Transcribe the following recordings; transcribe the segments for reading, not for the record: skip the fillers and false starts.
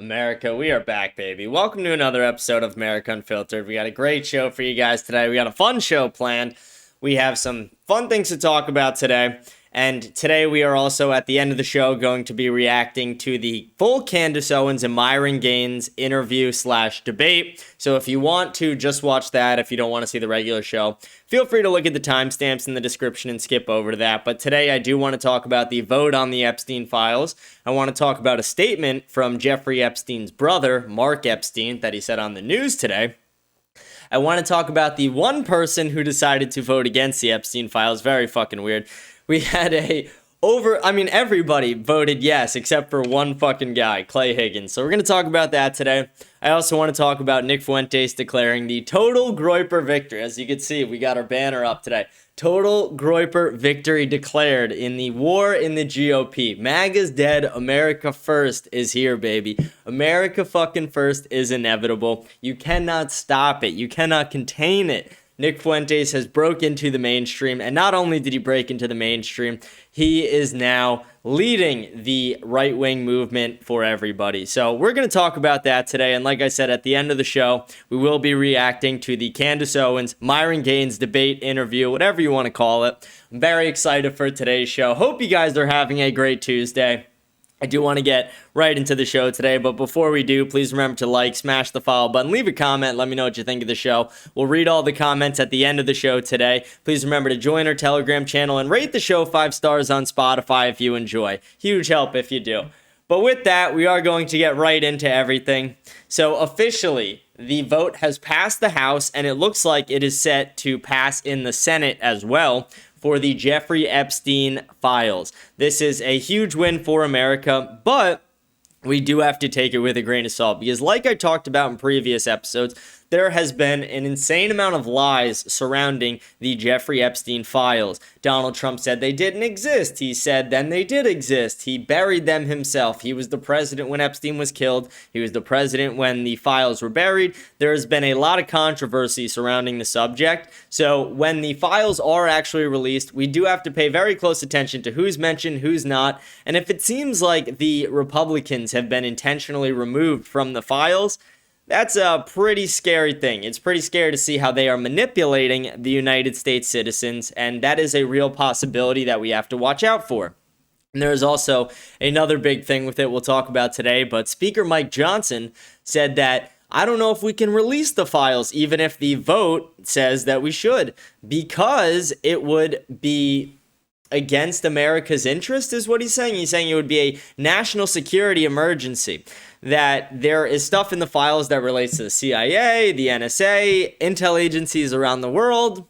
America, we are back, baby. Welcome to another episode of America Unfiltered. We got a great show for you guys today. We got a fun show planned. We have some fun things to talk about today. And today we are also at the end of the show going to be reacting to the full Candace Owens and Myron Gaines interview / debate. So if you want to just watch that, if you don't want to see the regular show, feel free to look at the timestamps in the description and skip over to that. But today I do want to talk about the vote on the Epstein files. I want to talk about a statement from Jeffrey Epstein's brother, Mark Epstein, that he said on the news today. I want to talk about the one person who decided to vote against the Epstein files. Very fucking weird. We had everybody voted yes, except for one fucking guy, Clay Higgins. So we're going to talk about that today. I also want to talk about Nick Fuentes declaring the total GROYPER victory. As you can see, we got our banner up today. Total GROYPER victory declared in the war in the GOP. MAGA's dead. America first is here, baby. America fucking first is inevitable. You cannot stop it. You cannot contain it. Nick Fuentes has broke into the mainstream, and not only did he break into the mainstream, he is now leading the right-wing movement for everybody. So we're going to talk about that today, and like I said, at the end of the show, we will be reacting to the Candace Owens, Myron Gaines debate interview, whatever you want to call it. I'm very excited for today's show. Hope you guys are having a great Tuesday. I do want to get right into the show today, but before we do, please remember to like, smash the follow button, leave a comment, let me know what you think of the show. We'll read all the comments at the end of the show today. Please remember to join our Telegram channel and rate the show 5 stars on Spotify if you enjoy. Huge help if you do. But with that, we are going to get right into everything. So officially, the vote has passed the House, and it looks like it is set to pass in the Senate as well, for the Jeffrey Epstein files. This is a huge win for America, but we do have to take it with a grain of salt because like I talked about in previous episodes, there has been an insane amount of lies surrounding the Jeffrey Epstein files. Donald Trump said they didn't exist. He said then they did exist. He buried them himself. He was the president when Epstein was killed. He was the president when the files were buried. There has been a lot of controversy surrounding the subject. So when the files are actually released, we do have to pay very close attention to who's mentioned, who's not. And if it seems like the Republicans have been intentionally removed from the files, that's a pretty scary thing. It's pretty scary to see how they are manipulating the United States citizens, and that is a real possibility that we have to watch out for. And there's also another big thing with it we'll talk about today, but Speaker Mike Johnson said that I don't know if we can release the files, even if the vote says that we should, because it would be against America's interest, is what he's saying. He's saying it would be a national security emergency, that there is stuff in the files that relates to the CIA, the NSA, intel agencies around the world.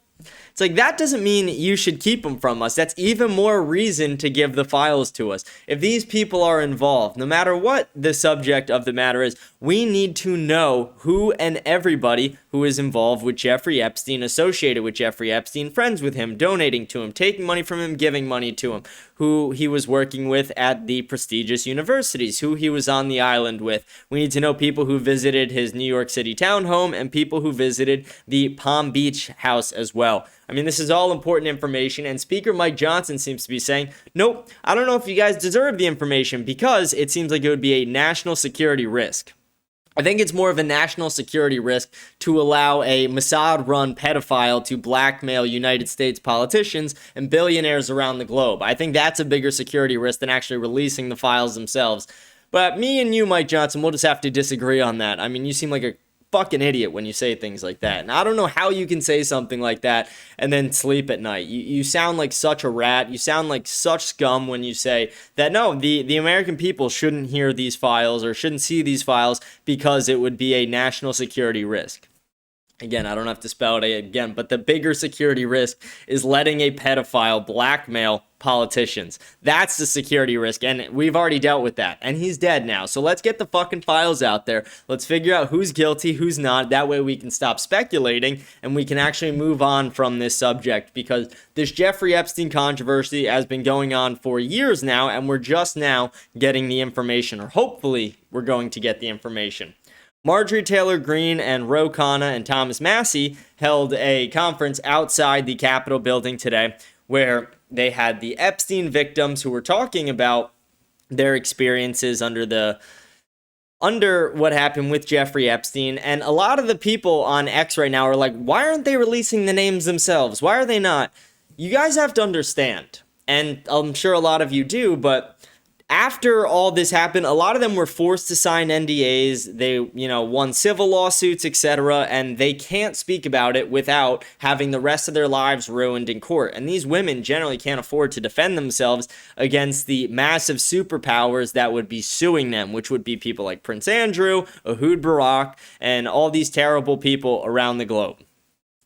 It's like, that doesn't mean you should keep them from us. That's even more reason to give the files to us. If these people are involved, no matter what the subject of the matter is, we need to know who and everybody who is involved with Jeffrey Epstein, associated with Jeffrey Epstein, friends with him, donating to him, taking money from him, giving money to him, who he was working with at the prestigious universities, who he was on the island with. We need to know people who visited his New York City townhome and people who visited the Palm Beach house as well. I mean, this is all important information, and Speaker Mike Johnson seems to be saying, nope, I don't know if you guys deserve the information because it seems like it would be a national security risk. I think it's more of a national security risk to allow a Mossad-run pedophile to blackmail United States politicians and billionaires around the globe. I think that's a bigger security risk than actually releasing the files themselves. But me and you, Mike Johnson, we'll just have to disagree on that. I mean, you seem like a fucking idiot when you say things like that. And I don't know how you can say something like that and then sleep at night. You sound like such a rat. You sound like such scum when you say that, no, the American people shouldn't hear these files or shouldn't see these files because it would be a national security risk. Again, I don't have to spell it again, but the bigger security risk is letting a pedophile blackmail politicians. That's the security risk, and we've already dealt with that, and he's dead now. So let's get the fucking files out there. Let's figure out who's guilty, who's not. That way we can stop speculating, and we can actually move on from this subject, because this Jeffrey Epstein controversy has been going on for years now, and we're just now getting the information, or hopefully we're going to get the information. Marjorie Taylor Greene and Ro Khanna and Thomas Massie held a conference outside the Capitol building today where they had the Epstein victims who were talking about their experiences under the under what happened with Jeffrey Epstein. And a lot of the people on X right now are like, why aren't they releasing the names themselves? Why are they not? You guys have to understand, and I'm sure a lot of you do, but after all this happened, a lot of them were forced to sign NDAs. They, won civil lawsuits, etc., and they can't speak about it without having the rest of their lives ruined in court. And these women generally can't afford to defend themselves against the massive superpowers that would be suing them, which would be people like Prince Andrew, Ehud Barak, and all these terrible people around the globe.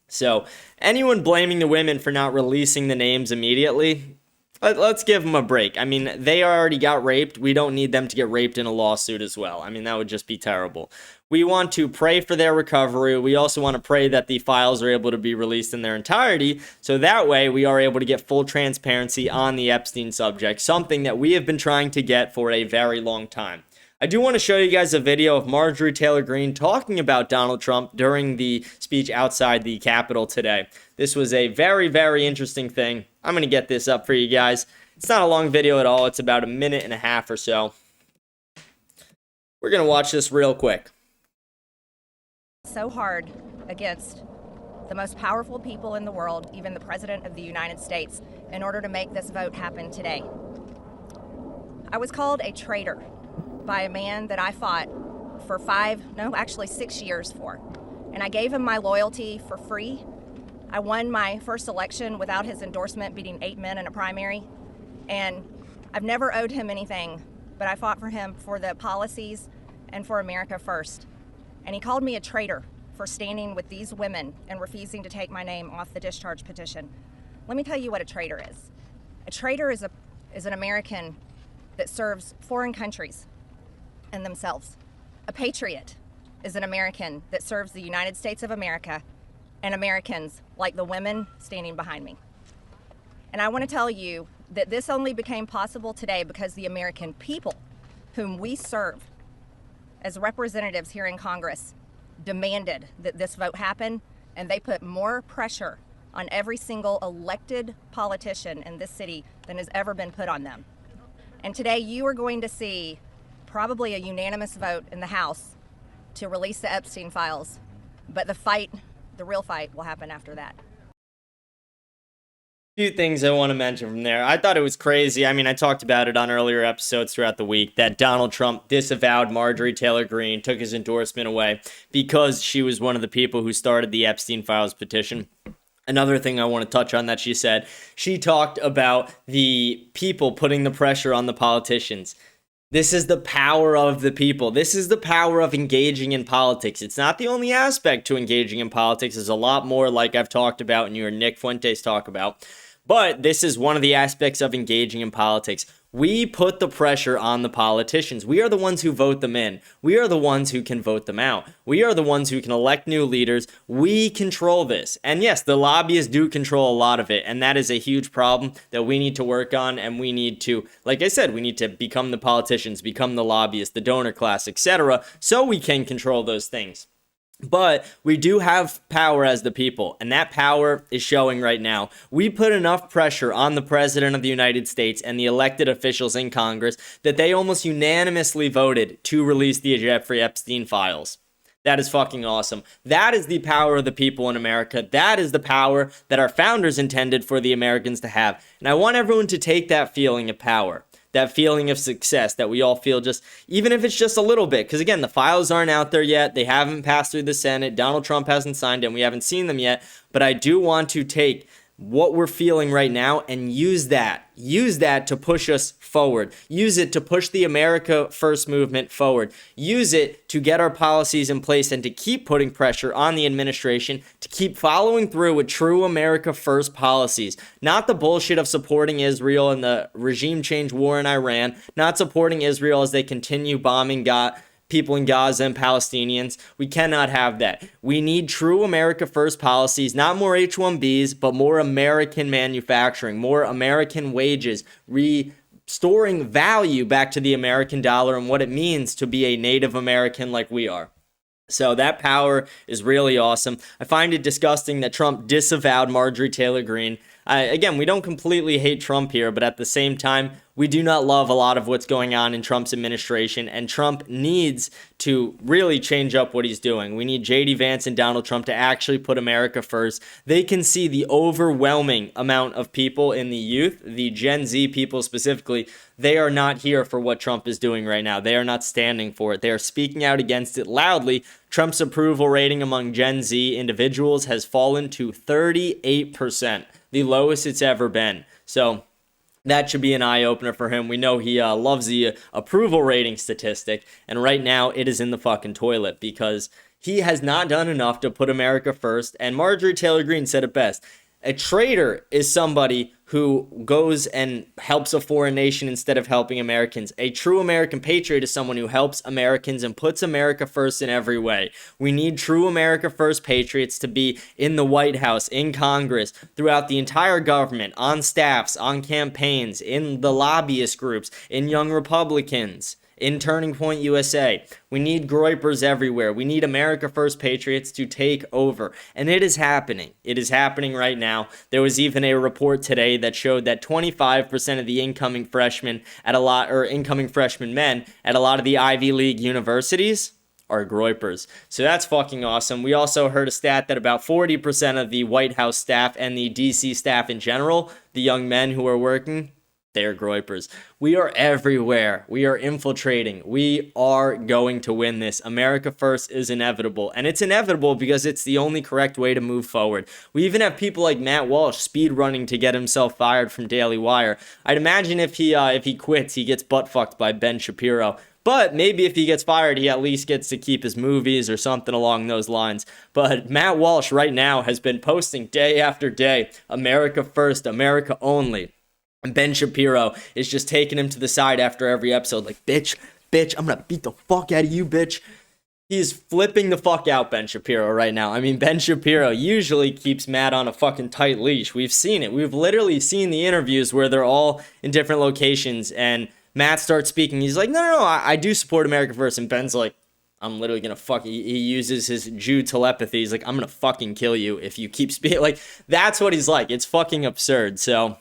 So anyone blaming the women for not releasing the names immediately, let's give them a break. I mean, they already got raped. We don't need them to get raped in a lawsuit as well. I mean, that would just be terrible. We want to pray for their recovery. We also want to pray that the files are able to be released in their entirety, so that way we are able to get full transparency on the Epstein subject, something that we have been trying to get for a very long time. I do want to show you guys a video of Marjorie Taylor Greene talking about Donald Trump during the speech outside the Capitol today. This was a very, very interesting thing. I'm going to get this up for you guys. It's not a long video at all. It's about a minute and a half or so. We're going to watch this real quick. So hard against the most powerful people in the world, even the President of the United States, in order to make this vote happen today. I was called a traitor by a man that I fought for 6 years for. And I gave him my loyalty for free. I won my first election without his endorsement, beating 8 men in a primary. And I've never owed him anything, but I fought for him for the policies and for America first. And he called me a traitor for standing with these women and refusing to take my name off the discharge petition. Let me tell you what a traitor is. A traitor is an American that serves foreign countries and themselves. A patriot is an American that serves the United States of America and Americans like the women standing behind me. And I want to tell you that this only became possible today because the American people, whom we serve as representatives here in Congress, demanded that this vote happen, and they put more pressure on every single elected politician in this city than has ever been put on them. And today you are going to see probably a unanimous vote in the House to release the Epstein files, but the real fight will happen after that. Few things I want to mention from there. I thought it was crazy. I mean, I talked about it on earlier episodes throughout the week that Donald Trump disavowed Marjorie Taylor Greene, took his endorsement away because she was one of the people who started the Epstein files petition. Another thing I want to touch on that she said, she talked about the people putting the pressure on the politicians. This is the power of the people. This is the power of engaging in politics. It's not the only aspect to engaging in politics. There's a lot more, like I've talked about and you heard Nick Fuentes talk about. But this is one of the aspects of engaging in politics. We put the pressure on the politicians. We are the ones who vote them in. We are the ones who can vote them out. We are the ones who can elect new leaders. We control this. And yes, the lobbyists do control a lot of it. And that is a huge problem that we need to work on. And we need to, like I said, we need to become the politicians, become the lobbyists, the donor class, etc., so we can control those things. But we do have power as the people, and that power is showing right now. We put enough pressure on the President of the United States and the elected officials in Congress that they almost unanimously voted to release the Jeffrey Epstein files. That is fucking awesome. That is the power of the people in America. That is the power that our founders intended for the Americans to have. And I want everyone to take that feeling of power, that feeling of success that we all feel, just even if it's just a little bit, because again, the files aren't out there yet. They haven't passed through the Senate. Donald Trump hasn't signed it, and we haven't seen them yet. But I do want to take what we're feeling right now and use that to push us forward. Use it to push the America First movement forward. Use it to get our policies in place and to keep putting pressure on the administration to keep following through with true America First policies. Not the bullshit of supporting Israel and the regime change war in Iran, not supporting Israel as they continue bombing people in Gaza and Palestinians. We cannot have that. We need true America First policies, not more H-1Bs, but more American manufacturing, more American wages, restoring value back to the American dollar and what it means to be a Native American like we are. So that power is really awesome. I find it disgusting that Trump disavowed Marjorie Taylor Greene. Again, we don't completely hate Trump here, but at the same time, we do not love a lot of what's going on in Trump's administration, and Trump needs to really change up what he's doing. We need J.D. Vance and Donald Trump to actually put America first. They can see the overwhelming amount of people in the youth, the Gen Z people specifically. They are not here for what Trump is doing right now. They are not standing for it. They are speaking out against it loudly. Trump's approval rating among Gen Z individuals has fallen to 38%, the lowest it's ever been. So that should be an eye-opener for him. We know he loves the approval rating statistic, and right now it is in the fucking toilet because he has not done enough to put America first, and Marjorie Taylor Greene said it best. A traitor is somebody who goes and helps a foreign nation instead of helping Americans. A true American patriot is someone who helps Americans and puts America first in every way. We need true America first patriots to be in the White House, in Congress, throughout the entire government, on staffs, on campaigns, in the lobbyist groups, in Young Republicans, in Turning Point USA. We need GROYPERs everywhere. We need America First patriots to take over. And it is happening. It is happening right now. There was even a report today that showed that 25% of the incoming freshmen incoming freshman men at a lot of the Ivy League universities are GROYPERs. So that's fucking awesome. We also heard a stat that about 40% of the White House staff and the DC staff in general, the young men who are working, they're GROYPERs. We are everywhere. We are infiltrating. We are going to win this. America first is inevitable. And it's inevitable because it's the only correct way to move forward. We even have people like Matt Walsh speed running to get himself fired from Daily Wire. I'd imagine if he quits, he gets butt fucked by Ben Shapiro. But maybe if he gets fired, he at least gets to keep his movies or something along those lines. But Matt Walsh right now has been posting day after day, America first, America only. And Ben Shapiro is just taking him to the side after every episode, like, bitch, I'm gonna beat the fuck out of you, bitch. He's flipping the fuck out, Ben Shapiro, right now. I mean, Ben Shapiro usually keeps Matt on a fucking tight leash. We've seen it. We've literally seen the interviews where they're all in different locations, and Matt starts speaking. He's like, no, I do support America First. And Ben's like, I'm literally gonna he uses his Jew telepathy. He's like, I'm gonna fucking kill you if you keep speaking. Like, that's what he's like. It's fucking absurd. So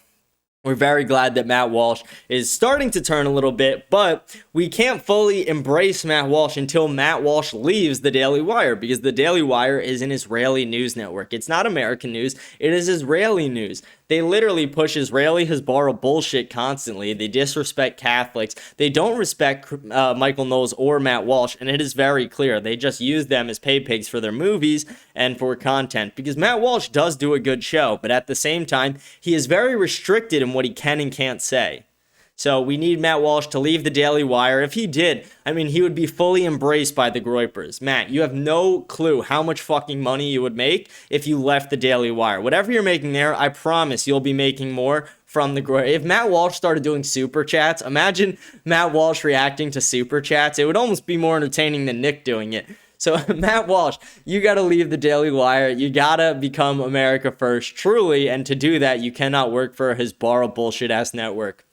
we're very glad that Matt Walsh is starting to turn a little bit, but we can't fully embrace Matt Walsh until Matt Walsh leaves the Daily Wire, because the Daily Wire is an Israeli news network. It's not American news. It is Israeli news. They literally push Israeli Hezbollah bullshit constantly. They disrespect Catholics. They don't respect Michael Knowles or Matt Walsh, and it is very clear. They just use them as pay pigs for their movies and for content, because Matt Walsh does do a good show, but at the same time, he is very restricted in what he can and can't say. So we need Matt Walsh to leave the Daily Wire. If he did, I mean, he would be fully embraced by the GROYPERs. Matt, you have no clue how much fucking money you would make if you left the Daily Wire. Whatever you're making there, I promise you'll be making more from the GROYPER. If Matt Walsh started doing super chats, imagine Matt Walsh reacting to super chats. It would almost be more entertaining than Nick doing it. So, Matt Walsh, you got to leave the Daily Wire. You got to become America First, truly. And to do that, you cannot work for his bullshit-ass network.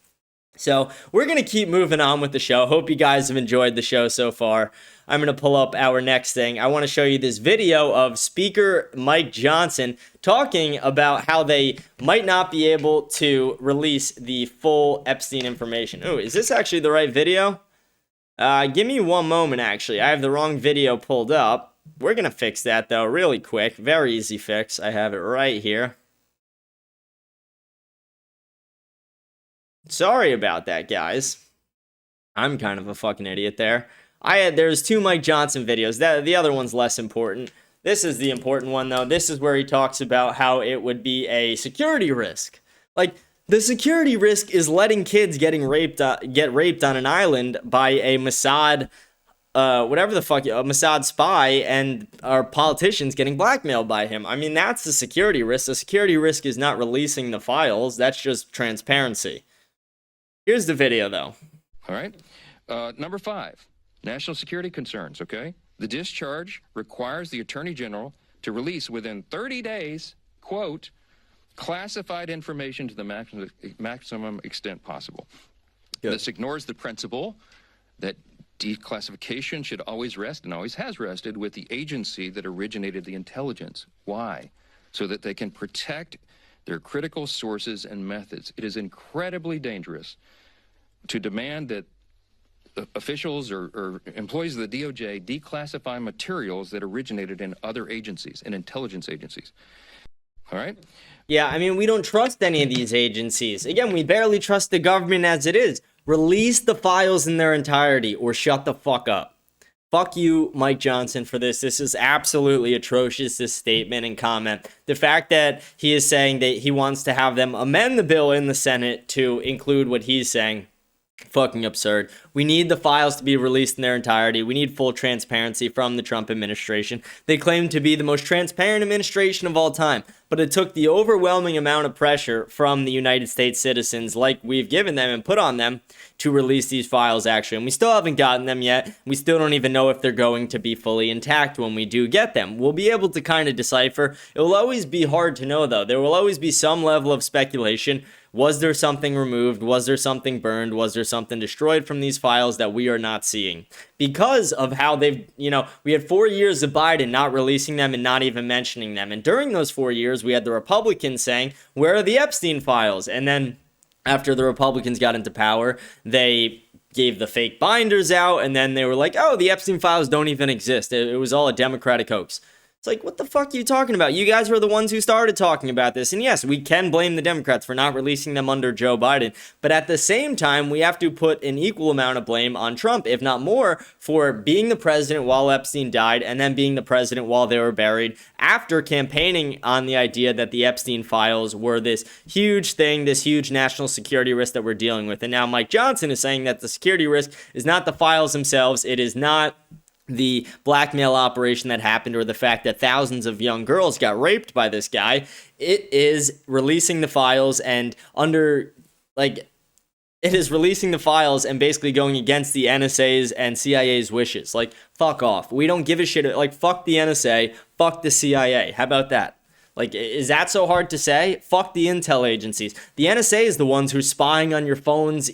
So we're going to keep moving on with the show. Hope you guys have enjoyed the show so far. I'm going to pull up our next thing. I want to show you this video of Speaker Mike Johnson talking about how they might not be able to release the full Epstein information. Oh, is this actually the right video? Give me one moment, actually. I have the wrong video pulled up. We're going to fix that, though, really quick. Very easy fix. I have it right here. Sorry about that, guys. I'm kind of a fucking idiot there. There's two Mike Johnson videos. The other one's less important. This is the important one, though. This is where he talks about how it would be a security risk. Like, the security risk is letting kids get raped on an island by a Mossad, a Mossad spy, and our politicians getting blackmailed by him. I mean, that's the security risk. The security risk is not releasing the files. That's just transparency. Here's the video, though. All right. Number 5, national security concerns, okay? The discharge requires the Attorney General to release within 30 days, quote, classified information to the maximum extent possible. Good. This ignores the principle that declassification should always rest, and always has rested, with the agency that originated the intelligence. Why? So that they can protect their critical sources and methods. It is incredibly dangerous to demand that officials or employees of the DOJ declassify materials that originated in other agencies, in intelligence agencies. All right? Yeah, I mean, we don't trust any of these agencies. Again, we barely trust the government as it is. Release the files in their entirety or shut the fuck up. Fuck you, Mike Johnson, for this. This is absolutely atrocious, this statement and comment. The fact that he is saying that he wants to have them amend the bill in the Senate to include what he's saying, fucking absurd. We need the files to be released in their entirety. We need full transparency from the Trump administration. They claim to be the most transparent administration of all time, but it took the overwhelming amount of pressure from the United States citizens, like we've given them and put on them, to release these files actually. And we still haven't gotten them yet. We still don't even know if they're going to be fully intact when we do get them. We'll be able to kind of decipher. It will always be hard to know though. There will always be some level of speculation. Was there something removed? Was there something burned? Was there something destroyed from these files that we are not seeing? Because of how they've, we had 4 years of Biden not releasing them and not even mentioning them. And during those 4 years, we had the Republicans saying, where are the Epstein files? And then after the Republicans got into power, they gave the fake binders out. And then they were like, oh, the Epstein files don't even exist. It was all a Democratic hoax. It's like, what the fuck are you talking about? You guys were the ones who started talking about this. And yes, we can blame the Democrats for not releasing them under Joe Biden. But at the same time, we have to put an equal amount of blame on Trump, if not more, for being the president while Epstein died and then being the president while they were buried, after campaigning on the idea that the Epstein files were this huge thing, this huge national security risk that we're dealing with. And now Mike Johnson is saying that the security risk is not the files themselves. It is not the blackmail operation that happened or the fact that thousands of young girls got raped by this guy. It is releasing the files and it is releasing the files and basically going against the NSA's and CIA's wishes. Like, fuck off. We don't give a shit. Like, fuck the NSA, fuck the CIA. How about that? Like, is that so hard to say? Fuck the intel agencies. The NSA is the ones who are spying on your phones,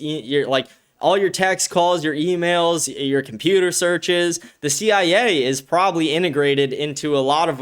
all your text calls, your emails, your computer searches. The CIA is probably integrated into a lot of,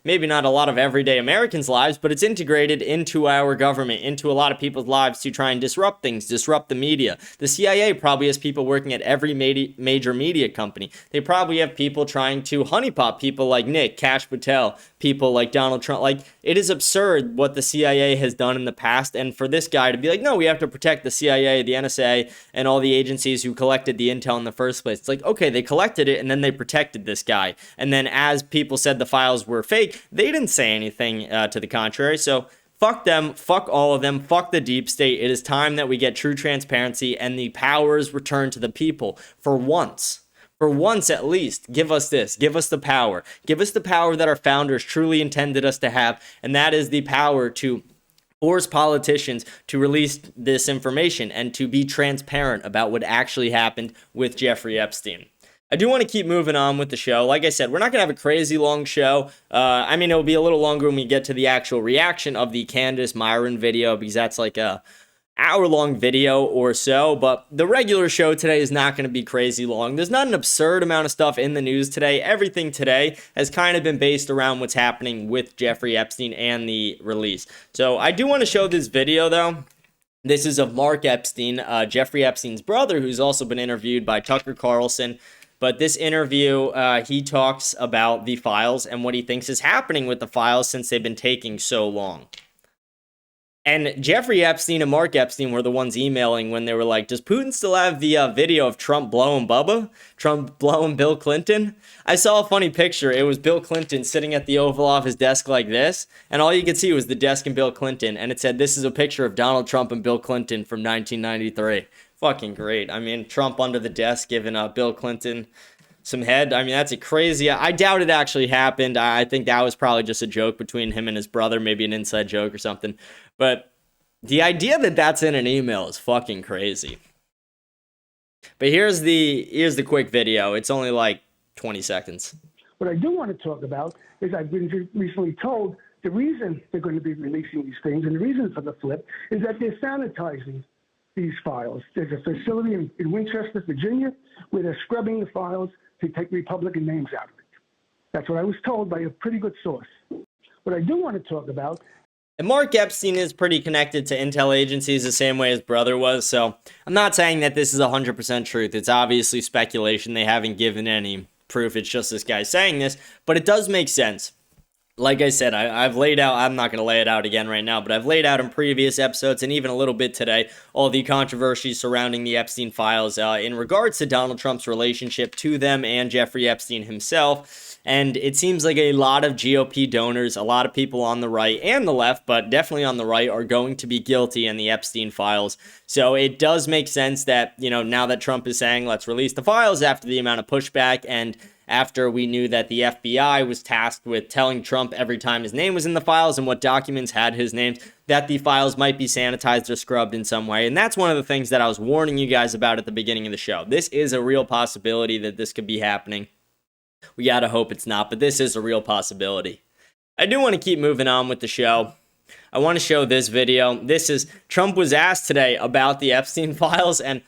maybe not a lot of everyday Americans' lives, but it's integrated into our government, into a lot of people's lives to try and disrupt things, disrupt the media. The CIA probably has people working at every major media company. They probably have people trying to honeypot people like Nick, Kash Patel, people like Donald Trump. It is absurd what the CIA has done in the past, and for this guy to be like, no, we have to protect the CIA, the NSA, and all the agencies who collected the intel in the first place. It's like, okay, they collected it, and then they protected this guy. And then as people said the files were fake, they didn't say anything to the contrary. So fuck them, fuck all of them, fuck the deep state. It is time that we get true transparency and the powers returned to the people for once. For once at least, give us this. Give us the power. Give us the power that our founders truly intended us to have, and that is the power to force politicians to release this information and to be transparent about what actually happened with Jeffrey Epstein. I do want to keep moving on with the show. Like I said, we're not going to have a crazy long show. It'll be a little longer when we get to the actual reaction of the Candace Myron video, because that's like a hour-long video or so. But the regular show today is not going to be crazy long. There's not an absurd amount of stuff in the news today. Everything today has kind of been based around what's happening with Jeffrey Epstein and the release. So I do want to show this video, though. This is of Mark Epstein, Jeffrey Epstein's brother, who's also been interviewed by Tucker Carlson. But this interview, he talks about the files and what he thinks is happening with the files since they've been taking so long. And Jeffrey Epstein and Mark Epstein were the ones emailing when they were like, does Putin still have the video of Trump blowing Bubba? Trump blowing Bill Clinton? I saw a funny picture. It was Bill Clinton sitting at the Oval Office desk like this, and all you could see was the desk and Bill Clinton, and it said, this is a picture of Donald Trump and Bill Clinton from 1993. Fucking great. Trump under the desk giving Bill Clinton some head. That's a crazy. I doubt it actually happened. I think that was probably just a joke between him and his brother, maybe an inside joke or something. But the idea that that's in an email is fucking crazy. But here's the quick video. It's only like 20 seconds. What I do want to talk about is I've been recently told the reason they're going to be releasing these things and the reason for the flip is that they're sanitizing these files. There's a facility in Winchester, Virginia, where they're scrubbing the files to take Republican names out of it. That's what I was told by a pretty good source. What I do want to talk about And Mark Epstein is pretty connected to intel agencies the same way his brother was, so I'm not saying that this is 100% truth. It's obviously speculation. They haven't given any proof. It's just this guy saying this, but it does make sense. Like I said, I've laid out, I'm not going to lay it out again right now, but I've laid out in previous episodes and even a little bit today, all the controversies surrounding the Epstein files in regards to Donald Trump's relationship to them and Jeffrey Epstein himself. And it seems like a lot of GOP donors, a lot of people on the right and the left, but definitely on the right, are going to be guilty in the Epstein files. So it does make sense that, now that Trump is saying, let's release the files after the amount of pushback and after we knew that the FBI was tasked with telling Trump every time his name was in the files and what documents had his name, that the files might be sanitized or scrubbed in some way. And that's one of the things that I was warning you guys about at the beginning of the show. This is a real possibility that this could be happening. We gotta hope it's not, but this is a real possibility. I do want to keep moving on with the show. I want to show this video. Trump was asked today about the Epstein files, and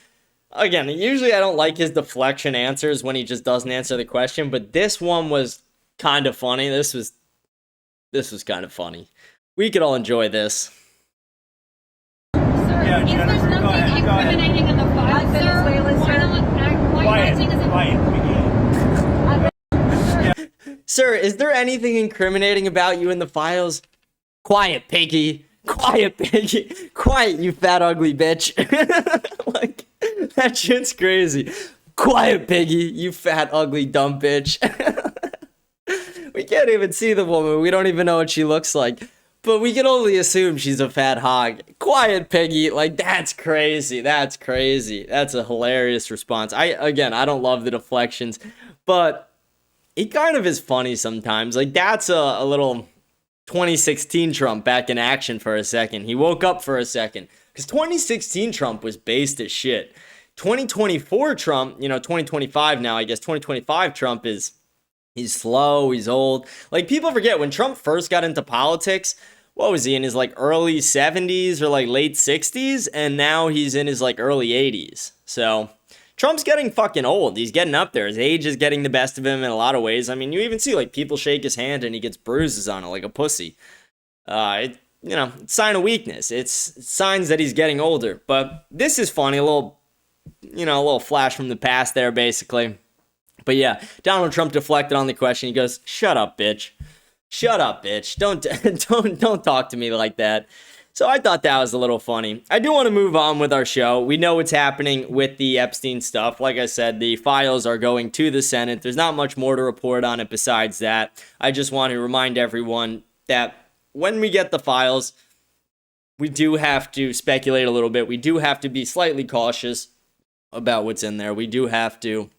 again, usually I don't like his deflection answers when he just doesn't answer the question, but this one was kind of funny. This was kind of funny. We could all enjoy this. Sir, yeah, if there's nothing incriminating in the file, sir, why not acting as Quiet. Sir, is there anything incriminating about you in the files? Quiet, piggy. Quiet, piggy. Quiet, you fat, ugly bitch. Like, that shit's crazy. Quiet, piggy. You fat, ugly, dumb bitch. We can't even see the woman. We don't even know what she looks like. But we can only assume she's a fat hog. Quiet, piggy. Like, that's crazy. That's crazy. That's a hilarious response. I don't love the deflections, but he kind of is funny sometimes. Like, that's a little 2016 Trump back in action for a second. He woke up for a second. Because 2016 Trump was based as shit. 2024 Trump, 2025 now, I guess 2025 Trump he's slow, he's old. Like, people forget when Trump first got into politics, what was he, in his early 70s or late 60s? And now he's in his early 80s. So Trump's getting fucking old. He's getting up there. His age is getting the best of him in a lot of ways. I mean, you even see people shake his hand and he gets bruises on it like a pussy. It's a sign of weakness. It's signs that he's getting older. But this is funny, a little flash from the past there, basically. But yeah, Donald Trump deflected on the question. He goes, "Shut up, bitch. Shut up, bitch. Don't talk to me like that." So I thought that was a little funny. I do want to move on with our show. We know what's happening with the Epstein stuff. Like I said, the files are going to the Senate. There's not much more to report on it besides that. I just want to remind everyone that when we get the files, we do have to speculate a little bit. We do have to be slightly cautious about what's in there. We do have to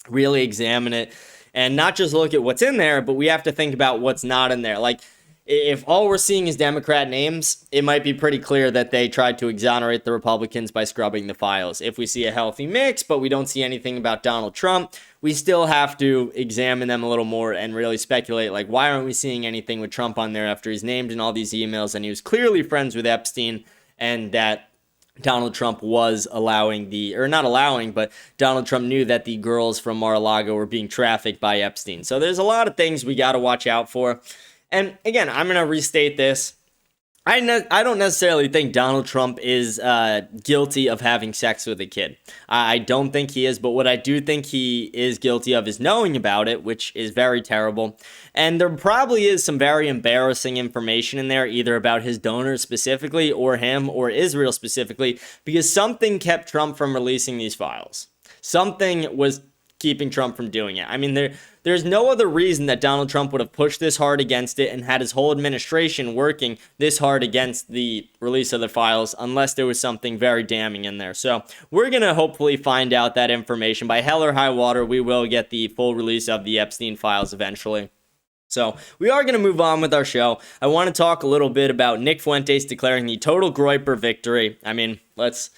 really examine it and not just look at what's in there, but we have to think about what's not in there. If all we're seeing is Democrat names, it might be pretty clear that they tried to exonerate the Republicans by scrubbing the files. If we see a healthy mix, but we don't see anything about Donald Trump, we still have to examine them a little more and really speculate, why aren't we seeing anything with Trump on there after he's named in all these emails and he was clearly friends with Epstein, and that Donald Trump was but Donald Trump knew that the girls from Mar-a-Lago were being trafficked by Epstein. So there's a lot of things we got to watch out for. And again, I'm going to restate this. I don't necessarily think Donald Trump is guilty of having sex with a kid. I don't think he is, but what I do think he is guilty of is knowing about it, which is very terrible. And there probably is some very embarrassing information in there, either about his donors specifically, or him, or Israel specifically, because something kept Trump from releasing these files. Something was keeping Trump from doing it. I mean, there's no other reason that Donald Trump would have pushed this hard against it and had his whole administration working this hard against the release of the files unless there was something very damning in there. So we're going to hopefully find out that information. By hell or high water, we will get the full release of the Epstein files eventually. So we are going to move on with our show. I want to talk a little bit about Nick Fuentes declaring the total GROYPER victory. I mean, let's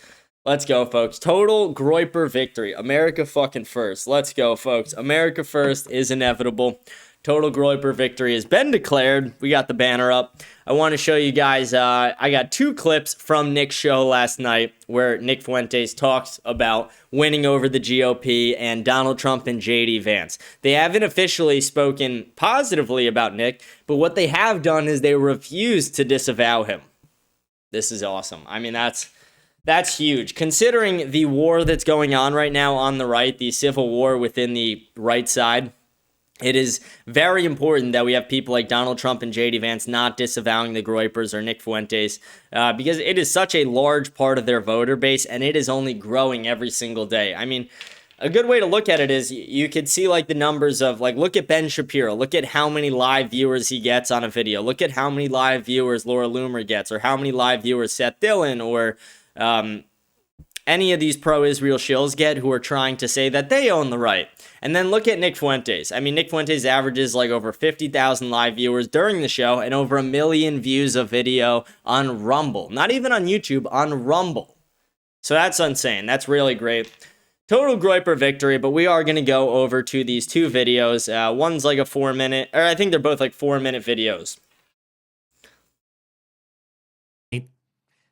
go, folks. Total GROYPER victory. America fucking first. Let's go, folks. America first is inevitable. Total GROYPER victory has been declared. We got the banner up. I want to show you guys, I got 2 clips from Nick's show last night where Nick Fuentes talks about winning over the GOP and Donald Trump and JD Vance. They haven't officially spoken positively about Nick, but what they have done is they refuse to disavow him. This is awesome. I mean, that's huge. Considering the war that's going on right now on the right, the civil war within the right side, it is very important that we have people like Donald Trump and JD Vance not disavowing the GROYPERs or Nick Fuentes because it is such a large part of their voter base and it is only growing every single day. I mean, a good way to look at it is you could see like the numbers of like, look at Ben Shapiro, look at how many live viewers he gets on a video, look at how many live viewers Laura Loomer gets, or how many live viewers Seth Dillon or any of these pro-Israel shills get who are trying to say that they own the right. And then look at Nick Fuentes. I mean, Nick Fuentes averages like over 50,000 live viewers during the show and over 1 million views of video on Rumble. Not even on YouTube, on Rumble. So that's insane. That's really great. Total GROYPER victory, but we are going to go over to these 2 videos. One's like a 4-minute, or I think they're both like 4-minute videos.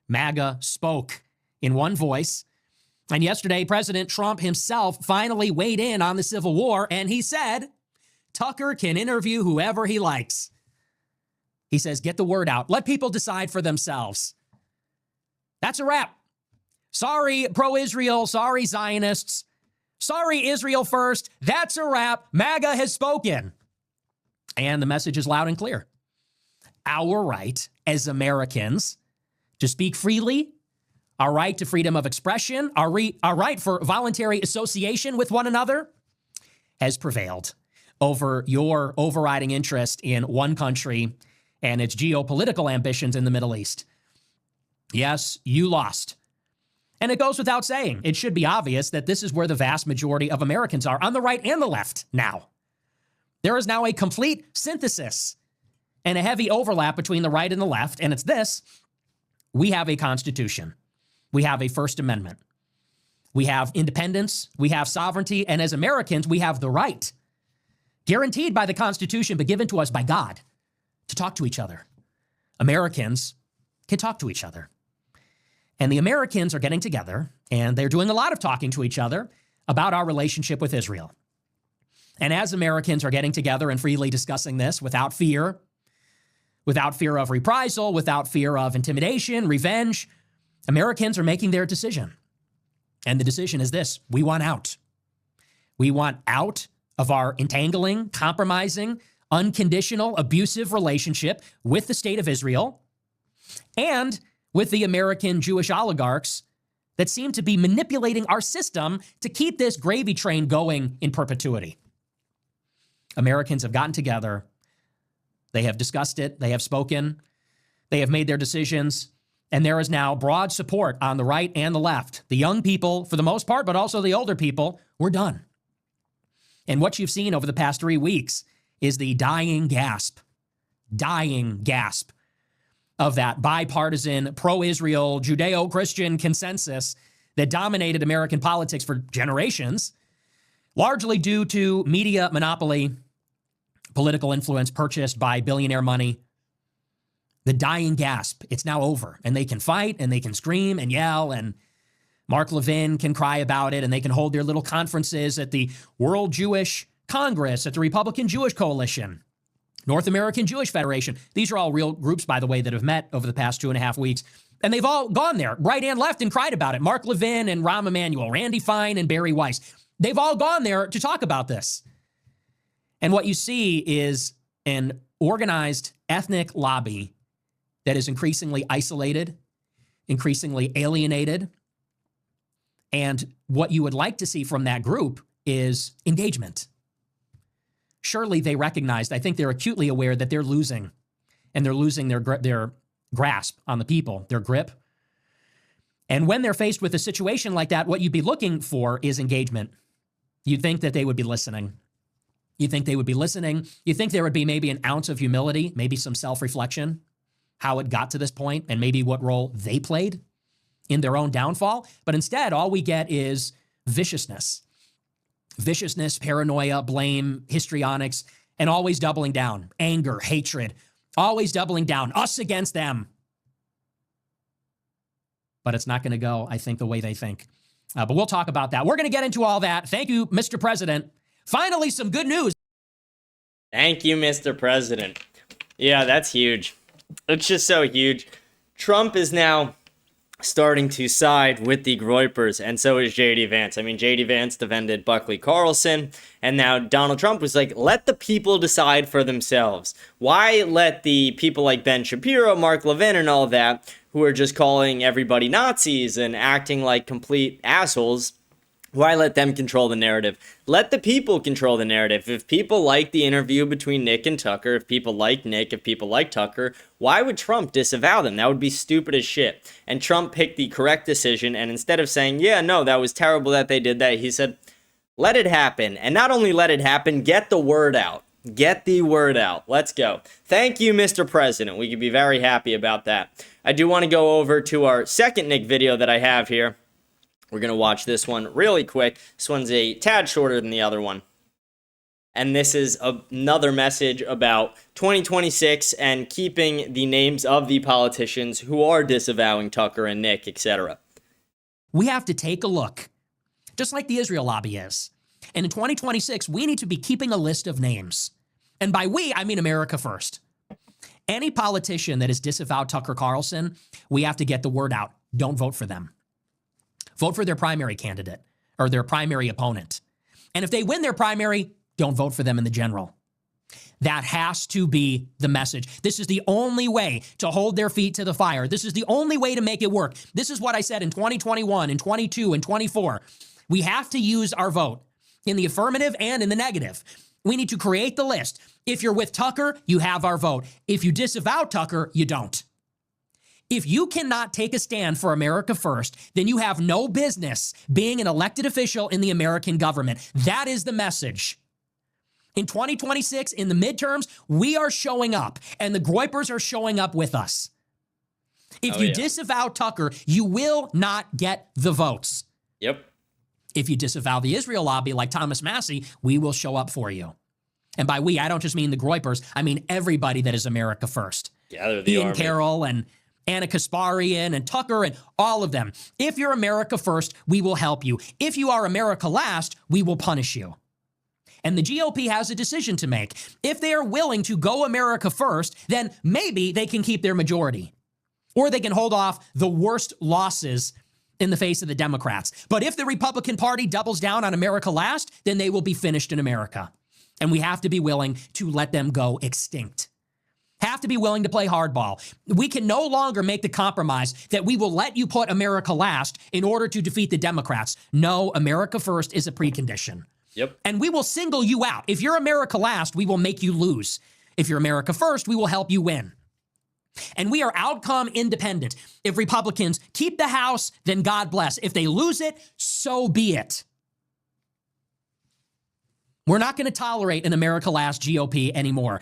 MAGA spoke in one voice. And yesterday, President Trump himself finally weighed in on the Civil War, and he said, Tucker can interview whoever he likes. He says, get the word out. Let people decide for themselves. That's a wrap. Sorry, pro-Israel. Sorry, Zionists. Sorry, Israel first. That's a wrap. MAGA has spoken. And the message is loud and clear. Our right as Americans to speak freely, our right to freedom of expression, our right for voluntary association with one another has prevailed over your overriding interest in one country and its geopolitical ambitions in the Middle East. Yes, you lost. And it goes without saying, it should be obvious that this is where the vast majority of Americans are, on the right and the left now. There is now a complete synthesis and a heavy overlap between the right and the left, and it's this. We have a Constitution. We have a First Amendment. We have independence. We have sovereignty. And as Americans, we have the right, guaranteed by the Constitution, but given to us by God, to talk to each other. Americans can talk to each other. And the Americans are getting together, and they're doing a lot of talking to each other about our relationship with Israel. And as Americans are getting together and freely discussing this without fear of reprisal, without fear of intimidation, revenge, Americans are making their decision. And the decision is this: we want out. We want out of our entangling, compromising, unconditional, abusive relationship with the state of Israel and with the American Jewish oligarchs that seem to be manipulating our system to keep this gravy train going in perpetuity. Americans have gotten together. They have discussed it. They have spoken. They have made their decisions. And there is now broad support on the right and the left. The young people, for the most part, but also the older people, we're done. And what you've seen over the past 3 weeks is the dying gasp of that bipartisan, pro-Israel, Judeo-Christian consensus that dominated American politics for generations, largely due to media monopoly, political influence purchased by billionaire money. The dying gasp, it's now over. And they can fight, and they can scream and yell, and Mark Levin can cry about it, and they can hold their little conferences at the World Jewish Congress, at the Republican Jewish Coalition, North American Jewish Federation. These are all real groups, by the way, that have met over the past 2.5 weeks. And they've all gone there, right and left, and cried about it. Mark Levin and Rahm Emanuel, Randy Fine and Barry Weiss. They've all gone there to talk about this. And what you see is an organized ethnic lobby that is increasingly isolated, increasingly alienated. And what you would like to see from that group is engagement. Surely they recognized, I think they're acutely aware that they're losing, and they're losing their grasp on the people, their grip. And when they're faced with a situation like that, what you'd be looking for is engagement. You'd think that they would be listening. You think they would be listening. You think there would be maybe an ounce of humility, maybe some self-reflection, how it got to this point, and maybe what role they played in their own downfall. But instead, all we get is viciousness. Viciousness, paranoia, blame, histrionics, and always doubling down. Anger, hatred, always doubling down. Us against them. But it's not going to go, I think, the way they think. But we'll talk about that. We're going to get into all that. Thank you, Mr. President. Finally, some good news. Thank you, Mr. President. Yeah, that's huge. It's just so huge. Trump is now starting to side with the GROYPERs, and so is J.D. Vance. I mean, J.D. Vance defended Buckley Carlson, and now Donald Trump was like, let the people decide for themselves. Why let the people like Ben Shapiro, Mark Levin, and all that, who are just calling everybody Nazis and acting like complete assholes, why let them control the narrative? Let the people control the narrative. If people like the interview between Nick and Tucker, if people like Nick, if people like Tucker, why would Trump disavow them? That would be stupid as shit. And Trump picked the correct decision, and instead of saying, yeah, no, that was terrible that they did that, he said, let it happen. And not only let it happen, get the word out. Get the word out. Let's go. Thank you, Mr. President. We can be very happy about that. I do want to go over to our second Nick video that I have here. We're going to watch this one really quick. This one's a tad shorter than the other one. And this is another message about 2026 and keeping the names of the politicians who are disavowing Tucker and Nick, etc. We have to take a look, just like the Israel lobby is. And in 2026, we need to be keeping a list of names. And by we, I mean America first. Any politician that has disavowed Tucker Carlson, we have to get the word out. Don't vote for them. Vote for their primary candidate or their primary opponent. And if they win their primary, don't vote for them in the general. That has to be the message. This is the only way to hold their feet to the fire. This is the only way to make it work. This is what I said in 2021, in 22, and 24. We have to use our vote in the affirmative and in the negative. We need to create the list. If you're with Tucker, you have our vote. If you disavow Tucker, you don't. If you cannot take a stand for America first, then you have no business being an elected official in the American government. That is the message. In 2026, in the midterms, we are showing up, and the GROYPERs are showing up with us. If you disavow Tucker, you will not get the votes. Yep. If you disavow the Israel lobby like Thomas Massey, we will show up for you. And by we, I don't just mean the GROYPERs. I mean everybody that is America first. Gather the Ian army. Carroll and Anna Kasparian and Tucker and all of them. If you're America first, we will help you. If you are America last, we will punish you. And the GOP has a decision to make. If they are willing to go America first, then maybe they can keep their majority. Or they can hold off the worst losses in the face of the Democrats. But if the Republican Party doubles down on America last, then they will be finished in America. And we have to be willing to let them go extinct. Have to be willing to play hardball. We can no longer make the compromise that we will let you put America last in order to defeat the Democrats. No, America first is a precondition. Yep. And we will single you out. If you're America last, we will make you lose. If you're America first, we will help you win. And we are outcome independent. If Republicans keep the House, then God bless. If they lose it, so be it. We're not going to tolerate an America last GOP anymore.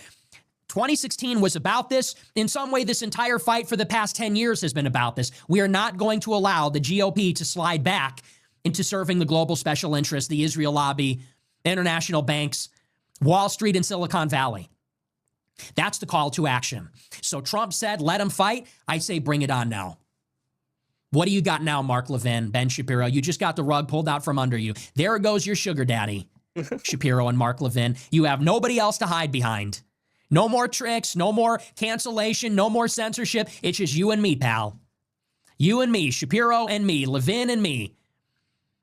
2016 was about this. In some way, this entire fight for the past 10 years has been about this. We are not going to allow the GOP to slide back into serving the global special interests, the Israel lobby, international banks, Wall Street, and Silicon Valley. That's the call to action. So Trump said, let him fight. I say, bring it on now. What do you got now, Mark Levin, Ben Shapiro? You just got the rug pulled out from under you. There goes your sugar daddy, Shapiro and Mark Levin. You have nobody else to hide behind. No more tricks, no more cancellation, no more censorship. It's just you and me, pal. You and me, Shapiro and me, Levin and me,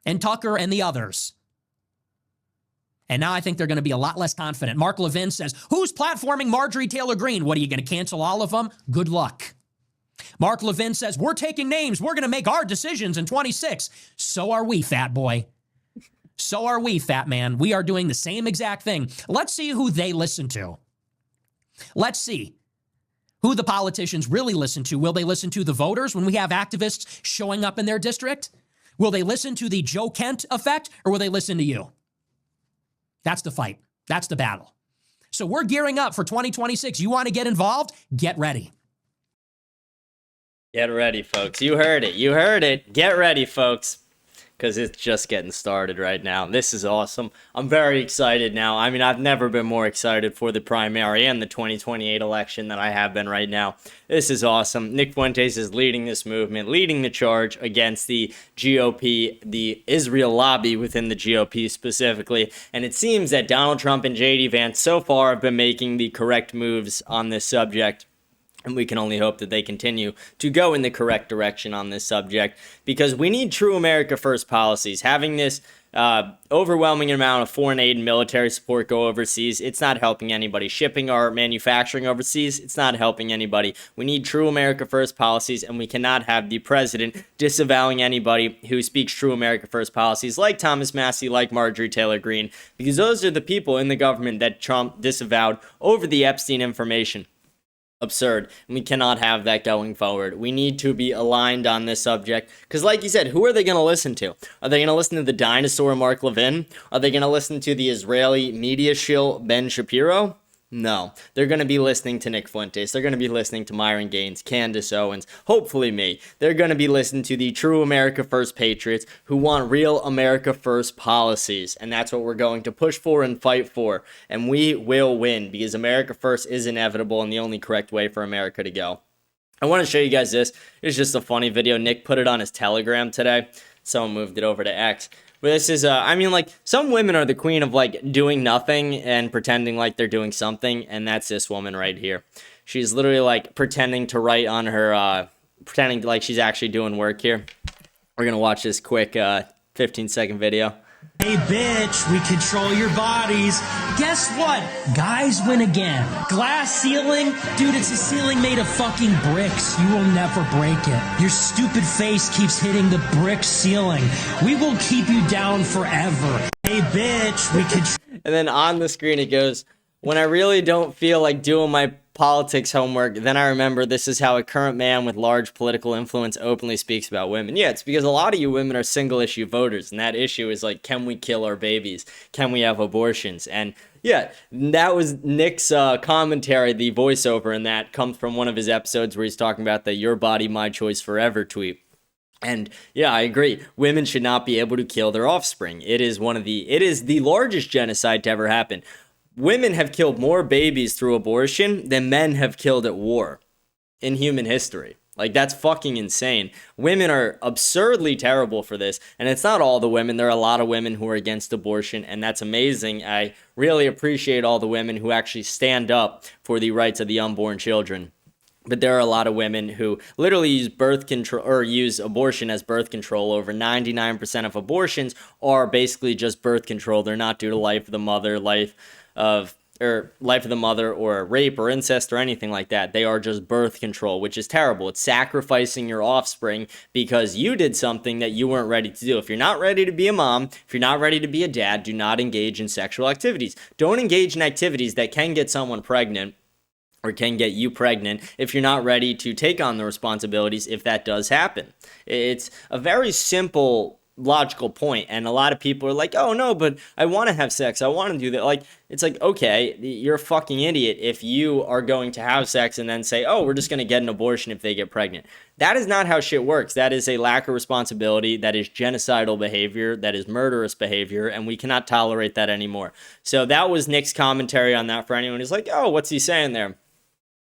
and Tucker and the others. And now I think they're going to be a lot less confident. Mark Levin says, who's platforming Marjorie Taylor Greene? What, are you going to cancel all of them? Good luck. Mark Levin says, we're taking names. We're going to make our decisions in 26. So are we, fat boy. So are we, fat man. We are doing the same exact thing. Let's see who they listen to. Let's see who the politicians really listen to. Will they listen to the voters when we have activists showing up in their district? Will they listen to the Joe Kent effect, or will they listen to you? That's the fight. That's the battle. So we're gearing up for 2026. You want to get involved? Get ready. Get ready, folks. You heard it. You heard it. Get ready, folks. because it's just getting started right now. This is awesome. I'm very excited now. I mean, I've never been more excited for the primary and the 2028 election than I have been right now. This is awesome. Nick Fuentes is leading this movement, leading the charge against the GOP, the Israel lobby within the GOP specifically. And it seems that Donald Trump and J.D. Vance so far have been making the correct moves on this subject. And we can only hope that they continue to go in the correct direction on this subject, because we need true America First policies. Having this overwhelming amount of foreign aid and military support go overseas, it's not helping anybody. Shipping our manufacturing overseas, it's not helping anybody. We need true America First policies, and we cannot have the president disavowing anybody who speaks true America First policies, like Thomas Massie, like Marjorie Taylor Greene, because those are the people in the government that Trump disavowed over the Epstein information. Absurd. And we cannot have that going forward. We need to be aligned on this subject, because like you said, who are they going to listen to? Are they going to listen to the dinosaur Mark Levin? Are they going to listen to the Israeli media shill Ben Shapiro? No, they're going to be listening to Nick Fuentes. They're going to be listening to Myron Gaines, Candace Owens, hopefully me. They're going to be listening to the true America First patriots who want real America First policies. And that's what we're going to push for and fight for. And we will win, because America First is inevitable and the only correct way for America to go. I want to show you guys this. It's just a funny video. Nick put it on his Telegram today. Someone moved it over to X. But this is, I mean, like, some women are the queen of, like, doing nothing and pretending like they're doing something, and that's this woman right here. She's literally, like, pretending to write on her, pretending like she's actually doing work here. We're gonna watch this quick 15-second video. Hey bitch, we control your bodies. Guess what? Guys win again. Glass ceiling? Dude, it's a ceiling made of fucking bricks. You will never break it. Your stupid face keeps hitting the brick ceiling. We will keep you down forever. Hey bitch, we control... And then on the screen it goes, when I really don't feel like doing my politics homework, then I remember this is how a current man with large political influence openly speaks about women. Yeah, it's because a lot of you women are single issue voters, and that issue is like, can we kill our babies? Can we have abortions? And yeah, that was Nick's commentary. The voiceover in that comes from one of his episodes where he's talking about the "Your Body, My Choice Forever" tweet. And yeah, I agree. Women should not be able to kill their offspring. It is the largest genocide to ever happen. Women have killed more babies through abortion than men have killed at war in human history. Like, that's fucking insane. Women are absurdly terrible for this. And it's not all the women. There are a lot of women who are against abortion, and that's amazing. I really appreciate all the women who actually stand up for the rights of the unborn children. But there are a lot of women who literally use birth control or use abortion as birth control. Over 99% of abortions are basically just birth control. They're not due to life of the mother, life of the mother, or rape or incest or anything like that. They are just birth control, which is terrible. It's sacrificing your offspring because you did something that you weren't ready to do. If you're not ready to be a mom, if you're not ready to be a dad, do not engage in sexual activities. Don't engage in activities that can get someone pregnant or can get you pregnant if you're not ready to take on the responsibilities if that does happen. It's a very simple logical point, and a lot of people are like, oh no, but I want to have sex, I want to do that. Like, it's like, okay, you're a fucking idiot if you are going to have sex and then say, oh, we're just going to get an abortion if they get pregnant. That is not how shit works. That is a lack of responsibility. That is genocidal behavior. That is murderous behavior, and we cannot tolerate that anymore. So that was Nick's commentary on that for anyone who's like, oh, what's he saying there?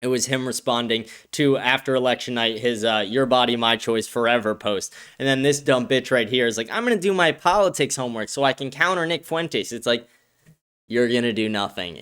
It was him responding to, after election night, his "Your Body, My Choice Forever" post. And then this dumb bitch right here is like, I'm going to do my politics homework so I can counter Nick Fuentes. It's like, you're going to do nothing.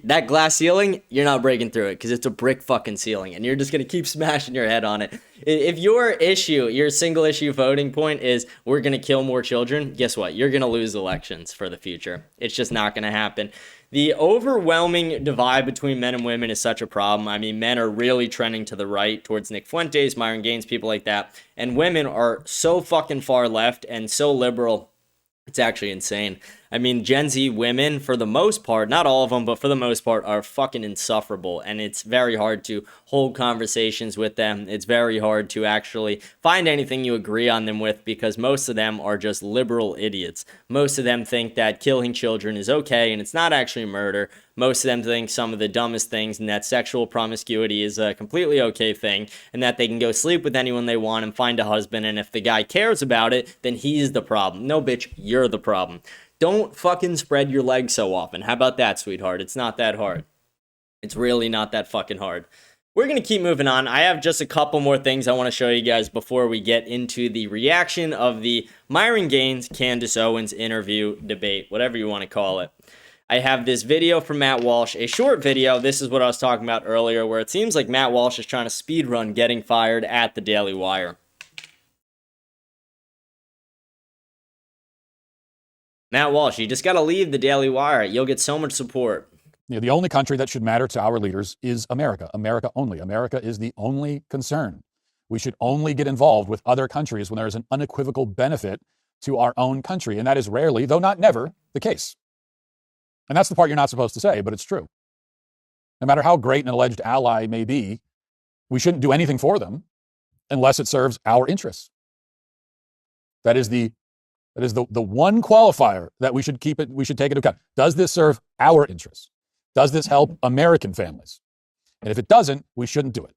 That glass ceiling, you're not breaking through it because it's a brick fucking ceiling. And you're just going to keep smashing your head on it. If your issue, your single issue voting point is we're going to kill more children, guess what? You're going to lose elections for the future. It's just not going to happen. The overwhelming divide between men and women is such a problem. I mean, men are really trending to the right towards Nick Fuentes, Myron Gaines, people like that. And women are so fucking far left and so liberal. It's actually insane. I mean, Gen Z women, for the most part, not all of them, but for the most part, are fucking insufferable. And it's very hard to hold conversations with them. It's very hard to actually find anything you agree on them with, because most of them are just liberal idiots. Most of them think that killing children is okay and it's not actually murder. Most of them think some of the dumbest things, and that sexual promiscuity is a completely okay thing, and that they can go sleep with anyone they want and find a husband, and if the guy cares about it, then he's the problem. No, bitch, you're the problem. Don't fucking spread your legs so often. How about that, sweetheart? It's not that hard. It's really not that fucking hard. We're going to keep moving on. I have just a couple more things I want to show you guys before we get into the reaction of the Myron Gaines, Candace Owens interview, debate, whatever you want to call it. I have this video from Matt Walsh, a short video. This is what I was talking about earlier, where it seems like Matt Walsh is trying to speedrun getting fired at the Daily Wire. Matt Walsh, you just got to leave the Daily Wire. You'll get so much support. The only country that should matter to our leaders is America. America only. America is the only concern. We should only get involved with other countries when there is an unequivocal benefit to our own country. And that is rarely, though not never, the case. And that's the part you're not supposed to say, but it's true. No matter how great an alleged ally may be, we shouldn't do anything for them unless it serves our interests. That is the one qualifier that we should take into account. Does this serve our interests? Does this help American families? And if it doesn't, we shouldn't do it.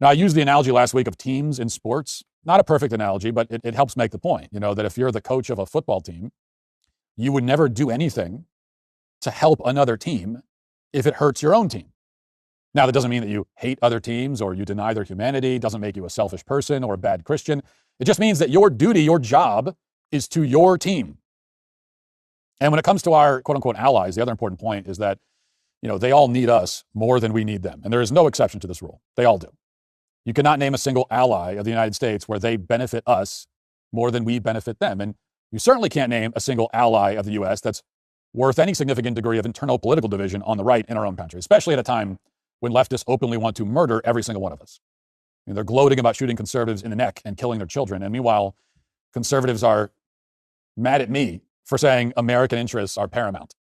Now, I used the analogy last week of teams in sports. Not a perfect analogy, but it helps make the point, that if you're the coach of a football team, you would never do anything to help another team if it hurts your own team. Now, that doesn't mean that you hate other teams or you deny their humanity. It doesn't make you a selfish person or a bad Christian. It just means that your duty, your job, is to your team. And when it comes to our quote-unquote allies, the other important point is that, they all need us more than we need them. And there is no exception to this rule. They all do. You cannot name a single ally of the United States where they benefit us more than we benefit them. And you certainly can't name a single ally of the U.S. that's worth any significant degree of internal political division on the right in our own country, especially at a time when leftists openly want to murder every single one of us. They're gloating about shooting conservatives in the neck and killing their children. And meanwhile, conservatives are mad at me for saying American interests are paramount.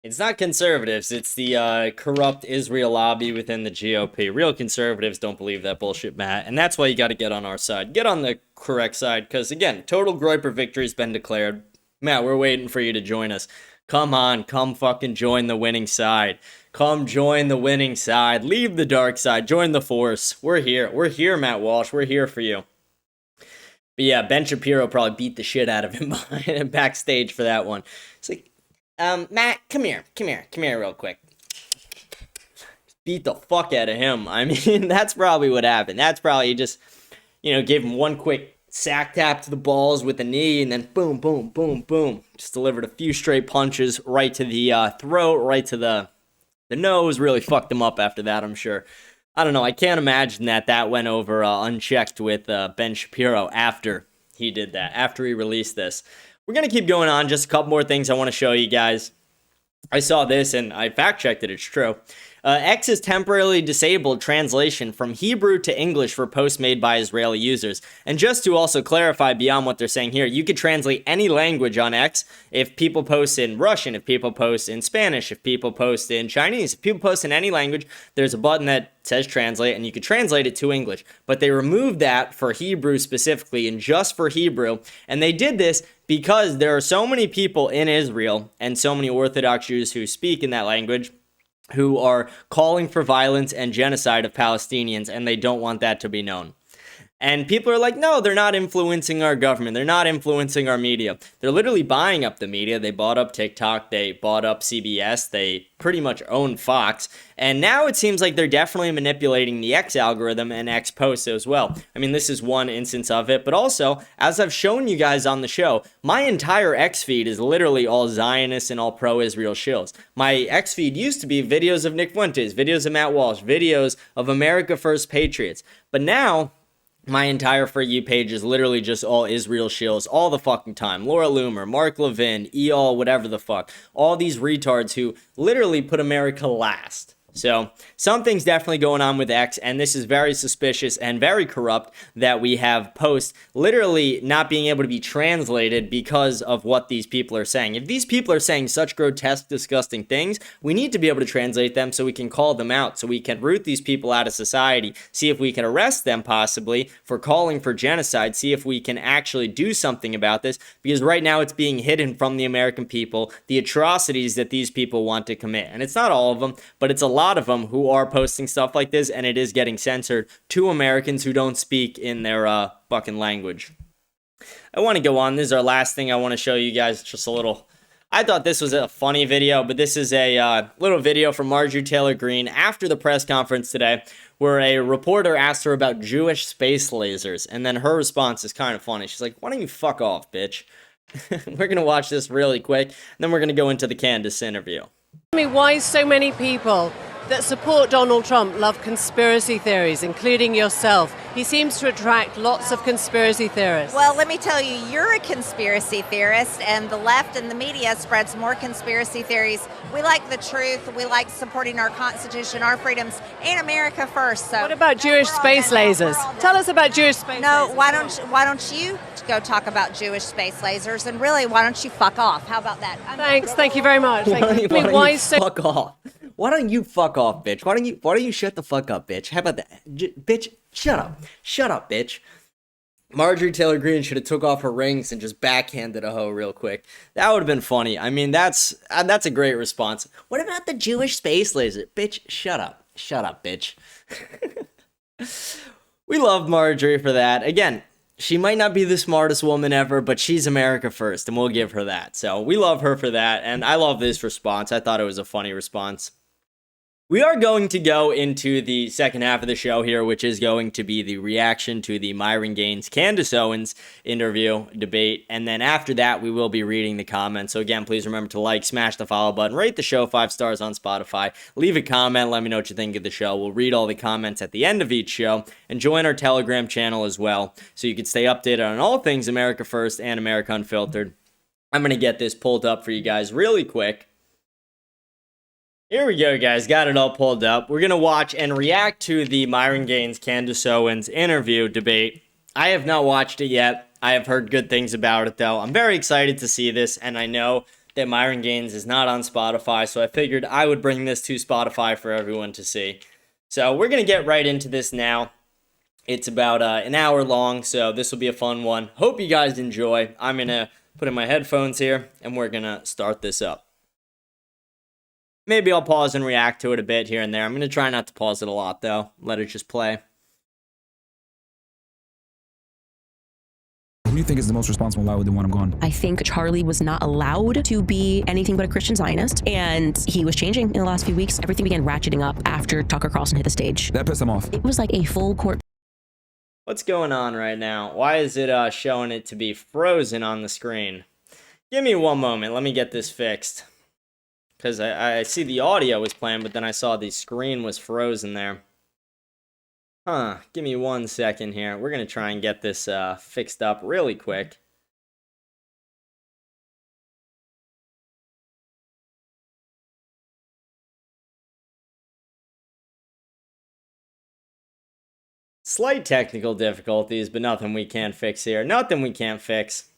It's not conservatives, it's the corrupt Israel lobby within the GOP. Real conservatives don't believe that bullshit, Matt, and that's why you got to get on our side. Get on the correct side, because again, total GROYPER victory has been declared. Matt, we're waiting for you to join us. Come on, come fucking join the winning side. Come join the winning side. Leave the dark side. Join the force. We're here. We're here, Matt Walsh. We're here for you. But yeah, Ben Shapiro probably beat the shit out of him backstage for that one. It's like, Matt, come here real quick. Beat the fuck out of him. I mean, that's probably what happened. That's probably just, gave him one quick sack tap to the balls with the knee, and then boom, boom, boom, boom. Just delivered a few straight punches right to the throat, right to the nose. Really fucked him up after that, I'm sure. I don't know. I can't imagine that went over unchecked with Ben Shapiro after he did that, after he released this. We're going to keep going on. Just a couple more things I want to show you guys. I saw this and I fact-checked it. It's true. X has temporarily disabled translation from Hebrew to English for posts made by Israeli users. And just to also clarify beyond what they're saying here, you could translate any language on X. If people post in Russian, if people post in Spanish, if people post in Chinese, if people post in any language, there's a button that says translate, and you could translate it to English. But they removed that for Hebrew specifically, and just for Hebrew. And they did this because there are so many people in Israel and so many Orthodox Jews who speak in that language who are calling for violence and genocide of Palestinians, and they don't want that to be known. And people are like, no, they're not influencing our government. They're not influencing our media. They're literally buying up the media. They bought up TikTok. They bought up CBS. They pretty much own Fox. And now it seems like they're definitely manipulating the X algorithm and X posts as well. I mean, this is one instance of it. But also, as I've shown you guys on the show, my entire X feed is literally all Zionist and all pro-Israel shills. My X feed used to be videos of Nick Fuentes, videos of Matt Walsh, videos of America First Patriots. But now my entire For You page is literally just all Israel shills all the fucking time. Laura Loomer, Mark Levin, Eol, whatever the fuck. All these retards who literally put America last. So something's definitely going on with X, and this is very suspicious and very corrupt that we have posts literally not being able to be translated because of what these people are saying. If these people are saying such grotesque, disgusting things, we need to be able to translate them so we can call them out, so we can root these people out of society, see if we can arrest them possibly for calling for genocide, see if we can actually do something about this, because right now it's being hidden from the American people, the atrocities that these people want to commit. And it's not all of them, but it's a lot of them who are posting stuff like this, and it is getting censored to Americans who don't speak in their fucking language. I want to go on. This is our last thing I want to show you guys. Just a little. I thought this was a funny video, but this is a little video from Marjorie Taylor Greene after the press conference today, where a reporter asked her about Jewish space lasers, and then her response is kind of funny. She's like, "Why don't you fuck off, bitch?" We're gonna watch this really quick, and then we're gonna go into the Candace interview. Tell me why so many people that support Donald Trump love conspiracy theories, including yourself. He seems to attract lots of conspiracy theorists. Well, let me tell you, you're a conspiracy theorist, and the left and the media spreads more conspiracy theories. We like the truth. We like supporting our Constitution, our freedoms, and America first. So, what about Jewish space lasers? Tell us about Jewish space lasers. No, why don't you go talk about Jewish space lasers? And really, why don't you fuck off? How about that? Thanks. Thank you very much. Why don't you fuck off? Why don't you fuck off, bitch? Why don't you shut the fuck up, bitch? How about that? Bitch, shut up. Shut up, bitch. Marjorie Taylor Greene should have took off her rings and just backhanded a hoe real quick. That would have been funny. I mean, that's a great response. What about the Jewish space laser? Bitch, shut up. Shut up, bitch. We love Marjorie for that. Again, she might not be the smartest woman ever, but she's America first, and we'll give her that. So we love her for that, and I love this response. I thought it was a funny response. We are going to go into the second half of the show here, which is going to be the reaction to the Myron Gaines, Candace Owens interview debate. And then after that, we will be reading the comments. So again, please remember to like, smash the follow button, rate the show 5 stars on Spotify, leave a comment, let me know what you think of the show. We'll read all the comments at the end of each show, and join our Telegram channel as well, so you can stay updated on all things America First and America Unfiltered. I'm going to get this pulled up for you guys really quick. Here we go, guys. Got it all pulled up. We're going to watch and react to the Myron Gaines, Candace Owens interview debate. I have not watched it yet. I have heard good things about it, though. I'm very excited to see this, and I know that Myron Gaines is not on Spotify, so I figured I would bring this to Spotify for everyone to see. So we're going to get right into this now. It's about an hour long, so this will be a fun one. Hope you guys enjoy. I'm going to put in my headphones here, and we're going to start this up. Maybe I'll pause and react to it a bit here and there. I'm going to try not to pause it a lot, though. Let it just play. Who do you think is the most responsible allowed to want him gone? I think Charlie was not allowed to be anything but a Christian Zionist, and he was changing in the last few weeks. Everything began ratcheting up after Tucker Carlson hit the stage. That pissed him off. It was like a full court. What's going on right now? Why is it showing it to be frozen on the screen? Give me one moment. Let me get this fixed. Because I see the audio was playing, but then I saw the screen was frozen there. Huh, give me 1 second here. We're going to try and get this fixed up really quick. Slight technical difficulties, but nothing we can't fix here. Nothing we can't fix.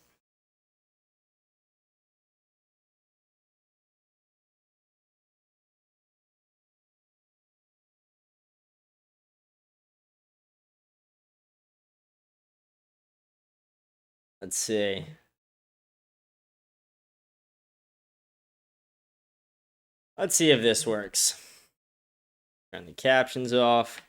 Let's see. Let's see if this works. Turn the captions off.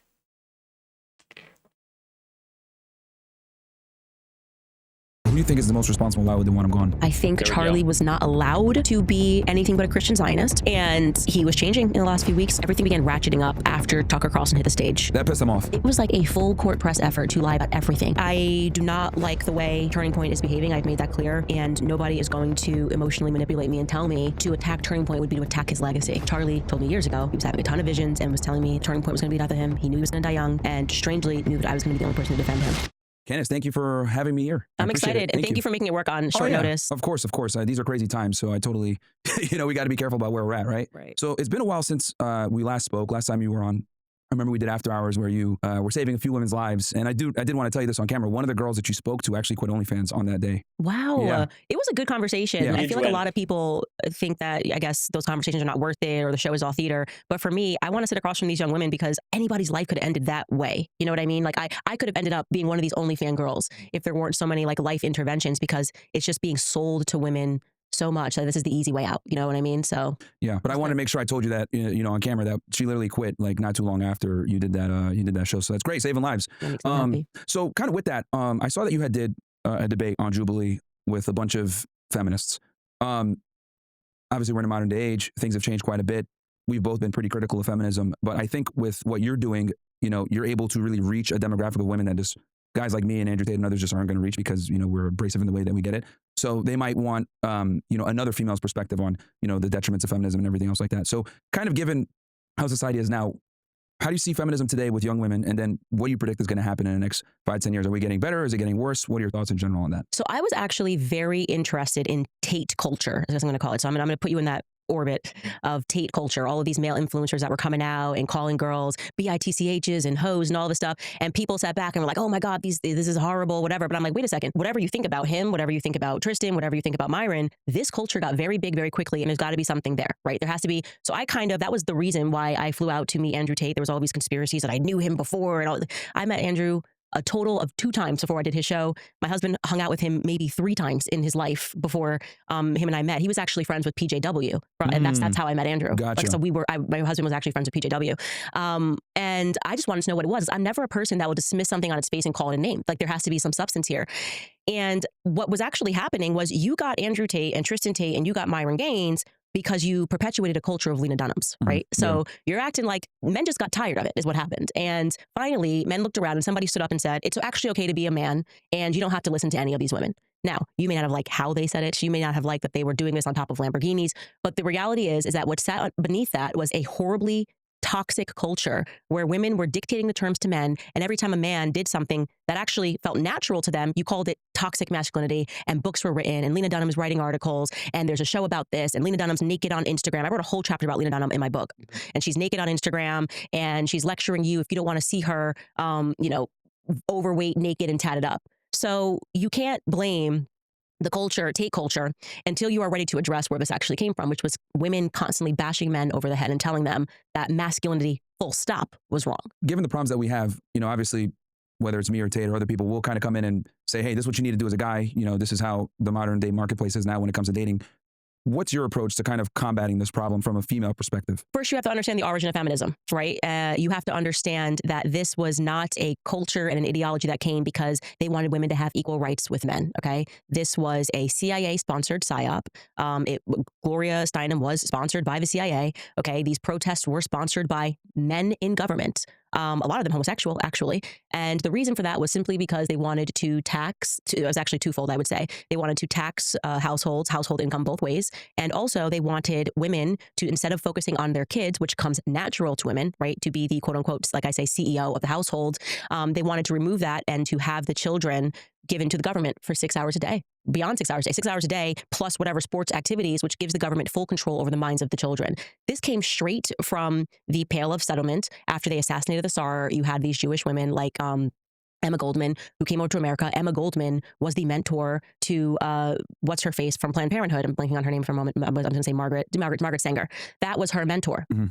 Who do you think is the most responsible allowed to want him gone? I think Charlie was not allowed to be anything but a Christian Zionist, and he was changing in the last few weeks. Everything began ratcheting up after Tucker Carlson hit the stage. That pissed him off. It was like a full court press effort to lie about everything. I do not like the way Turning Point is behaving. I've made that clear, and nobody is going to emotionally manipulate me and tell me to attack Turning Point would be to attack his legacy. Charlie told me years ago he was having a ton of visions and was telling me Turning Point was going to be death of him. He knew he was going to die young, and strangely knew that I was going to be the only person to defend him. Candace, thank you for having me here. I'm excited. And thank you for making it work on short notice. Of course. These are crazy times. So I totally, we got to be careful about where we're at, right? Right. So it's been a while since we last spoke. Last time you were on, I remember we did After Hours where you were saving a few women's lives. And I did want to tell you this on camera. One of the girls that you spoke to actually quit OnlyFans on that day. Wow. Yeah. It was a good conversation. Yeah. I feel like a lot of people think that, I guess, those conversations are not worth it or the show is all theater. But for me, I want to sit across from these young women because anybody's life could have ended that way. You know what I mean? Like I could have ended up being one of these OnlyFans girls if there weren't so many like life interventions, because it's just being sold to women so much that this is the easy way out. You know what I mean? So yeah, but I wanted to make sure I told you that, on camera, that she literally quit like not too long after you did that show. So that's great, saving lives. So kind of with that, I saw that you had did a debate on Jubilee with a bunch of feminists. Obviously, we're in a modern day age. Things have changed quite a bit. We've both been pretty critical of feminism, but I think with what you're doing, you're able to really reach a demographic of women that just guys like me and Andrew Tate and others just aren't going to reach because, we're abrasive in the way that we get it. So they might want, another female's perspective on, the detriments of feminism and everything else like that. So kind of given how society is now, how do you see feminism today with young women? And then what do you predict is going to happen in the next 5-10 years? Are we getting better? Is it getting worse? What are your thoughts in general on that? So I was actually very interested in Tate culture, as I'm going to call it. So I'm going to put you in that orbit of Tate culture, all of these male influencers that were coming out and calling girls bitchs and hoes and all this stuff. And people sat back and were like, oh my God, this is horrible, whatever. But I'm like, wait a second, whatever you think about him, whatever you think about Tristan, whatever you think about Myron, this culture got very big very quickly, and there's got to be something there, right? There has to be. So that was the reason why I flew out to meet Andrew Tate. There was all these conspiracies that I knew him before. And I met Andrew a total of 2 times before I did his show. My husband hung out with him maybe 3 times in his life before him and I met. He was actually friends with PJW, and that's how I met Andrew. Gotcha. Like, so my husband was actually friends with PJW, and I just wanted to know what it was. I'm never a person that will dismiss something on its face and call it a name. Like, there has to be some substance here. And what was actually happening was you got Andrew Tate and Tristan Tate and you got Myron Gaines because you perpetuated a culture of Lena Dunhams, right? So you're acting like men just got tired of it is what happened. And finally, men looked around and somebody stood up and said, it's actually okay to be a man and you don't have to listen to any of these women. Now, you may not have liked how they said it. You may not have liked that they were doing this on top of Lamborghinis. But the reality is that what sat beneath that was a horribly toxic culture where women were dictating the terms to men, and every time a man did something that actually felt natural to them, you called it toxic masculinity, and books were written, and Lena Dunham's writing articles, and there's a show about this, and Lena Dunham's naked on Instagram. I wrote a whole chapter about Lena Dunham in my book, and she's naked on Instagram, and she's lecturing you if you don't want to see her, overweight, naked, and tatted up. So you can't blame the culture, Tate culture, until you are ready to address where this actually came from, which was women constantly bashing men over the head and telling them that masculinity, full stop, was wrong. Given the problems that we have, obviously, whether it's me or Tate or other people, will kind of come in and say, hey, this is what you need to do as a guy. This is how the modern day marketplace is now when it comes to dating. What's your approach to kind of combating this problem from a female perspective? First, you have to understand the origin of feminism, right? You have to understand that this was not a culture and an ideology that came because they wanted women to have equal rights with men, okay? This was a CIA-sponsored PSYOP. Gloria Steinem was sponsored by the CIA, okay? These protests were sponsored by men in government. A lot of them homosexual, actually. And the reason for that was simply because they wanted to tax, it was actually twofold, I would say. They wanted to tax household income both ways. And also they wanted women to, instead of focusing on their kids, which comes natural to women, right, to be the quote unquote, like I say, CEO of the household, they wanted to remove that and to have the children given to the government for 6 hours a day, beyond 6 hours a day, 6 hours a day, plus whatever sports activities, which gives the government full control over the minds of the children. This came straight from the Pale of Settlement. After they assassinated the Tsar, you had these Jewish women like Emma Goldman, who came over to America. Emma Goldman was the mentor to what's her face from Planned Parenthood. I'm blanking on her name for a moment. I'm going to say Margaret Sanger. That was her mentor. Mm-hmm.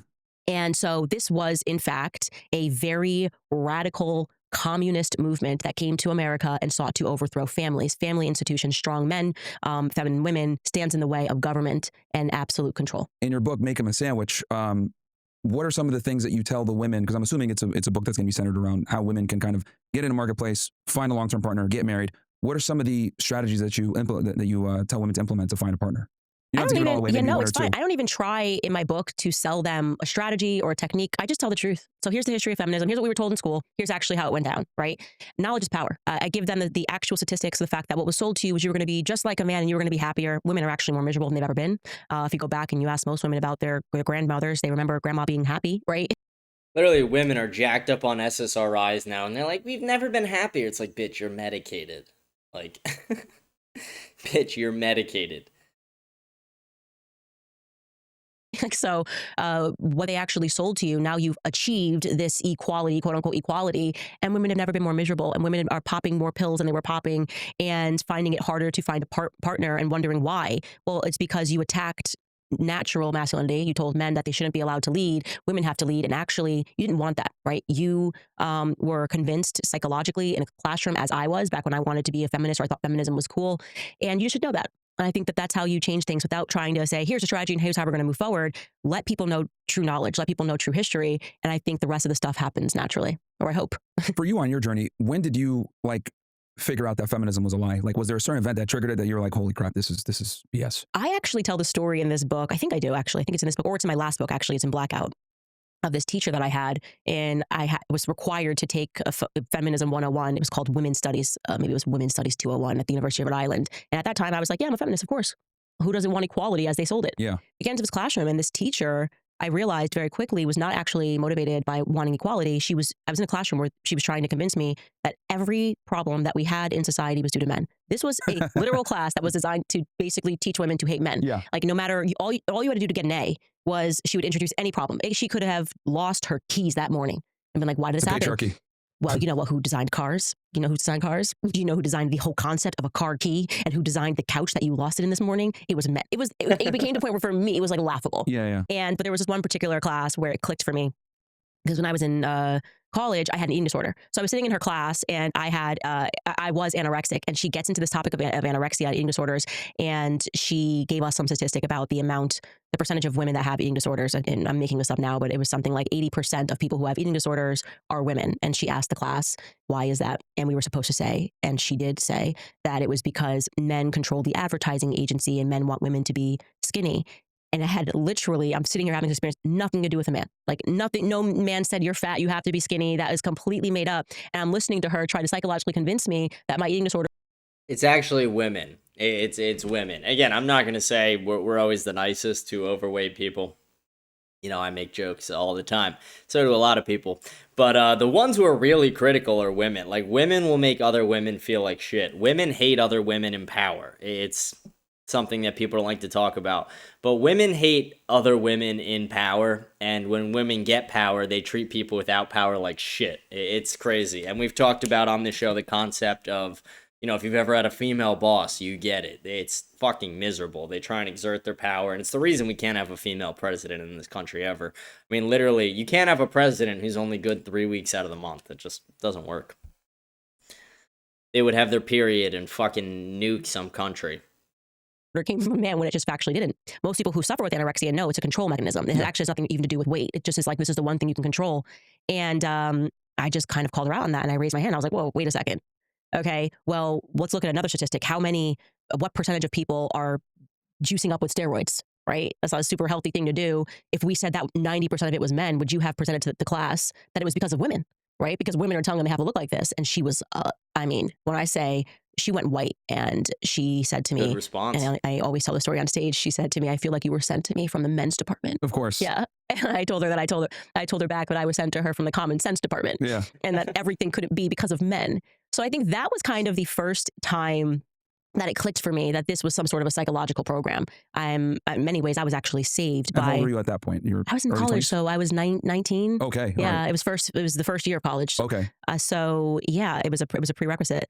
And so this was, in fact, a very radical communist movement that came to America and sought to overthrow families, family institutions, strong men, feminine women, stands in the way of government and absolute control. In your book, Make 'Em a Sandwich, what are some of the things that you tell the women? Because I'm assuming it's a book that's going to be centered around how women can kind of get in a marketplace, find a long-term partner, get married. What are some of the strategies that you implement, that you tell women to implement to find a partner? You don't have to give it all away. No, it's fine. I don't even try in my book to sell them a strategy or a technique. I just tell the truth. So here's the history of feminism. Here's what we were told in school. Here's actually how it went down, right? Knowledge is power. I give them the actual statistics, the fact that what was sold to you was you were going to be just like a man and you were going to be happier. Women are actually more miserable than they've ever been. If you go back and you ask most women about their grandmothers, they remember grandma being happy, right? Literally, women are jacked up on SSRIs now, and they're like, we've never been happier. It's like, bitch, you're medicated. Like, bitch, you're medicated. So what they actually sold to you, now you've achieved this equality, quote unquote equality, and women have never been more miserable, and women are popping more pills than they were popping and finding it harder to find a partner and wondering why. Well, it's because you attacked natural masculinity. You told men that they shouldn't be allowed to lead. Women have to lead. And actually, you didn't want that, right? You were convinced psychologically in a classroom, as I was back when I wanted to be a feminist, or I thought feminism was cool. And you should know that. And I think that that's how you change things without trying to say, here's a strategy and here's how we're going to move forward. Let people know true knowledge. Let people know true history. And I think the rest of the stuff happens naturally, or I hope. For you on your journey, when did you figure out that feminism was a lie? Like, was there a certain event that triggered it that you were like, holy crap, this is BS? I actually tell the story in this book. I think I do, actually. I think it's in this book, or it's in my last book, actually. It's in Blackout, of this teacher that I had. And I was required to take a Feminism 101. It was called Women's Studies. Maybe it was Women's Studies 201 at the University of Rhode Island. And at that time, I was like, yeah, I'm a feminist, of course. Who doesn't want equality as they sold it? Yeah. I get into this classroom, and this teacher, I realized very quickly, was not actually motivated by wanting equality. I was in a classroom where she was trying to convince me that every problem that we had in society was due to men. This was a literal class that was designed to basically teach women to hate men. Yeah. Like, no matter, all you had to do to get an A was she would introduce any problem. She could have lost her keys that morning and been like, why did this happen? Patriarchy. Well, you know what? Who designed cars? You know who designed cars? Do you know who designed the whole concept of a car key, and who designed the couch that you lost it in this morning? It was men. It became to a point where for me it was like laughable. Yeah. But there was this one particular class where it clicked for me, because when I was in college, I had an eating disorder. So I was sitting in her class, and I was anorexic, and she gets into this topic of anorexia, eating disorders, and she gave us some statistic about the percentage of women that have eating disorders. And I'm making this up now, but it was something like 80% of people who have eating disorders are women. And she asked the class, why is that? And we were supposed to say, and she did say, that it was because men control the advertising agency and men want women to be skinny. And it had literally, I'm sitting here having this experience, nothing to do with a man. Like, nothing, no man said you're fat, you have to be skinny. That is completely made up. And I'm listening to her try to psychologically convince me that my eating disorder. It's actually women. It's women. Again, I'm not going to say we're always the nicest to overweight people. You know, I make jokes all the time. So do a lot of people. But the ones who are really critical are women. Like, women will make other women feel like shit. Women hate other women in power. It's something that people don't like to talk about. But women hate other women in power, and when women get power, they treat people without power like shit. It's crazy. And we've talked about on the show the concept of, you know, if you've ever had a female boss, you get it. It's fucking miserable. They try and exert their power, and it's the reason we can't have a female president in this country ever. I mean, literally, you can't have a president who's only good 3 weeks out of the month. It just doesn't work. They would have their period and fucking nuke some country. Came from a man when it just factually didn't. Most people who suffer with anorexia know it's a control mechanism. It actually has nothing even to do with weight. It just is like, this is the one thing you can control. And I just kind of called her out on that, and I raised my hand. I was like, whoa, wait a second. Okay, well, let's look at another statistic. What percentage of people are juicing up with steroids, right? That's not a super healthy thing to do. If we said that 90% of it was men, would you have presented to the class that it was because of women, right? Because women are telling them they have to look like this. And she was, when I say, she went white, and she said to me, good response. And I always tell the story on stage. She said to me, I feel like you were sent to me from the men's department. Of course. Yeah. And I told her that I told her back that I was sent to her from the common sense department. Yeah. And that everything couldn't be because of men. So I think that was kind of the first time that it clicked for me that this was some sort of a psychological program. In many ways, I was actually saved by. How old were you at that point? I was in college, 20s? so I was 19. Okay. Yeah, right. it was the first year of college. Okay. So yeah, it was a prerequisite.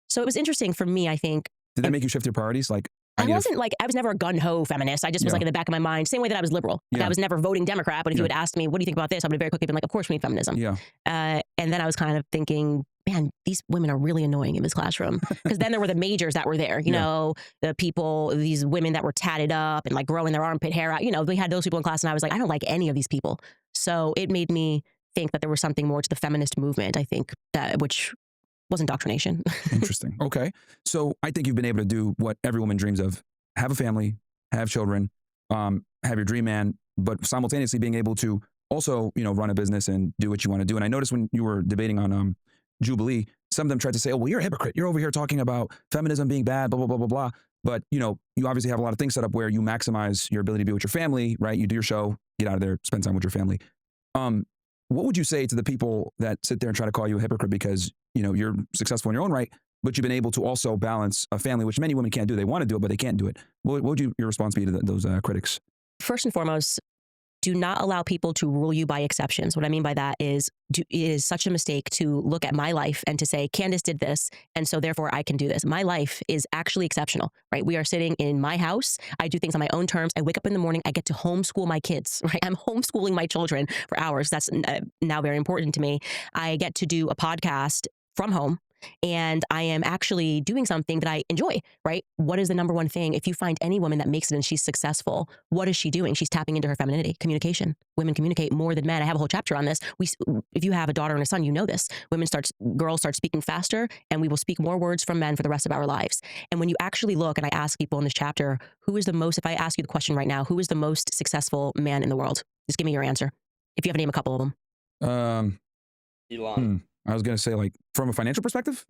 So it was interesting for me, I think. Did that make you shift your priorities? Like, I was never a gun-ho feminist. I just was like in the back of my mind, same way that I was liberal. Like, I was never voting Democrat, but if you had asked me, what do you think about this? I would have very quickly been like, of course we need feminism. Yeah. And then I was kind of thinking, man, these women are really annoying in this classroom. Because then there were the majors that were there, you know, the people, these women that were tatted up and like growing their armpit hair out. You know, we had those people in class, and I was like, I don't like any of these people. So it made me think that there was something more to the feminist movement, I think, which was indoctrination. Interesting. Okay. So I think you've been able to do what every woman dreams of: have a family, have children, have your dream man, but simultaneously being able to also, you know, run a business and do what you want to do. And I noticed when you were debating on Jubilee, some of them tried to say, oh, well, you're a hypocrite. You're over here talking about feminism being bad, blah, blah, blah, blah, blah. But, you know, you obviously have a lot of things set up where you maximize your ability to be with your family, right? You do your show, get out of there, spend time with your family. what would you say to the people that sit there and try to call you a hypocrite because, you know, you're successful in your own right, but you've been able to also balance a family, which many women can't do. They want to do it, but they can't do it. What would your response be to those critics? First and foremost, do not allow people to rule you by exceptions. What I mean by that is it is such a mistake to look at my life and to say, Candace did this, and so therefore I can do this. My life is actually exceptional, right? We are sitting in my house. I do things on my own terms. I wake up in the morning. I get to homeschool my kids, right? I'm homeschooling my children for hours. That's now very important to me. I get to do a podcast from home. And I am actually doing something that I enjoy, right? What is the number one thing? If you find any woman that makes it and she's successful, what is she doing? She's tapping into her femininity, communication. Women communicate more than men. I have a whole chapter on this. If you have a daughter and a son, you know this. Girls start speaking faster, and we will speak more words from men for the rest of our lives. And when you actually look, and I ask people in this chapter, if I ask you the question right now, who is the most successful man in the world? Just give me your answer. If you have to name a couple of them. Elon. I was going to say, like, from a financial perspective?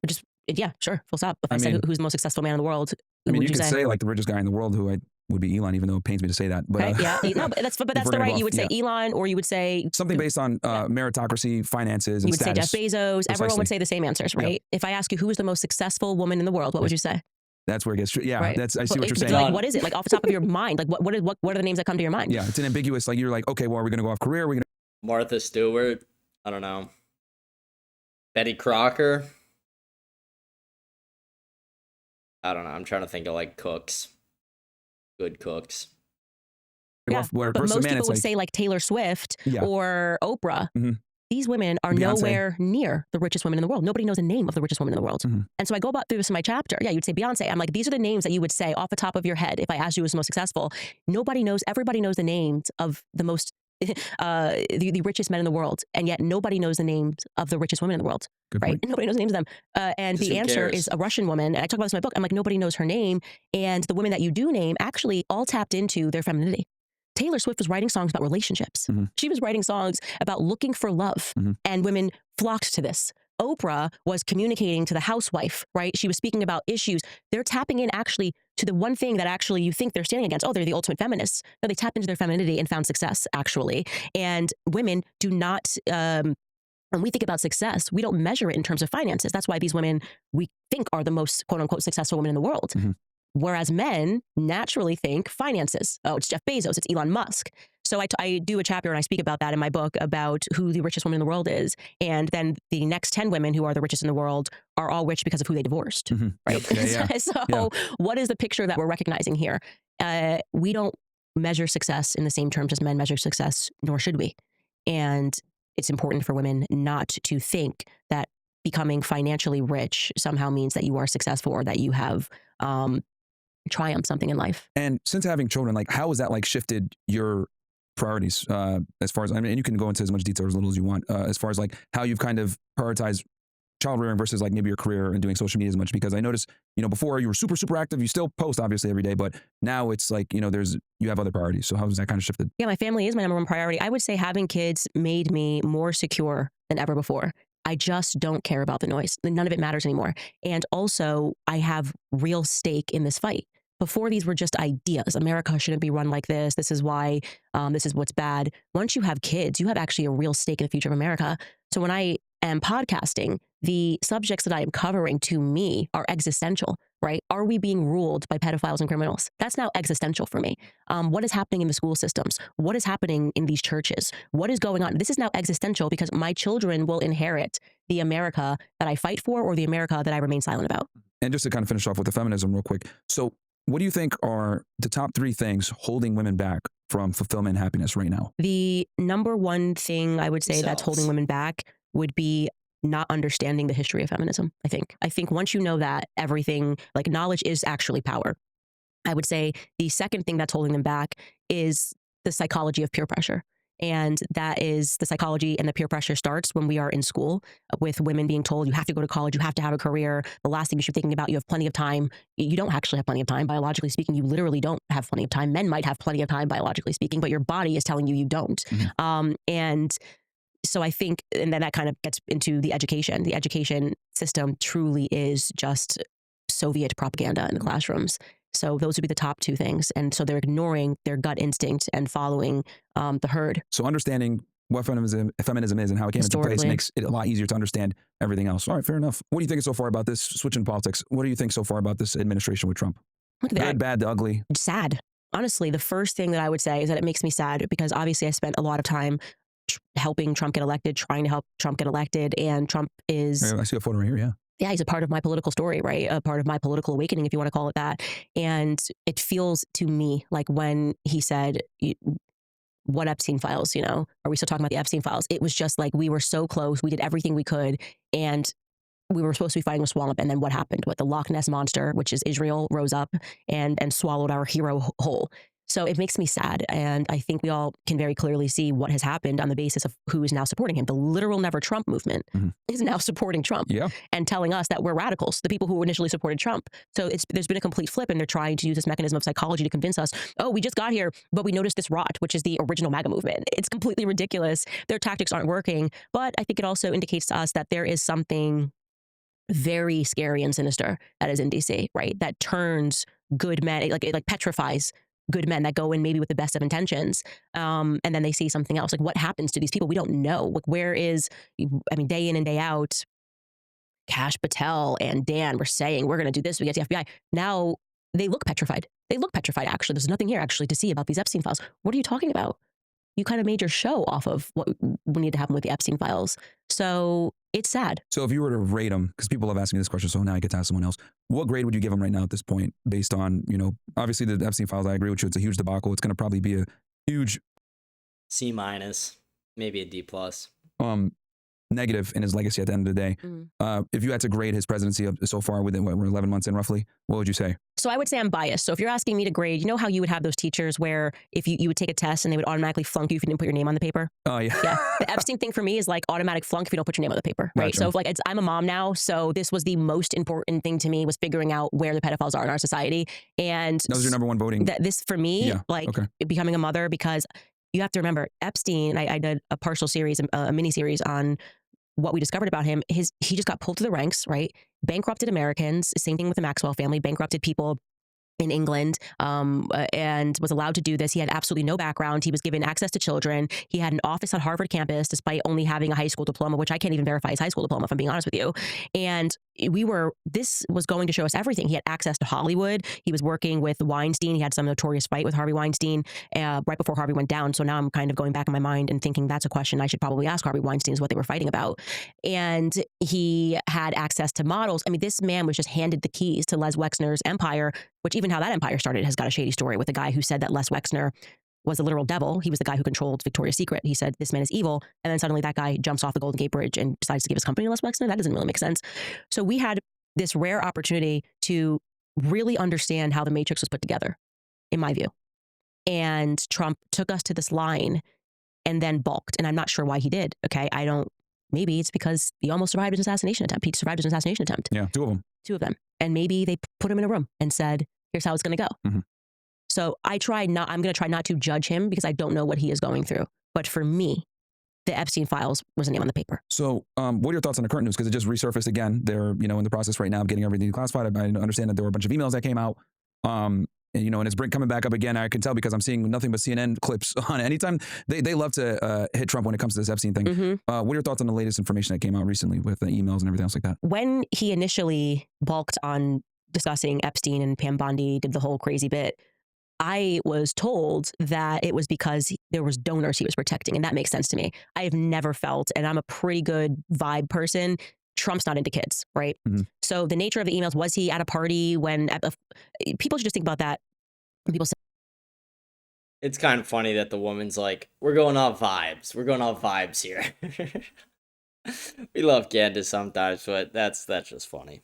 Yeah, sure. Full stop. If I said who's the most successful man in the world, I mean, you could say, like, the richest guy in the world would be Elon, even though it pains me to say that. But, right? Yeah. No, but that's the right. You would say Elon, or you would say something based on meritocracy, finances, and status. You would say Jeff Bezos. Precisely. Everyone would say the same answers, right? Yep. If I ask you who is the most successful woman in the world, what would you say? That's where it gets true. Yeah, right. I see what you're saying. Like, what is it? Like, off the top of your mind, like, what are the names that come to your mind? Yeah, it's an ambiguous. Like, you're like, okay, well, are we going to go off career? Are we going to Martha Stewart? I don't know. Betty Crocker? I don't know. I'm trying to think of, like, cooks. Good cooks. Yeah, but most people would say, like, Taylor Swift or Oprah. Mm-hmm. These women are nowhere near the richest women in the world. Nobody knows the name of the richest woman in the world. Mm-hmm. And so I go about through this in my chapter. Yeah, you'd say Beyonce. I'm like, these are the names that you would say off the top of your head if I asked you who's the most successful. Everybody knows the names of the most the richest men in the world, and yet nobody knows the names of the richest women in the world. Good right? Point. Nobody knows the names of them. And the answer is a Russian woman. And I talk about this in my book. I'm like, nobody knows her name. And the women that you do name actually all tapped into their femininity. Taylor Swift was writing songs about relationships. Mm-hmm. She was writing songs about looking for love, and women flocked to this. Oprah was communicating to the housewife, right? She was speaking about issues. They're tapping in actually to the one thing that actually you think they're standing against. Oh, they're the ultimate feminists. No, they tapped into their femininity and found success, actually. And women do not, when we think about success, we don't measure it in terms of finances. That's why these women we think are the most quote unquote successful women in the world. Mm-hmm. Whereas men naturally think finances. Oh, it's Jeff Bezos, it's Elon Musk. So I do a chapter and I speak about that in my book about who the richest woman in the world is. And then the next 10 women who are the richest in the world are all rich because of who they divorced, right? Yep. So what is the picture that we're recognizing here? We don't measure success in the same terms as men measure success, nor should we. And it's important for women not to think that becoming financially rich somehow means that you are successful or that you have triumph something in life. And since having children, like, how has that like shifted your priorities as far as, I mean, and you can go into as much detail or as little as you want, as far as like how you've kind of prioritized child rearing versus like maybe your career and doing social media as much? Because I noticed, you know, before you were super active, you still post obviously every day, but now it's like, you know, you have other priorities. So how has that kind of shifted? Yeah, my family is my number one priority. I would say having kids made me more secure than ever before. I just don't care about the noise. None of it matters anymore. And also I have real stake in this fight. Before, these were just ideas. America shouldn't be run like this. This is why, this is what's bad. Once you have kids, you have actually a real stake in the future of America. So when I am podcasting, the subjects that I am covering to me are existential, right? Are we being ruled by pedophiles and criminals? That's now existential for me. What is happening in the school systems? What is happening in these churches? What is going on? This is now existential because my children will inherit the America that I fight for or the America that I remain silent about. And just to kind of finish off with the feminism real quick. So what do you think are the top 3 things holding women back from fulfillment and happiness right now? The number one thing I would say that's holding women back would be not understanding the history of feminism, I think. I think once you know that, everything, like knowledge is actually power. I would say the second thing that's holding them back is the psychology of peer pressure. And that is the psychology and the peer pressure starts when we are in school with women being told you have to go to college, you have to have a career. The last thing you should be thinking about, you have plenty of time. You don't actually have plenty of time. Biologically speaking, you literally don't have plenty of time. Men might have plenty of time biologically speaking, but your body is telling you you don't. Mm-hmm. And so I think, and then that kind of gets into the education. The education system truly is just Soviet propaganda in the classrooms. So those would be the top 2 things. And so they're ignoring their gut instinct and following the herd. So understanding what feminism is and how it came into place makes it a lot easier to understand everything else. All right, fair enough. What do you think so far about this? Switching politics. What do you think so far about this administration with Trump? Good, bad, the ugly. Sad. Honestly, the first thing that I would say is that it makes me sad because obviously I spent a lot of time helping Trump get elected, trying to help Trump get elected, and Trump is... I see a photo right here, yeah. Yeah, he's a part of my political story, right? A part of my political awakening, if you want to call it that. And it feels to me like when he said... what Epstein files, you know? Are we still talking about the Epstein files? It was just like we were so close. We did everything we could. And we were supposed to be fighting a swamp. And then what happened? What the Loch Ness Monster, which is Israel, rose up and swallowed our hero whole. So it makes me sad. And I think we all can very clearly see what has happened on the basis of who is now supporting him. The literal Never Trump movement is now supporting Trump and telling us that we're radicals, the people who initially supported Trump. So there's been a complete flip, and they're trying to use this mechanism of psychology to convince us, oh, we just got here, but we noticed this rot, which is the original MAGA movement. It's completely ridiculous. Their tactics aren't working. But I think it also indicates to us that there is something very scary and sinister that is in DC, right? That turns good men, it petrifies good men that go in maybe with the best of intentions. And then they see something else. Like, what happens to these people? We don't know. Like, where is, I mean, day in and day out, Kash Patel and Dan were saying, we're going to do this. We get the FBI. Now they look petrified. They look petrified, actually. There's nothing here, actually, to see about these Epstein files. What are you talking about? You kind of made your show off of what would need to happen with the Epstein files. So it's sad. So if you were to rate them, because people have asked me this question, so now I get to ask someone else. What grade would you give them right now at this point, based on, you know, obviously the Epstein files, I agree with you, it's a huge debacle. It's going to probably be a huge C-, maybe a D+. Negative in his legacy at the end of the day. If you had to grade his presidency so far within, we're 11 months in roughly, what would you say? So I would say I'm biased. So if you're asking me to grade, you know how you would have those teachers where if you would take a test and they would automatically flunk you if you didn't put your name on the paper? Oh, yeah. Yeah. The Epstein thing for me is like automatic flunk if you don't put your name on the paper, right? Gotcha. So if like I'm a mom now, so this was the most important thing to me was figuring out where the pedophiles are in our society. And that was your number one voting. This for me, becoming a mother, because you have to remember Epstein, I did a partial series, a mini series on what we discovered about him. He just got pulled through the ranks, right? Bankrupted Americans. Same thing with the Maxwell family. Bankrupted people in England, and was allowed to do this. He had absolutely no background. He was given access to children. He had an office on Harvard campus, despite only having a high school diploma, which I can't even verify his high school diploma, if I'm being honest with you. And this was going to show us everything. He had access to Hollywood. He was working with Weinstein. He had some notorious fight with Harvey Weinstein right before Harvey went down. So now I'm kind of going back in my mind and thinking that's a question I should probably ask Harvey Weinstein, is what they were fighting about. And he had access to models. I mean, this man was just handed the keys to Les Wexner's empire, which even how that empire started has got a shady story with a guy who said that Les Wexner was a literal devil. He was the guy who controlled Victoria's Secret. He said, this man is evil. And then suddenly that guy jumps off the Golden Gate Bridge and decides to give his company to Les Wexner. That doesn't really make sense. So we had this rare opportunity to really understand how the Matrix was put together, in my view. And Trump took us to this line and then balked. And I'm not sure why he did. Okay. Maybe it's because he almost survived an assassination attempt. He survived an assassination attempt. Yeah, two of them. Two of them. And maybe they put him in a room and said, here's how it's going to go. So I'm going to try not to judge him because I don't know what he is going through. But for me, the Epstein files was a name on the paper. So what are your thoughts on the current news? Because it just resurfaced again. They're, in the process right now of getting everything classified. I understand that there were a bunch of emails that came out. And it's coming back up again. I can tell because I'm seeing nothing but CNN clips on it. Anytime they love to hit Trump when it comes to this Epstein thing. What are your thoughts on the latest information that came out recently with the emails and everything else like that? When he initially balked on discussing Epstein and Pam Bondi did the whole crazy bit, I was told that it was because there was donors he was protecting, and that makes sense to me. I have never felt, and I'm a pretty good vibe person, Trump's not into kids, right? So the nature of the emails, was he at a party when people should just think about that. When people say, it's kind of funny that the woman's like, we're going off vibes. We're going off vibes here. We love Candace sometimes, but that's just funny.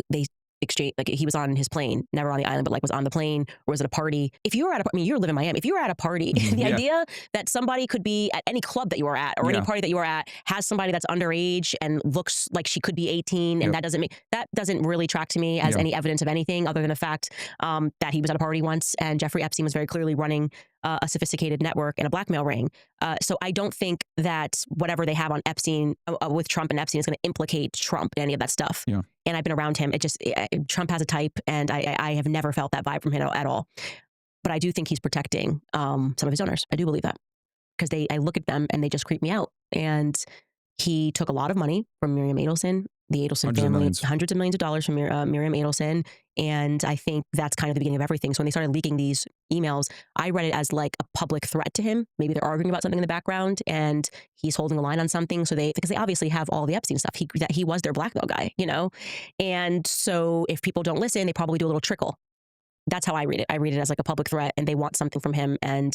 They exchange, like he was on his plane, never on the island, but like was on the plane, or was at a party. If you were at you live in Miami. If you were at a party, the idea that somebody could be at any club that you are at or any party that you are at has somebody that's underage and looks like she could be 18, and that doesn't really track to me as any evidence of anything other than the fact that he was at a party once, and Jeffrey Epstein was very clearly running a sophisticated network and a blackmail ring. So I don't think that whatever they have on Epstein with Trump and Epstein is going to implicate Trump in any of that stuff. And I've been around him. Trump has a type, and I have never felt that vibe from him at all. But I do think he's protecting some of his donors. I do believe that because I look at them and they just creep me out. And he took a lot of money from Miriam Adelson, the Adelson family, hundreds of millions of dollars from Miriam Adelson. And I think that's kind of the beginning of everything. So when they started leaking these emails, I read it as like a public threat to him. Maybe they're arguing about something in the background and he's holding the line on something. So because they obviously have all the Epstein stuff. He was their blackmail guy, you know? And so if people don't listen, they probably do a little trickle. That's how I read it. I read it as like a public threat and they want something from him and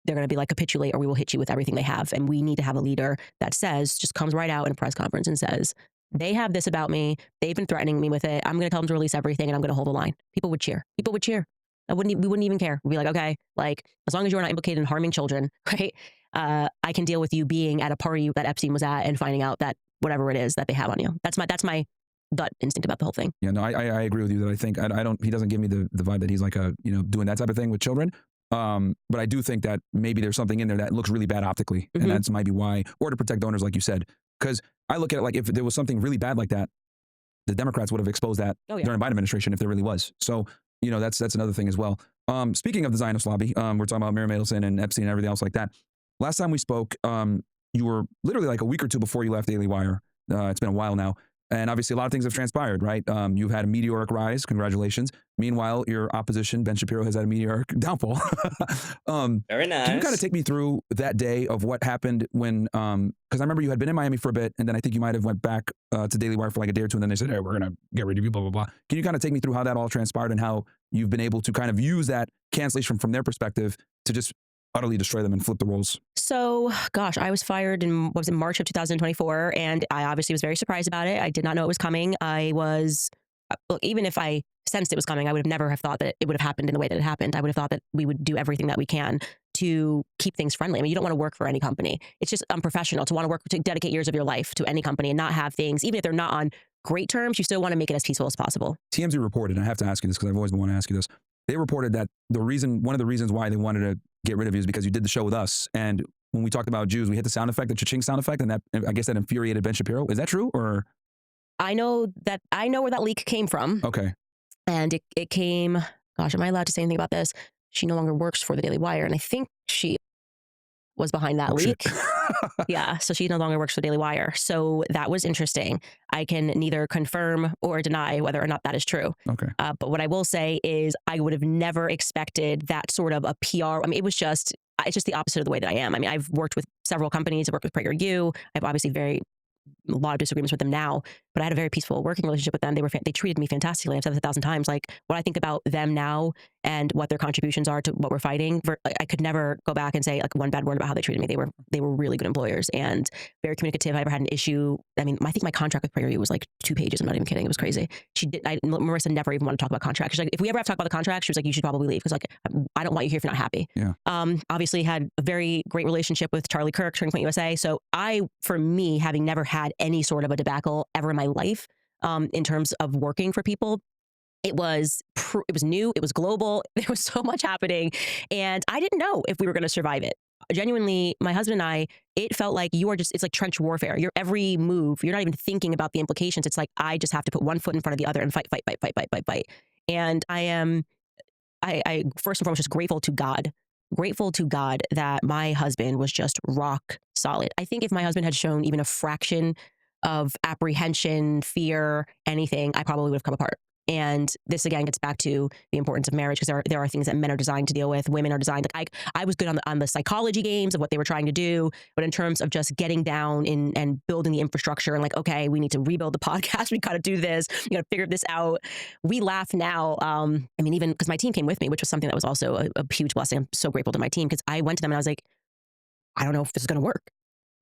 they're going to be like, capitulate or we will hit you with everything they have. And we need to have a leader that just comes right out in a press conference and says, they have this about me. They've been threatening me with it. I'm going to tell them to release everything and I'm going to hold the line. People would cheer. People would cheer. We wouldn't even care. We'd be like, okay, like as long as you're not implicated in harming children, right? I can deal with you being at a party that Epstein was at and finding out that whatever it is that they have on you. That's my gut instinct about the whole thing. Yeah, no, I agree with you that I think he doesn't give me the vibe that he's like doing that type of thing with children. But I do think that maybe there's something in there that looks really bad optically. And that's might be why, or to protect donors, like you said, because I look at it like if there was something really bad like that, the Democrats would have exposed that during the Biden administration if there really was. So, that's another thing as well. Speaking of the Zionist lobby, we're talking about Miriam Adelson and Epstein and everything else like that. Last time we spoke, you were literally like a week or two before you left Daily Wire. It's been a while now. And obviously a lot of things have transpired, right? You've had a meteoric rise. Congratulations. Meanwhile, your opposition, Ben Shapiro, has had a meteoric downfall. Very nice. Can you kind of take me through that day of what happened when, because I remember you had been in Miami for a bit, and then I think you might have went back to Daily Wire for like a day or two, and then they said, hey, we're going to get rid of you, blah, blah, blah. Can you kind of take me through how that all transpired and how you've been able to kind of use that cancellation from their perspective to just utterly destroy them and flip the roles? So, gosh, I was fired in March of 2024, and I obviously was very surprised about it. I did not know it was coming. Look, even if I sensed it was coming, I would have never have thought that it would have happened in the way that it happened. I would have thought that we would do everything that we can to keep things friendly. I mean, you don't want to work for any company. It's just unprofessional to want to work, to dedicate years of your life to any company and not have things, even if they're not on great terms, you still want to make it as peaceful as possible. TMZ reported, and I have to ask you this because I've always been wanting to ask you this. They reported that one of the reasons why they wanted to get rid of you is because you did the show with us. And when we talked about Jews, we hit the sound effect, the cha-ching sound effect, and that, I guess that infuriated Ben Shapiro. Is that true? Or I know where that leak came from. Okay. And it came, gosh, am I allowed to say anything about this? She no longer works for the Daily Wire. And I think she was behind that leak. Yeah. So she no longer works for Daily Wire. So that was interesting. I can neither confirm or deny whether or not that is true. Okay. But what I will say is I would have never expected that sort of a PR. I mean, it's just the opposite of the way that I am. I mean, I've worked with several companies. I've worked with PragerU. I've obviously a lot of disagreements with them now, but I had a very peaceful working relationship with them. They treated me fantastically. I've said this 1,000 times. Like what I think about them now and what their contributions are to what we're fighting, I could never go back and say like one bad word about how they treated me. They were really good employers and very communicative. I ever had an issue. I mean, I think my contract with PragerU was like 2 pages. I'm not even kidding. It was crazy. Marissa never even wanted to talk about contracts. She's like, if we ever have to talk about the contract, she was like, you should probably leave because like I don't want you here if you're not happy. Yeah. Obviously had a very great relationship with Charlie Kirk, Turning Point USA. So for me, having never had any sort of a debacle ever in my life, in terms of working for people, it was new, it was global, there was so much happening, and I didn't know if we were going to survive it. Genuinely, my husband and I, it felt like it's like trench warfare. Your every move, you're not even thinking about the implications. It's like, I just have to put one foot in front of the other and fight. And I first and foremost, just grateful to God that my husband was just rock solid. I think if my husband had shown even a fraction of apprehension, fear, anything, I probably would have come apart. And this again gets back to the importance of marriage because there are things that men are designed to deal with. Women are designed. Like I was good on the psychology games of what they were trying to do, but in terms of just getting down and building the infrastructure and like, okay, we need to rebuild the podcast. We got to do this. We got to figure this out. We laugh now. I mean, even because my team came with me, which was something that was also a huge blessing. I'm so grateful to my team because I went to them and I was like, I don't know if this is going to work.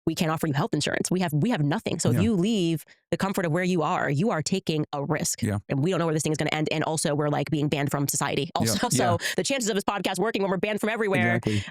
We can't offer you health insurance. We have nothing. So if you leave the comfort of where you are taking a risk. Yeah. And we don't know where this thing is going to end. And also we're like being banned from society also. Yeah. So the chances of this podcast working when we're banned from everywhere, exactly.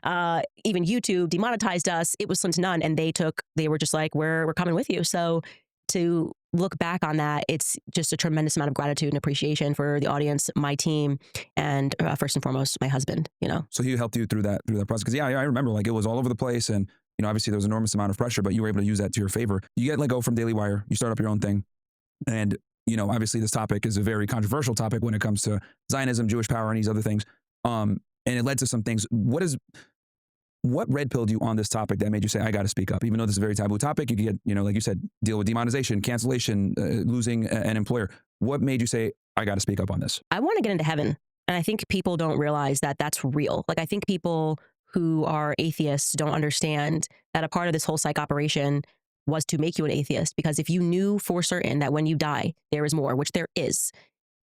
Even YouTube demonetized us. It was slim to none. And they were just like, we're coming with you. So to look back on that, it's just a tremendous amount of gratitude and appreciation for the audience, my team, and first and foremost, my husband, So he helped you through that process. Because I remember like it was all over the place and obviously there was an enormous amount of pressure, but you were able to use that to your favor. You get let go from Daily Wire, you start up your own thing. And, obviously this topic is a very controversial topic when it comes to Zionism, Jewish power, and these other things. And and it led to some things. What red pilled you on this topic that made you say, I got to speak up? Even though this is a very taboo topic, you could get, like you said, deal with demonetization, cancellation, losing an employer. What made you say, I got to speak up on this? I want to get into heaven. And I think people don't realize that that's real. Like, I think people who are atheists don't understand that a part of this whole psych operation was to make you an atheist. Because if you knew for certain that when you die, there is more, which there is,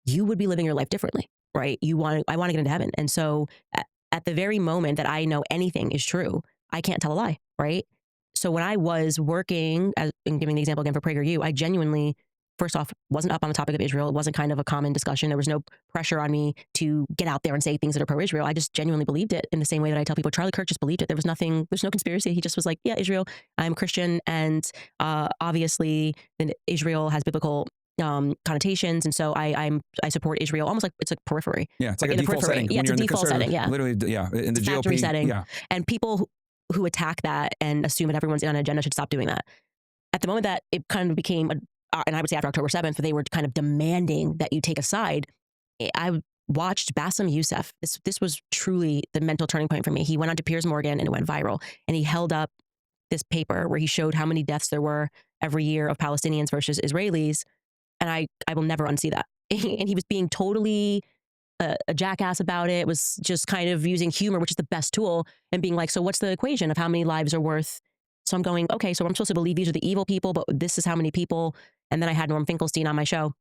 you would be living your life differently, right? I want to get into heaven. And so at the very moment that I know anything is true, I can't tell a lie, right? So when I was working, and giving the example again for PragerU, I genuinely, first off, wasn't up on the topic of Israel. It wasn't kind of a common discussion. There was no pressure on me to get out there and say things that are pro-Israel. I just genuinely believed it in the same way that I tell people Charlie Kirk just believed it. There's no conspiracy. He just was like, yeah, Israel, I'm Christian. And obviously Israel has biblical connotations, and so I support Israel almost like it's a periphery. Yeah, it's like a default setting. Yeah, it's a default setting. Yeah, literally. Yeah, in the GOP setting. Yeah, and people who attack that and assume that everyone's in on an agenda should stop doing that. At the moment that it kind of became, and I would say after October 7th, they were kind of demanding that you take a side. I watched Bassem Youssef. This was truly the mental turning point for me. He went on to Piers Morgan and it went viral. And he held up this paper where he showed how many deaths there were every year of Palestinians versus Israelis. And I will never unsee that. And he was being totally a jackass about it. Was just kind of using humor, which is the best tool, and being like, so what's the equation of how many lives are worth? So I'm going, okay, so I'm supposed to believe these are the evil people, but this is how many people. And then I had Norm Finkelstein on my show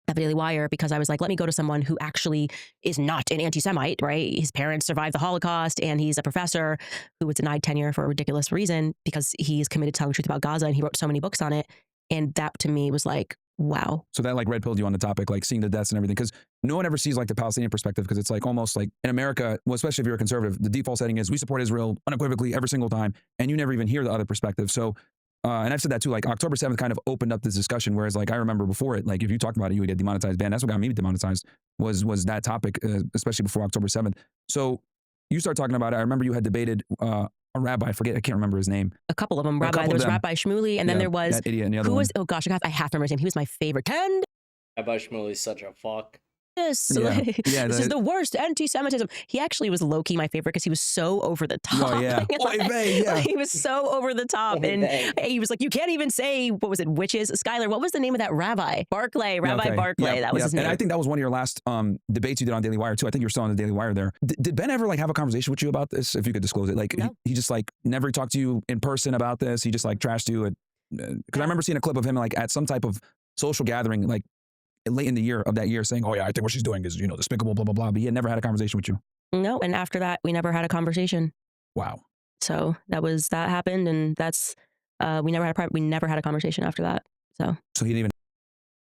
at the Daily Wire because I was like, let me go to someone who actually is not an anti-Semite, right? His parents survived the Holocaust and he's a professor who was denied tenure for a ridiculous reason because he's committed to telling the truth about Gaza and he wrote so many books on it. And that to me was like, wow. So that like red pilled you on the topic, like seeing the deaths and everything, because no one ever sees like the Palestinian perspective, because it's like almost like in America, well, especially if you're a conservative, the default setting is we support Israel unequivocally every single time, and you never even hear the other perspective. So, and I've said that too, like October 7th kind of opened up this discussion, whereas like I remember before it, like if you talked about it, you would get demonetized, banned. That's what got me demonetized was that topic, especially before October 7th. So you start talking about it. I remember you had debated a rabbi, I can't remember his name. A couple of them. There was Rabbi Shmuley, and then there was, that idiot and the other who one. was, oh gosh, I have to remember his name. He was my favorite. Rabbi Shmuley's such a fuck. This Yeah, is the worst anti-Semitism. He actually was low-key my favorite because he was so over the top. Oh, yeah. He was so over the top. And he was like, you can't even say, what was it, witches? Skylar, what was the name of that rabbi? Barclay, Rabbi Barclay. That was his name. And I think that was one of your last debates you did on Daily Wire too. I think you were still on the Daily Wire there. Did Ben ever like have a conversation with you about this? If you could disclose it. Like no. he just like never talked to you in person about this. He just like trashed you. Because I remember seeing a clip of him like at some type of social gathering, like late in the year of that year saying, oh yeah, I think what she's doing is, despicable, blah, blah, blah. But he had never had a conversation with you. No. And after that, we never had a conversation. Wow. So that happened. And that's, we never had a conversation after that. So he didn't even.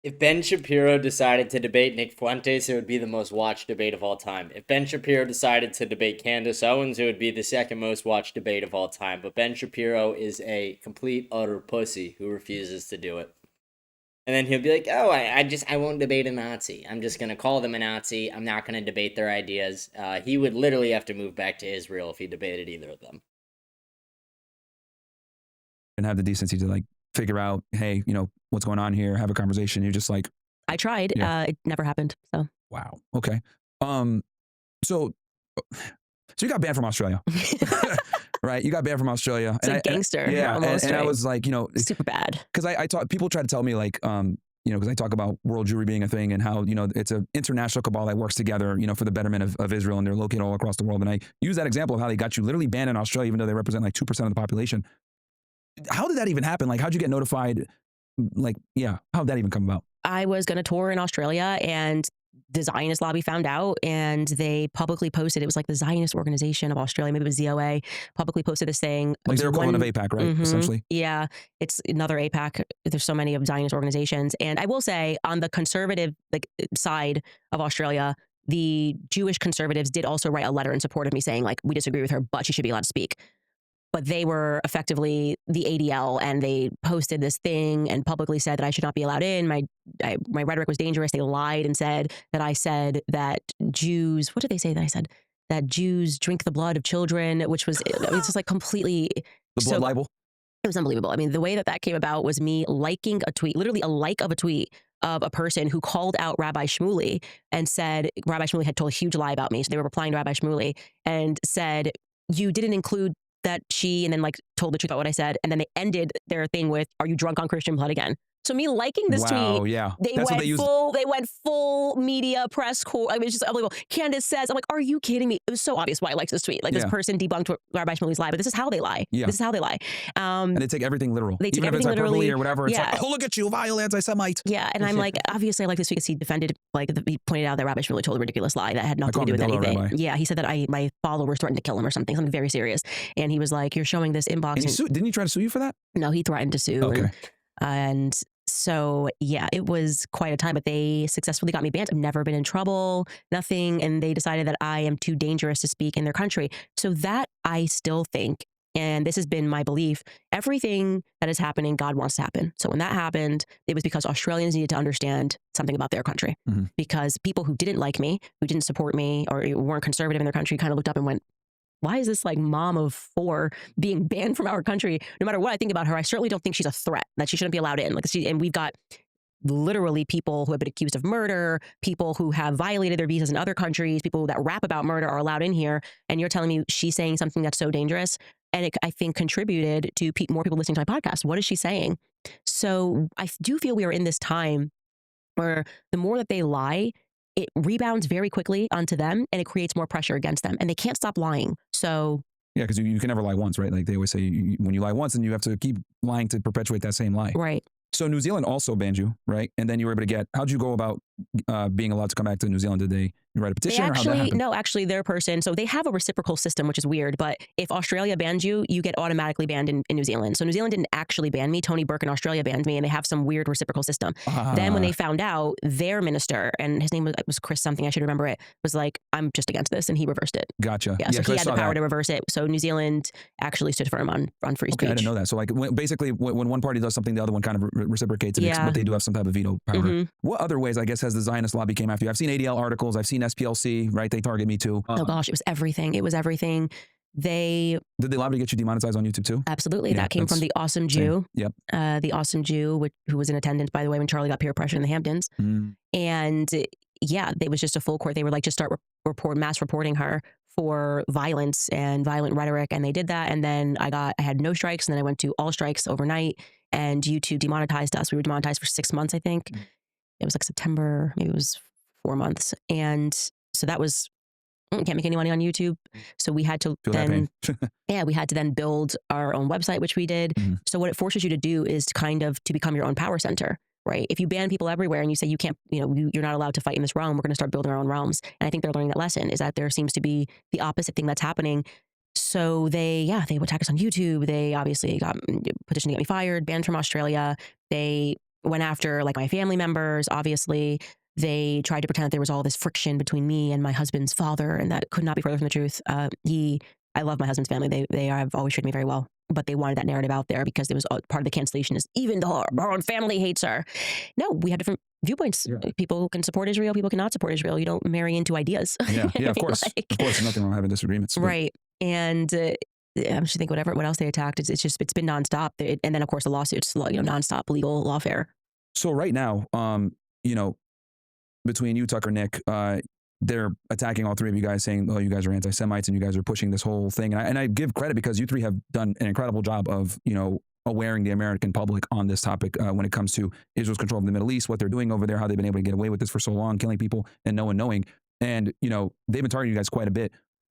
If Ben Shapiro decided to debate Nick Fuentes, it would be the most watched debate of all time. If Ben Shapiro decided to debate Candace Owens, it would be the second most watched debate of all time. But Ben Shapiro is a complete, utter pussy who refuses to do it. And then he'll be like, oh, I won't debate a Nazi. I'm just going to call them a Nazi. I'm not going to debate their ideas. He would literally have to move back to Israel if he debated either of them. And have the decency to like figure out, hey, what's going on here? Have a conversation. You're just like. I tried. Yeah. It never happened. So. Wow. Okay. So you got banned from Australia. Right, you got banned from Australia. It's like gangster. Yeah, almost, and I was like, super bad. Because I talk, people try to tell me like, because I talk about world Jewry being a thing and how it's an international cabal that works together, for the betterment of Israel, and they're located all across the world. And I use that example of how they got you literally banned in Australia, even though they represent like 2% of the population. How did that even happen? Like, how'd you get notified? Like, yeah, how'd that even come about? I was going to tour in Australia, and the Zionist lobby found out, and they publicly posted, it was like the Zionist Organization of Australia, maybe it was ZOA, publicly posted this saying. Like they're equivalent of AIPAC, right? Essentially. Yeah, it's another AIPAC. There's so many of Zionist organizations. And I will say, on the conservative side of Australia, the Jewish conservatives did also write a letter in support of me saying, like, we disagree with her, but she should be allowed to speak. But they were effectively the ADL, and they posted this thing and publicly said that I should not be allowed in. My rhetoric was dangerous. They lied and said that I said that Jews, what did they say that I said? That Jews drink the blood of children, which was, it's just like completely. The blood libel? It was unbelievable. I mean, the way that came about was me liking a tweet, literally a like of a tweet of a person who called out Rabbi Shmuley and said Rabbi Shmuley had told a huge lie about me. So they were replying to Rabbi Shmuley and said, you didn't include that she, and then like told the truth about what I said. And then they ended their thing with, are you drunk on Christian blood again? So me liking this tweet, yeah. they went full media press corps. I mean, it's just unbelievable. Candace says, I'm like, are you kidding me? It was so obvious why I liked this tweet. Like this person debunked Rabbi Shmuley's lie, but this is how they lie. Yeah. This is how they lie. And they take everything literal. They take Even everything if it's hyperbole literally or whatever. It's like, oh, look at you, vile anti-Semite. Yeah, and I'm like, obviously I like this because he defended, like he pointed out that Rabbi Shmuley told a ridiculous lie that had nothing to do with anything. Rabbi. Yeah, he said that my followers threatened to kill him or something very serious. And he was like, you're showing this inbox. And didn't he try to sue you for that? No, he threatened to sue. Okay. And so, yeah, it was quite a time, but they successfully got me banned. I've never been in trouble, nothing. And they decided that I am too dangerous to speak in their country. So that I still think, and this has been my belief, everything that is happening, God wants to happen. So when that happened, it was because Australians needed to understand something about their country. Mm-hmm. Because people who didn't like me, who didn't support me, or weren't conservative in their country kind of looked up and went, why is this like mom of 4 being banned from our country? No matter what I think about her, I certainly don't think she's a threat, that she shouldn't be allowed in. And we've got literally people who have been accused of murder, people who have violated their visas in other countries, people that rap about murder are allowed in here. And you're telling me she's saying something that's so dangerous. And it, I think, contributed to more people listening to my podcast. What is she saying? So I do feel we are in this time where the more that they lie, it rebounds very quickly onto them and it creates more pressure against them and they can't stop lying. So yeah, because you can never lie once, right? Like they always say, when you lie once, then you have to keep lying to perpetuate that same lie. Right. So New Zealand also banned you, right? And then you were able to get, how'd you go about being allowed to come back to New Zealand? Did they write a petition? Actually, their person, so they have a reciprocal system, which is weird, but if Australia bans you, you get automatically banned in New Zealand. So New Zealand didn't actually ban me. Tony Burke in Australia banned me, and they have some weird reciprocal system. Then when they found out, their minister, and his name was Chris something, I should remember it, was like, I'm just against this, and he reversed it. Gotcha. Yeah, so he had the power to reverse it. So New Zealand actually stood firm on free speech. I didn't know that. So like basically when one party does something, the other one kind of reciprocates it, but they do have some type of veto power. Mm-hmm. What other ways, I guess, has the Zionist lobby came after you? I've seen ADL articles. I've seen SPLC, right? They target me too. Oh gosh, it was everything. It was everything. Did they lobby to get you demonetized on YouTube too? Absolutely. Yeah, that came from the Awesome Jew. Yep. The Awesome Jew, who was in attendance, by the way, when Charlie got peer pressure in the Hamptons. And yeah, it was just a full court. They were like, just start mass reporting her for violence and violent rhetoric. And they did that. And then I had no strikes. And then I went to all strikes overnight. And YouTube demonetized us. We were demonetized for 6 months, I think. It was like September, maybe it was 4 months. And so that was, can't make any money on YouTube. So we had to we had to then build our own website, which we did. So what it forces you to do is to become your own power center, right? If you ban people everywhere and you say you can't, you're not allowed to fight in this realm, we're going to start building our own realms. And I think they're learning that lesson, is that there seems to be the opposite thing that's happening. So they would attack us on YouTube. They obviously got petitioned to get me fired, banned from Australia. They went after like my family members. Obviously, they tried to pretend that there was all this friction between me and my husband's father, and that could not be further from the truth. I love my husband's family. They have always treated me very well, but they wanted that narrative out there because it was part of the cancellation is even though our own family hates her. No, we have different viewpoints. Yeah. People can support Israel. People cannot support Israel. You don't marry into ideas. Yeah, of course. Of course, there's nothing wrong having disagreements. But. Right. And I'm just thinking what else they attacked. It's been nonstop. And then of course the lawsuits, nonstop legal lawfare. So right now, between you, Tucker, Nick, they're attacking all three of you guys, saying, "Oh, you guys are anti-Semites and you guys are pushing this whole thing." And I give credit because you three have done an incredible job of, awareing the American public on this topic when it comes to Israel's control of the Middle East, what they're doing over there, how they've been able to get away with this for so long, killing people and no one knowing. And they've been targeting you guys quite a bit.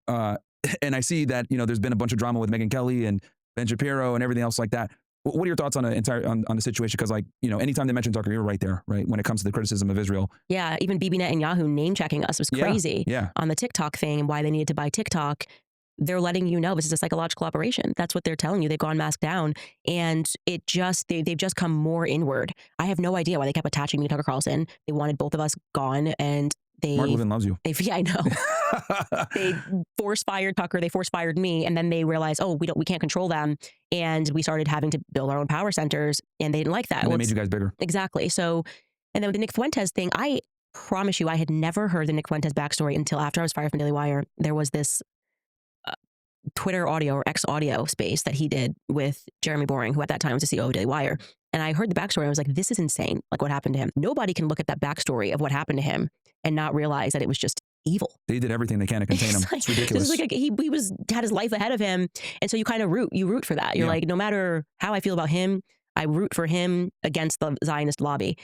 And I see that there's been a bunch of drama with Megyn Kelly and Ben Shapiro and everything else like that. What are your thoughts on the situation? Because anytime they mention Tucker, you're right there, right? When it comes to the criticism of Israel. Yeah, even Bibi Netanyahu name checking us was crazy. Yeah. On the TikTok thing and why they needed to buy TikTok. They're letting you know this is a psychological operation. That's what they're telling you. They've gone masked down, and they've just come more inward. I have no idea why they kept attaching me to Tucker Carlson. They wanted both of us gone, and Mark Levin loves you. Yeah, I know. They force-fired Tucker. They force-fired me. And then they realized, we can't control them. And we started having to build our own power centers. And they didn't like that. And they made you guys bigger. Exactly. So, and then with the Nick Fuentes thing, I promise you, I had never heard the Nick Fuentes backstory until after I was fired from Daily Wire. There was this Twitter audio or X audio space that he did with Jeremy Boring, who at that time was the CEO of Daily Wire. And I heard the backstory. And I was like, this is insane. Like what happened to him. Nobody can look at that backstory of what happened to him and not realize that it was just evil. They did everything they can to contain him. It's ridiculous. Like he had his life ahead of him. And so you kind of root for that. You're like, no matter how I feel about him, I root for him against the Zionist lobby.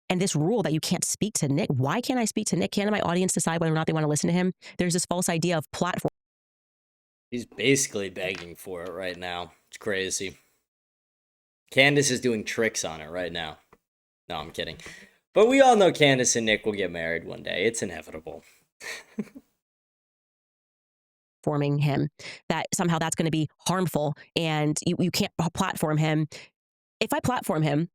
And this rule that you can't speak to Nick, why can't I speak to Nick? Can't my audience decide whether or not they want to listen to him? There's this false idea of platform. He's basically begging for it right now. It's crazy. Candace is doing tricks on it right now. No, I'm kidding. But we all know Candace and Nick will get married one day. It's inevitable. Forming him, that somehow that's going to be harmful and you can't platform him. If I platform him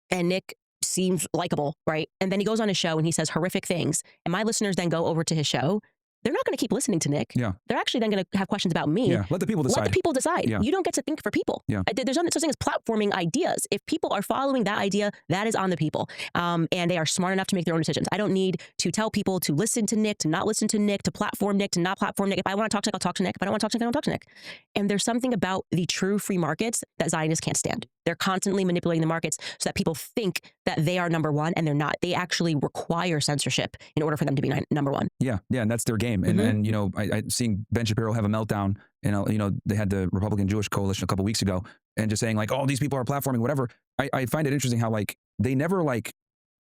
and Nick seems likable, right? And then he goes on his show and he says horrific things, and my listeners then go over to his show, they're not going to keep listening to Nick. Yeah. They're actually then going to have questions about me. Yeah. Let the people decide. Let the people decide. Yeah. You don't get to think for people. Yeah. There's no such thing as platforming ideas. If people are following that idea, that is on the people. And they are smart enough to make their own decisions. I don't need to tell people to listen to Nick, to not listen to Nick, to platform Nick, to not platform Nick. If I want to talk to Nick, I'll talk to Nick. If I don't want to talk to Nick, I don't talk to Nick. And there's something about the true free markets that Zionists can't stand. They're constantly manipulating the markets so that people think that they are number one, and they're not. They actually require censorship in order for them to be number one. Yeah, and that's their game. And you know, I seeing Ben Shapiro have a meltdown. You know, they had the Republican Jewish Coalition a couple weeks ago, and just saying like, oh, these people are platforming, whatever. I find it interesting how like they never like,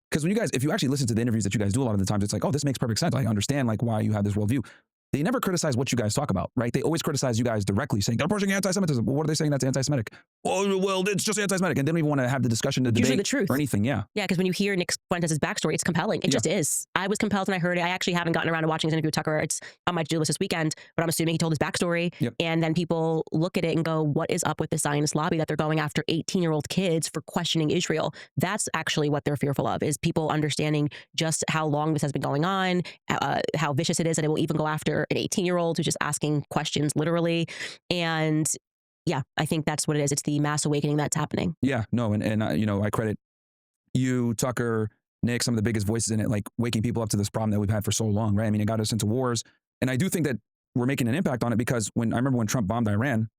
because when you guys, if you actually listen to the interviews that you guys do a lot of the times, it's like, oh, this makes perfect sense. I understand like why you have this worldview. They never criticize what you guys talk about, right? They always criticize you guys directly, saying they're pushing anti-Semitism. Well, what are they saying that's anti-Semitic? Oh, well, it's just anti-Semitic. And they don't even want to have the discussion, the Usually debate, the truth. or anything. Yeah. Yeah, because when you hear Nick Fuentes' backstory, it's compelling. It just is. I was compelled when I heard it. I actually haven't gotten around to watching his interview with Tucker. It's on my to-do list this weekend, but I'm assuming he told his backstory. Yep. And then people look at it and go, what is up with the Zionist lobby that they're going after 18-year-old kids for questioning Israel? That's actually what they're fearful of, is people understanding just how long this has been going on, how vicious it is that it will even go after an 18-year-old who's just asking questions literally. And yeah, I think that's what it is. It's the mass awakening that's happening. Yeah, no, and you know, I credit you, Tucker, Nick, some of the biggest voices in it, like waking people up to this problem that we've had for so long, right? I mean, it got us into wars. And I do think that we're making an impact on it, because I remember when Trump bombed Iran,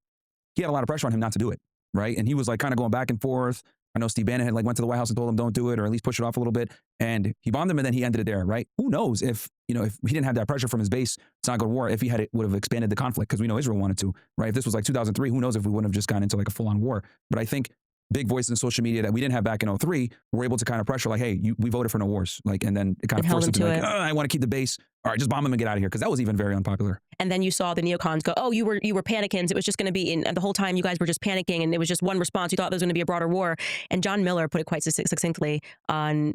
he had a lot of pressure on him not to do it, right? And he was like kind of going back and forth. I know Steve Bannon had like went to the White House and told him don't do it, or at least push it off a little bit. And he bombed him, and then he ended it there, right? Who knows if, you know, if he didn't have that pressure from his base to not go to war, if he had it, would have expanded the conflict, because we know Israel wanted to, right? If this was like 2003, who knows if we wouldn't have just gone into like a full-on war. But I think big voices in social media that we didn't have back in 03 were able to kind of pressure like, hey, we voted for no wars. Like, and then it kind of forced him to be like, I want to keep the base. All right, just bomb him and get out of here. Because that was even very unpopular. And then you saw the neocons go, oh, you were panicking. It was just going to be, and the whole time you guys were just panicking, and it was just one response. You thought there was going to be a broader war. And John Miller put it quite succinctly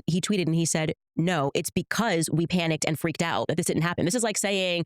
he tweeted and he said, no, it's because we panicked and freaked out that this didn't happen. This is like saying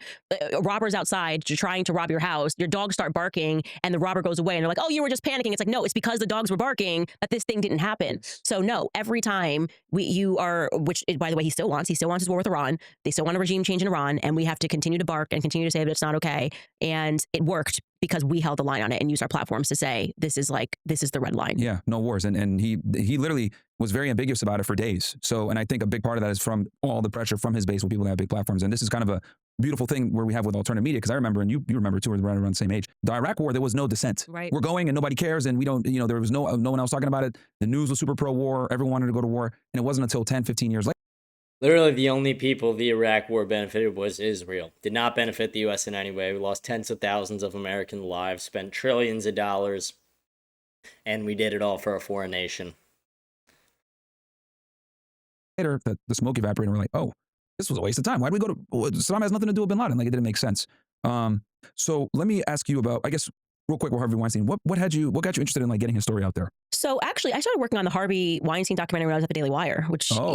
a robber's outside trying to rob your house. Your dogs start barking and the robber goes away. And they're like, oh, you were just panicking. It's like, no, it's because the dogs were barking that this thing didn't happen. So no, every time which by the way, he still wants his war with Iran. They still want a regime change in Iran. And we have to continue to bark and continue to say that it's not okay. And it worked because we held the line on it and used our platforms to say, this is the red line. Yeah, no wars. And he literally was very ambiguous about it for days. So, and I think a big part of that is from all the pressure from his base with people that have big platforms. And this is kind of a beautiful thing where we have with alternative media, because I remember, and you remember too, we're right around the same age. The Iraq war, there was no dissent. Right. We're going and nobody cares, and we don't, you know, there was no one else talking about it. The news was super pro-war. Everyone wanted to go to war. And it wasn't until 10, 15 years later. Literally, the only people the Iraq war benefited was Israel. Did not benefit the U.S. in any way. We lost tens of thousands of American lives, spent trillions of dollars, and we did it all for a foreign nation. Later, the smoke evaporated, and we're like, oh, this was a waste of time. Why did we go to Saddam? Has nothing to do with bin Laden. Like, it didn't make sense. So let me ask you about, I guess, real quick, with Harvey Weinstein. What got you interested in like getting his story out there? So actually, I started working on the Harvey Weinstein documentary when I was at the Daily Wire, which, So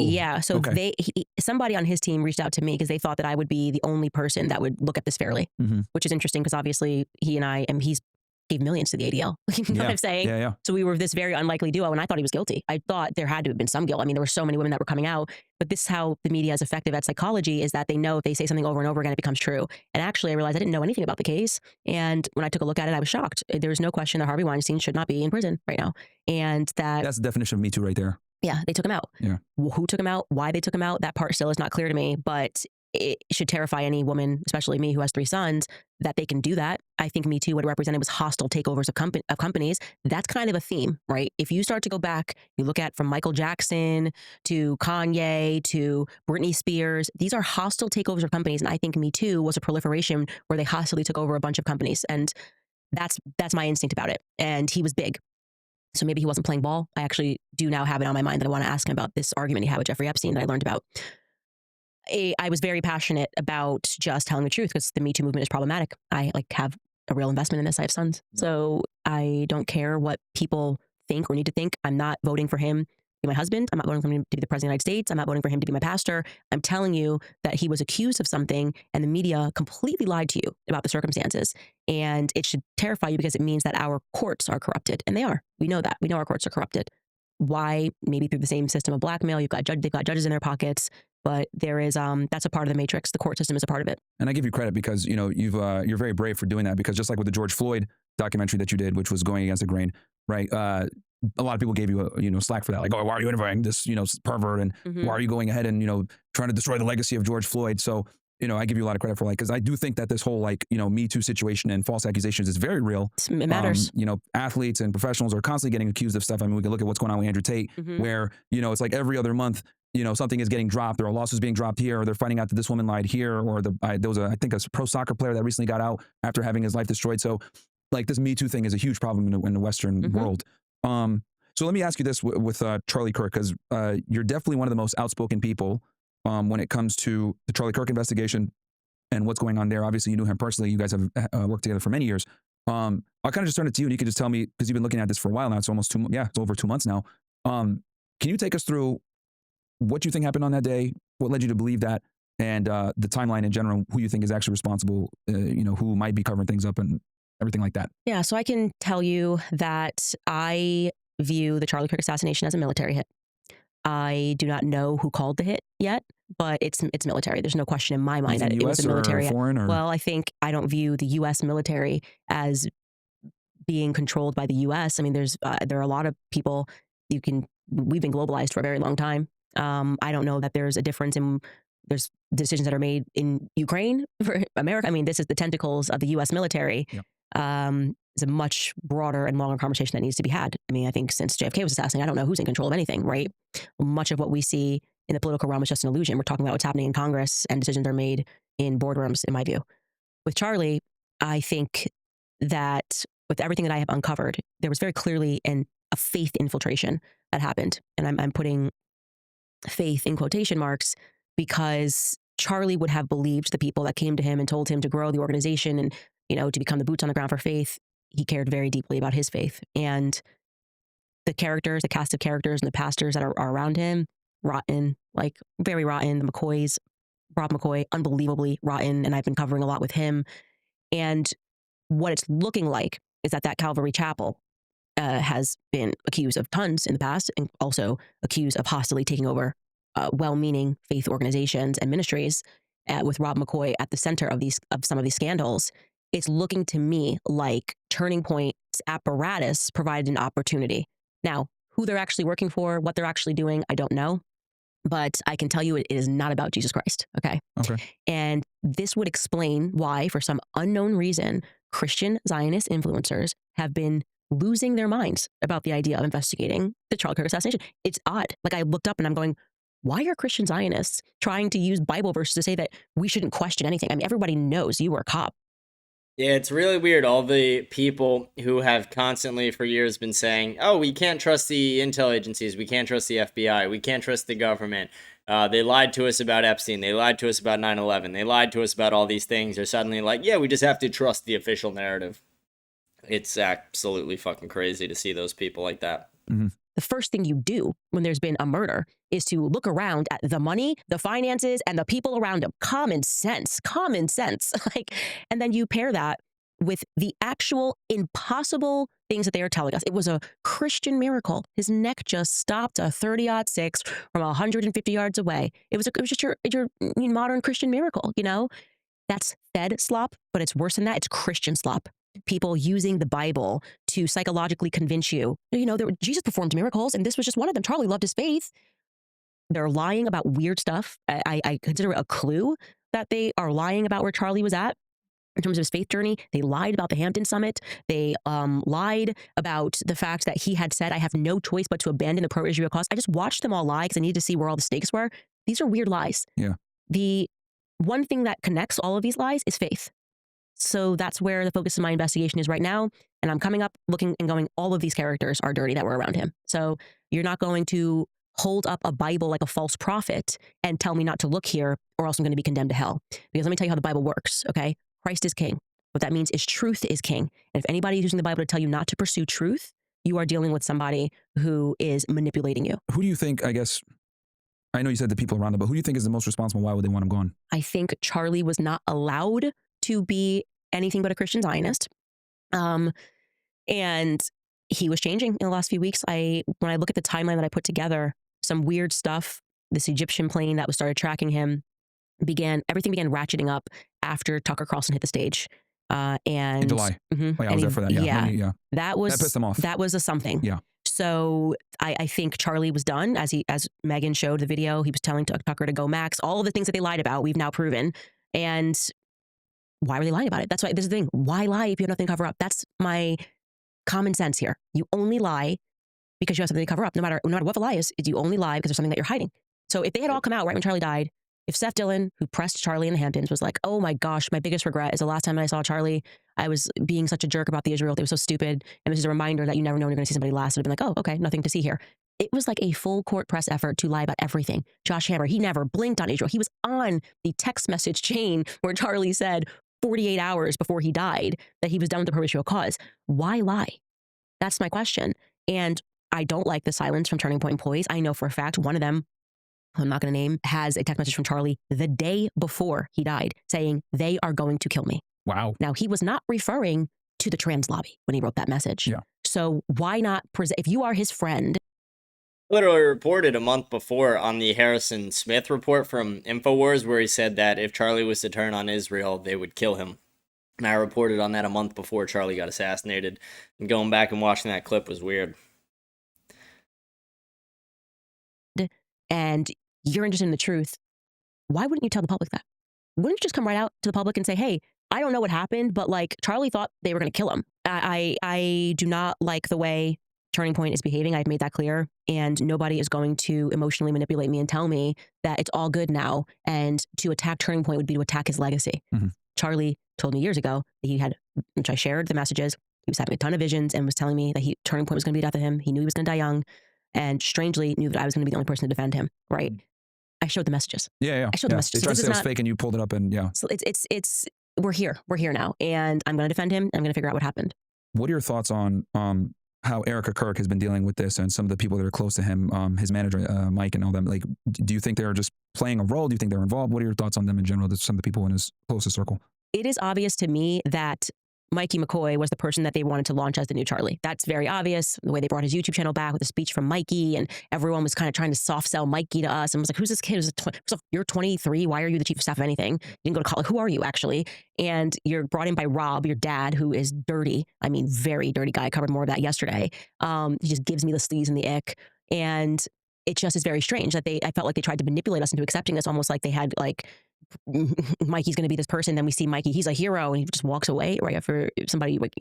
okay. Somebody on his team reached out to me because they thought that I would be the only person that would look at this fairly, which is interesting because obviously he's gave millions to the ADL. You know what I'm saying? Yeah. So we were this very unlikely duo, and I thought he was guilty. I thought there had to have been some guilt. I mean, there were so many women that were coming out, but this is how the media is effective at psychology, is that they know if they say something over and over again, it becomes true. And actually, I realized I didn't know anything about the case. And when I took a look at it, I was shocked. There's no question that Harvey Weinstein should not be in prison right now. And that's the definition of Me Too right there. Yeah, they took him out. Yeah. Who took him out? Why they took him out? That part still is not clear to me, but it should terrify any woman, especially me who has 3 sons, that they can do that. I think Me Too, what it represented was hostile takeovers of companies. That's kind of a theme, right? If you start to go back, you look at from Michael Jackson to Kanye to Britney Spears, these are hostile takeovers of companies. And I think Me Too was a proliferation where they hostilely took over a bunch of companies. And that's my instinct about it. And he was big. So maybe he wasn't playing ball. I actually do now have it on my mind that I want to ask him about this argument he had with Jeffrey Epstein that I learned about. I was very passionate about just telling the truth because the Me Too movement is problematic. I have a real investment in this. I have sons. So I don't care what people think or need to think. I'm not voting for him to be my husband. I'm not voting for him to be the president of the United States. I'm not voting for him to be my pastor. I'm telling you that he was accused of something and the media completely lied to you about the circumstances. And it should terrify you because it means that our courts are corrupted. And they are. We know that. We know our courts are corrupted. Why? Maybe through the same system of blackmail. They've got judges in their pockets. But there is that's a part of the matrix. The court system is a part of it. And I give you credit because you're very brave for doing that, because just like with the George Floyd documentary that you did, which was going against the grain, right? A lot of people gave you slack for that, like, oh, why are you interviewing this pervert, and why are you going ahead and trying to destroy the legacy of George Floyd? So I give you a lot of credit for because I do think that this whole Me Too situation and false accusations is very real. It matters. Athletes and professionals are constantly getting accused of stuff. I mean, we can look at what's going on with Andrew Tate, where it's like every other month, something is getting dropped. There are lawsuits being dropped here, or they're finding out that this woman lied here, or there was I think a pro soccer player that recently got out after having his life destroyed. So this Me Too thing is a huge problem in the Western world. So let me ask you this with Charlie Kirk, because you're definitely one of the most outspoken people when it comes to the Charlie Kirk investigation and what's going on there. Obviously, you knew him personally. You guys have worked together for many years. I'll kind of just turn it to you, and you can just tell me, because you've been looking at this for a while now. It's almost it's over 2 months now. Can you take us through what you think happened on that day, what led you to believe that, and the timeline in general, who you think is actually responsible, who might be covering things up and everything like that? Yeah, so I can tell you that I view the Charlie Kirk assassination as a military hit. I do not know who called the hit yet, but it's military. There's no question in my mind that it was a military hit. Well, I don't view the U.S. military as being controlled by the U.S. I mean, there are a lot of people we've been globalized for a very long time. I don't know that there's a difference there's decisions that are made in Ukraine for America. I mean, this is the tentacles of the U.S. military. Yep. It's a much broader and longer conversation that needs to be had. I mean, I think since JFK was assassinated, I don't know who's in control of anything, right? Much of what we see in the political realm is just an illusion. We're talking about what's happening in Congress, and decisions are made in boardrooms, in my view. With Charlie, I think that with everything that I have uncovered, there was very clearly a faith infiltration that happened. And I'm putting faith in quotation marks, because Charlie would have believed the people that came to him and told him to grow the organization and, to become the boots on the ground for faith. He cared very deeply about his faith. And the cast of characters and the pastors that are around him, rotten, very rotten. The McCoys, Rob McCoy, unbelievably rotten. And I've been covering a lot with him. And what it's looking like is that Calvary Chapel has been accused of tons in the past, and also accused of hostilely taking over well-meaning faith organizations and ministries, with Rob McCoy at the center of some of these scandals. It's looking to me like Turning Point's apparatus provided an opportunity. Now, who they're actually working for, what they're actually doing, I don't know. But I can tell you it is not about Jesus Christ, okay? And this would explain why, for some unknown reason, Christian Zionist influencers have been losing their minds about the idea of investigating the Charlie Kirk assassination. It's odd. I looked up and I'm going, why are Christian Zionists trying to use Bible verses to say that we shouldn't question anything? I mean, everybody knows you were a cop. Yeah, it's really weird. All the people who have constantly for years been saying, oh, we can't trust the intel agencies. We can't trust the FBI. We can't trust the government. They lied to us about Epstein. They lied to us about 9/11. They lied to us about all these things. They're suddenly like, yeah, we just have to trust the official narrative. It's absolutely fucking crazy to see those people like that. Mm-hmm. The first thing you do when there's been a murder is to look around at the money, the finances, and the people around them. Common sense. And then you pair that with the actual impossible things that they are telling us. It was a Christian miracle. His neck just stopped a 30-06 from 150 yards away. It was just your modern Christian miracle, That's Fed slop, but it's worse than that. It's Christian slop. People using the Bible to psychologically convince you, Jesus performed miracles, and this was just one of them. Charlie loved his faith. They're lying about weird stuff. I consider it a clue that they are lying about where Charlie was at in terms of his faith journey. They lied about the Hampton Summit. They lied about the fact that he had said, I have no choice but to abandon the pro-Israel cause. I just watched them all lie because I needed to see where all the stakes were. These are weird lies. Yeah. The one thing that connects all of these lies is faith. So that's where the focus of my investigation is right now. And I'm coming up, looking and going, all of these characters are dirty that were around him. So you're not going to hold up a Bible like a false prophet and tell me not to look here, or else I'm going to be condemned to hell. Because let me tell you how the Bible works, okay? Christ is king. What that means is truth is king. And if anybody is using the Bible to tell you not to pursue truth, you are dealing with somebody who is manipulating you. Who do you think, I guess, I know you said the people around him, but who do you think is the most responsible? Why would they want him gone? I think Charlie was not allowed to be anything but a Christian Zionist. And he was changing in the last few weeks. When I look at the timeline that I put together, some weird stuff, this Egyptian plane that was started tracking him, everything began ratcheting up after Tucker Carlson hit the stage. And in July. Mm-hmm. Oh, yeah, I was there for that. Yeah. That pissed him off. That was a something. Yeah. So I think Charlie was done, as Megan showed the video. He was telling Tucker to go max. All of the things that they lied about, we've now proven. And why were they lying about it? That's why this is the thing. Why lie if you have nothing to cover up? That's my common sense here. You only lie because you have something to cover up. No matter what the lie is you only lie because there's something that you're hiding. So if they had all come out right when Charlie died, if Seth Dillon, who pressed Charlie in the Hamptons, was like, oh my gosh, my biggest regret is the last time I saw Charlie, I was being such a jerk about the Israel. They were so stupid. And this is a reminder that you never know when you're going to see somebody last. I'd been like, oh, okay, nothing to see here. It was like a full court press effort to lie about everything. Josh Hammer, he never blinked on Israel. He was on the text message chain where Charlie said 48 hours before he died that he was done with the pro-Israel cause. Why lie? That's my question. And I don't like the silence from Turning Point employees. I know for a fact one of them, who I'm not going to name, has a text message from Charlie the day before he died saying they are going to kill me. Wow. Now, he was not referring to the trans lobby when he wrote that message. Yeah. So why not present, if you are his friend? Literally reported a month before on the Harrison Smith report from InfoWars, where he said that if Charlie was to turn on Israel, they would kill him. And I reported on that a month before Charlie got assassinated. And going back and watching that clip was weird. And you're interested in the truth. Why wouldn't you tell the public that? Wouldn't you just come right out to the public and say, hey, I don't know what happened, but like Charlie thought they were going to kill him. I do not like the way Turning Point is behaving. I've made that clear. And nobody is going to emotionally manipulate me and tell me that it's all good now. And to attack Turning Point would be to attack his legacy. Mm-hmm. Charlie told me years ago that he had, which I shared the messages, he was having a ton of visions and was telling me that Turning Point was going to be the death of him. He knew he was going to die young, and strangely knew that I was going to be the only person to defend him. Right? I showed the messages. Yeah. I showed the messages. They tried to say it was fake and you pulled it up and yeah. So it's we're here now, and I'm going to defend him. I'm going to figure out what happened. What are your thoughts on how Erica Kirk has been dealing with this and some of the people that are close to him, his manager, Mike, and all them? Like, do you think they're just playing a role? Do you think they're involved? What are your thoughts on them in general? Some of the people in his closest circle. It is obvious to me that Mikey McCoy was the person that they wanted to launch as the new Charlie. That's very obvious. The way they brought his YouTube channel back with a speech from Mikey, and everyone was kind of trying to soft sell Mikey to us and was like, who's this kid? You're 23. Why are you the chief of staff of anything? You didn't go to college. Who are you actually? And you're brought in by Rob, your dad, who is dirty. I mean, very dirty guy. I covered more of that yesterday. He just gives me the sleaze and the ick. And it just is very strange that I felt like they tried to manipulate us into accepting this, almost like they had like, Mikey's going to be this person. Then we see Mikey, he's a hero, and he just walks away right after somebody. Like,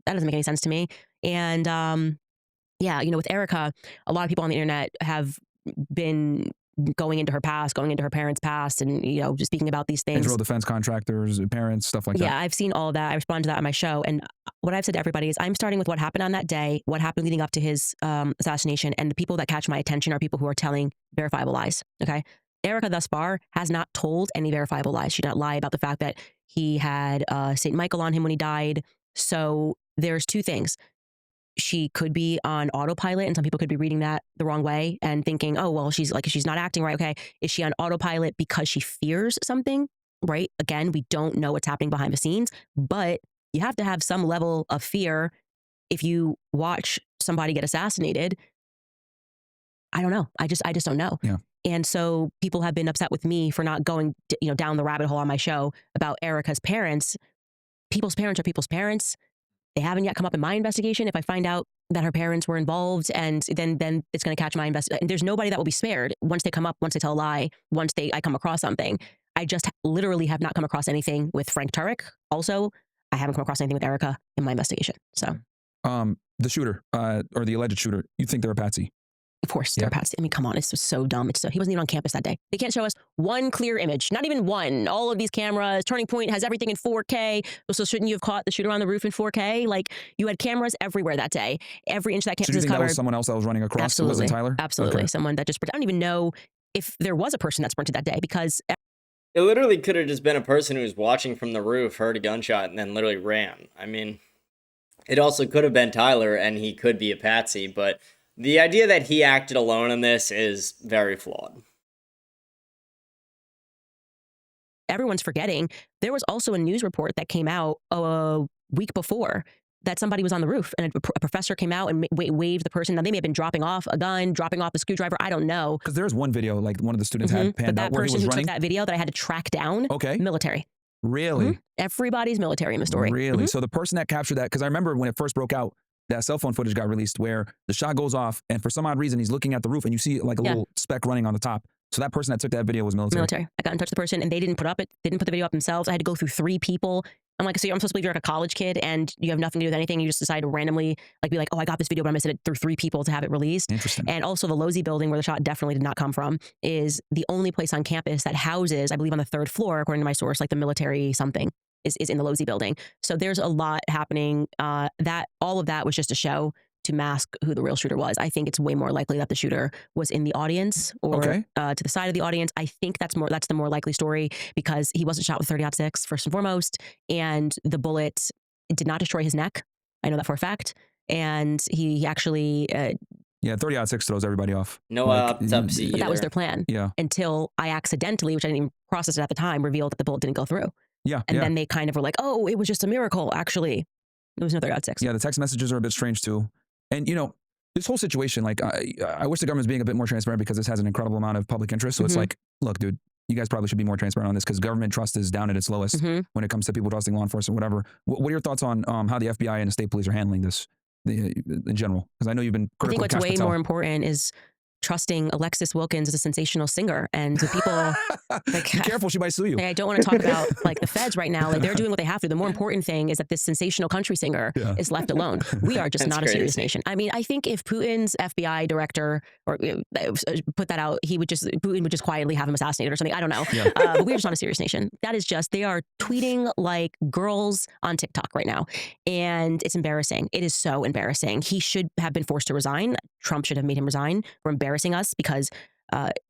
that doesn't make any sense to me. And yeah, with Erica, a lot of people on the internet have been going into her past, going into her parents' past, and just speaking about these things. Israel defense contractors, parents, stuff like that. Yeah, I've seen all of that. I respond to that on my show, and what I've said to everybody is, I'm starting with what happened on that day, what happened leading up to his assassination, and the people that catch my attention are people who are telling verifiable lies. Okay. Erica thus far has not told any verifiable lies. She did not lie about the fact that he had St. Michael on him when he died. So there's two things. She could be on autopilot, and some people could be reading that the wrong way and thinking, oh, well, she's not acting right. Okay. Is she on autopilot because she fears something? Right. Again, we don't know what's happening behind the scenes, but you have to have some level of fear if you watch somebody get assassinated. I don't know. I just don't know. Yeah. And so people have been upset with me for not going, down the rabbit hole on my show about Erica's parents. People's parents are people's parents. They haven't yet come up in my investigation. If I find out that her parents were involved, and then it's going to catch my investigation. And there's nobody that will be spared once they come up, once they tell a lie, once I come across something. I just literally have not come across anything with Frank Turek. Also, I haven't come across anything with Erica in my investigation. So, the shooter or the alleged shooter, you think they're a patsy? of course, they're patsy. I mean, come on, it's just so dumb. He wasn't even on campus that day. They can't show us one clear image, not even one. All of these cameras, Turning Point has everything in 4K. So shouldn't you have caught the shooter on the roof in 4K? Like, you had cameras everywhere that day. Every inch of that campus So do you is think covered. that was someone else that was running across? Absolutely. It wasn't Tyler? Absolutely. Okay. Someone that just, I don't even know if there was a person that sprinted that day, because It literally could have just been a person who was watching from the roof, heard a gunshot, and then literally ran. I mean, it also could have been Tyler, and he could be a patsy, but the idea that he acted alone in this is very flawed. everyone's forgetting, there was also a news report that came out a week before that somebody was on the roof, and a professor came out and waved the person. Now, they may have been dropping off a gun, dropping off a screwdriver. I don't know. Because there's one video, like one of the students had panned but out that where he person was who running. took that video that I had to track down, military. Really? Everybody's military in the story. Really? So the person that captured that, because I remember when it first broke out, that cell phone footage got released where the shot goes off, and for some odd reason, he's looking at the roof, and you see like a little speck running on the top. So that person that took that video was military. I got in touch with the person, and they didn't put the video up themselves. I had to go through 3 people. I'm like, so I'm supposed to believe you're like a college kid and you have nothing to do with anything. You just decide to randomly be like, oh, I got this video, but I'm gonna send it through 3 people to have it released. Interesting. And also the Losey building, where the shot definitely did not come from, is the only place on campus that houses, I believe on the 3rd floor, according to my source, like the military something is in the Losey building. So there's a lot happening. That all of that was just a show to mask who the real shooter was. I think it's way more likely that the shooter was in the audience or to the side of the audience. I think that's the more likely story, because he wasn't shot with 30-06 first and foremost, and the bullet did not destroy his neck. I know that for a fact. And he actually 30-06 throws everybody off. No autopsy. But that was their plan. Yeah. Until I accidentally, which I didn't even process it at the time, revealed that the bullet didn't go through. Yeah. And then they kind of were like, oh, it was just a miracle. Actually, it was no 30-06. Yeah, the text messages are a bit strange too. And, you know, this whole situation, like, I wish the government's being a bit more transparent, because this has an incredible amount of public interest. So it's like, look, dude, you guys probably should be more transparent on this, because government trust is down at its lowest when it comes to people trusting law enforcement, whatever. What are your thoughts on how the FBI and the state police are handling this in general? Because I know you've been critical. I think what's way more important is trusting Alexis Wilkins as a sensational singer, and the people like, be careful, she might sue you. I don't want to talk about like the feds right now. Like, they're doing what they have to. The more important thing is that this sensational country singer is left alone. We are just not a serious nation. I mean, I think if Putin's FBI director or put that out, Putin would just quietly have him assassinated or something. I don't know. But we're just not a serious nation. That is just, they are tweeting like girls on TikTok right now, and it's embarrassing. It is so embarrassing. He should have been forced to resign. Trump should have made him resign for embarrassing us, because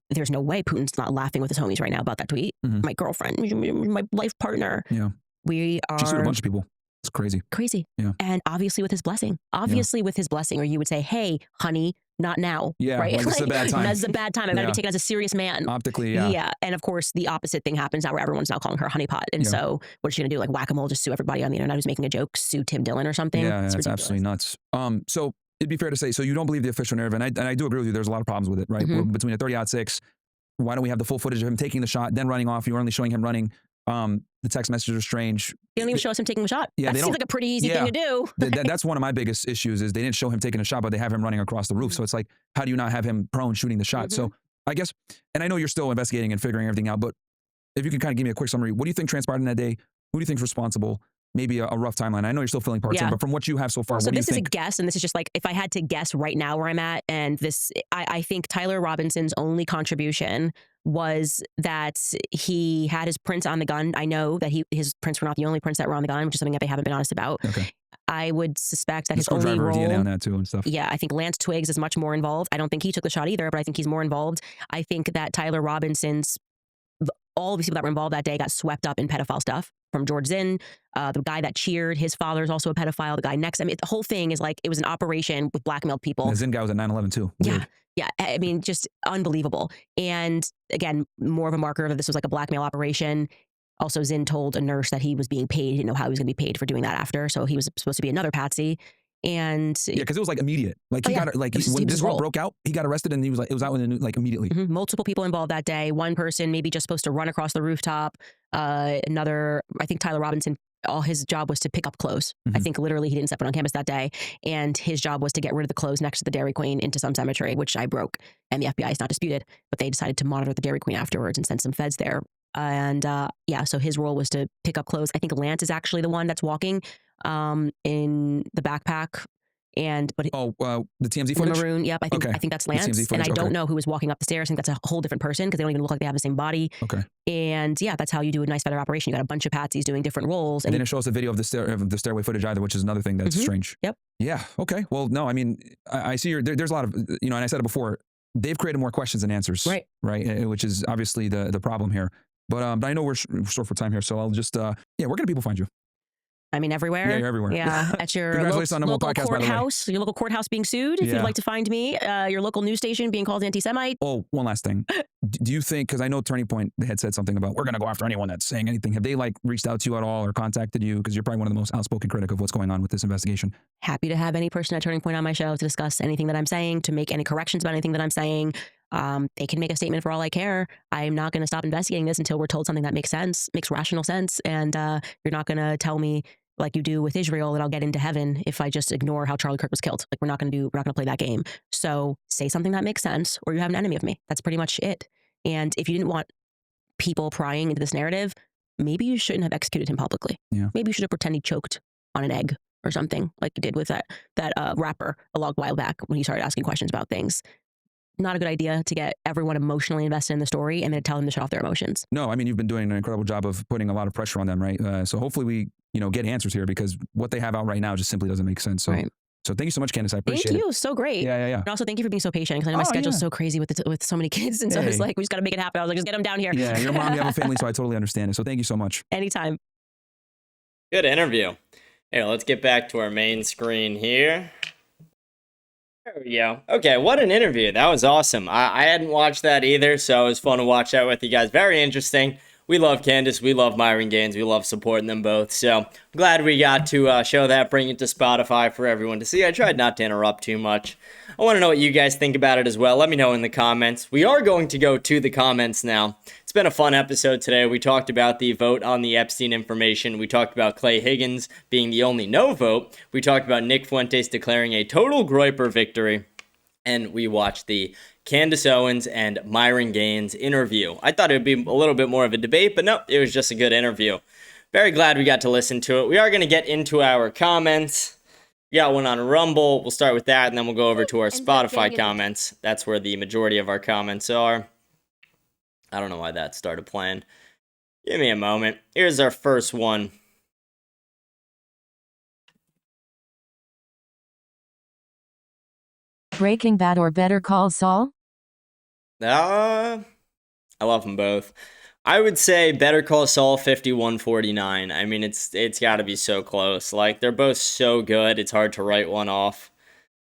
there's no way Putin's not laughing with his homies right now about that tweet. My girlfriend, my life partner. Yeah. She sued a bunch of people. It's crazy. Crazy. Yeah. And obviously with his blessing. With his blessing, or you would say, hey, honey, not now. Yeah. Right? Like, this is a bad time. This is a bad time. I gotta be taken as a serious man. Optically, yeah. Yeah. And of course, the opposite thing happens now, where everyone's now calling her honeypot. And so what is she gonna do? Like whack-a-mole, just sue everybody on the internet who's making a joke, sue Tim Dillon or something? Yeah, it's absolutely nuts. So it'd be fair to say, so you don't believe the official narrative, and I do agree with you, there's a lot of problems with it, right? Between a 30-06, why don't we have the full footage of him taking the shot, then running off? You're only showing him running. The text messages are strange. They don't even show us him taking the shot. Yeah, that seems like a pretty easy thing to do. That's one of my biggest issues, is they didn't show him taking a shot, but they have him running across the roof. So it's like, how do you not have him prone shooting the shot? So I guess, and I know you're still investigating and figuring everything out, but if you can kind of give me a quick summary, what do you think transpired in that day? Who do you think is responsible? Maybe a rough timeline. I know you're still filling parts in, but from what you have so far, so what do you this think? is a guess, and this is just like, if I had to guess right now where I'm at, and this, I think Tyler Robinson's only contribution was that he had his prints on the gun. I know that his prints were not the only prints that were on the gun, which is something that they haven't been honest about. I would suspect that his only role, DNA on that too and stuff. Yeah, I think Lance Twiggs is much more involved. I don't think he took the shot either, but I think he's more involved. I think that Tyler Robinson's, all of these people that were involved that day got swept up in pedophile stuff. From George Zinn, the guy that cheered, his father's also a pedophile. The guy next, I mean, the whole thing is like, it was an operation with blackmailed people. And the Zinn guy was at 9/11 too. Weird. Yeah. I mean, just unbelievable. And again, more of a marker of this was like a blackmail operation. Also, Zinn told a nurse that he was being paid. He didn't know how he was going to be paid for doing that after. So he was supposed to be another patsy. And yeah, because it was like immediate. Like he got like when this all broke out, he got arrested, and he was like, it was out in the news like immediately. Multiple people involved that day. One person maybe just supposed to run across the rooftop. Another, I think Tyler Robinson, all his job was to pick up clothes. I think literally he didn't step foot on campus that day, and his job was to get rid of the clothes next to the Dairy Queen into some cemetery, which I broke, and the FBI is not disputed. But they decided to monitor the Dairy Queen afterwards and send some feds there. And yeah, so his role was to pick up clothes. I think Lance is actually the one that's walking in the backpack. But the TMZ the footage? maroon. Yep, I think that's The TMZ Lance. footage, And I don't okay. know who was walking up the stairs. I think that's a whole different person because they don't even look like they have the same body. Okay. And yeah, that's how you do a nice, better operation. You got a bunch of patsies doing different roles. And they didn't show us a video of the stairway footage either, which is another thing that's strange. Yep. Yeah. Okay. Well, no, I mean, I see there's a lot of, and I said it before, they've created more questions than answers. Right. Right. Which is obviously the problem here. But I know we're short for time here, so I'll just, where can people find you? I mean, everywhere. Yeah, you're everywhere. Yeah, at your Congratulations on the local podcast, courthouse, your local courthouse being sued. If you'd like to find me, your local news station being called anti-Semite. Oh, one last thing. Do you think, because I know Turning Point had said something about, we're going to go after anyone that's saying anything. Have they reached out to you at all or contacted you? Because you're probably one of the most outspoken critic of what's going on with this investigation. Happy to have any person at Turning Point on my show to discuss anything that I'm saying, to make any corrections about anything that I'm saying. They can make a statement for all I care. I'm not going to stop investigating this until we're told something that makes sense, makes rational sense. And you're not going to tell me, like you do with Israel, that I'll get into heaven if I just ignore how Charlie Kirk was killed. We're not going to play that game. So say something that makes sense, or you have an enemy of me. That's pretty much it. And if you didn't want people prying into this narrative, maybe you shouldn't have executed him publicly. Yeah. Maybe you should have pretended he choked on an egg or something, like you did with that rapper a long while back when he started asking questions about things. Not a good idea to get everyone emotionally invested in the story and then tell them to shut off their emotions. No, I mean, you've been doing an incredible job of putting a lot of pressure on them, right? So hopefully we, get answers here, because what they have out right now just simply doesn't make sense. So, so thank you so much, Candace. I appreciate it. Thank you. So great. Yeah. And also thank you for being so patient, because I know my schedule's so crazy with so many kids. And so it's like, we just got to make it happen. I was like, just get them down here. Yeah, your mom, you have a family, so I totally understand it. So thank you so much. Anytime. Good interview. Here, let's get back to our main screen here. There we go. Okay, what an interview. That was awesome. I hadn't watched that either, so it was fun to watch that with you guys. Very interesting. We love Candace. We love Myron Gaines. We love supporting them both. So I'm glad we got to show that, bring it to Spotify for everyone to see. I tried not to interrupt too much. I want to know what you guys think about it as well. Let me know in the comments. We are going to go to the comments now. It's been a fun episode today. We talked about the vote on the Epstein information. We talked about Clay Higgins being the only no vote. We talked about Nick Fuentes declaring a total GROYPER victory. And we watched the Candace Owens and Myron Gaines interview. I thought it would be a little bit more of a debate, but no, it was just a good interview. Very glad we got to listen to it. We are going to get into our comments. We got one on Rumble. We'll start with that, and then we'll go over to our Spotify comments. That's where the majority of our comments are. I don't know why that started playing. Give me a moment. Here's our first one. Breaking Bad or Better Call Saul? I love them both. I would say Better Call Saul 51-49. I mean, it's got to be so close. Like, they're both so good, it's hard to write one off.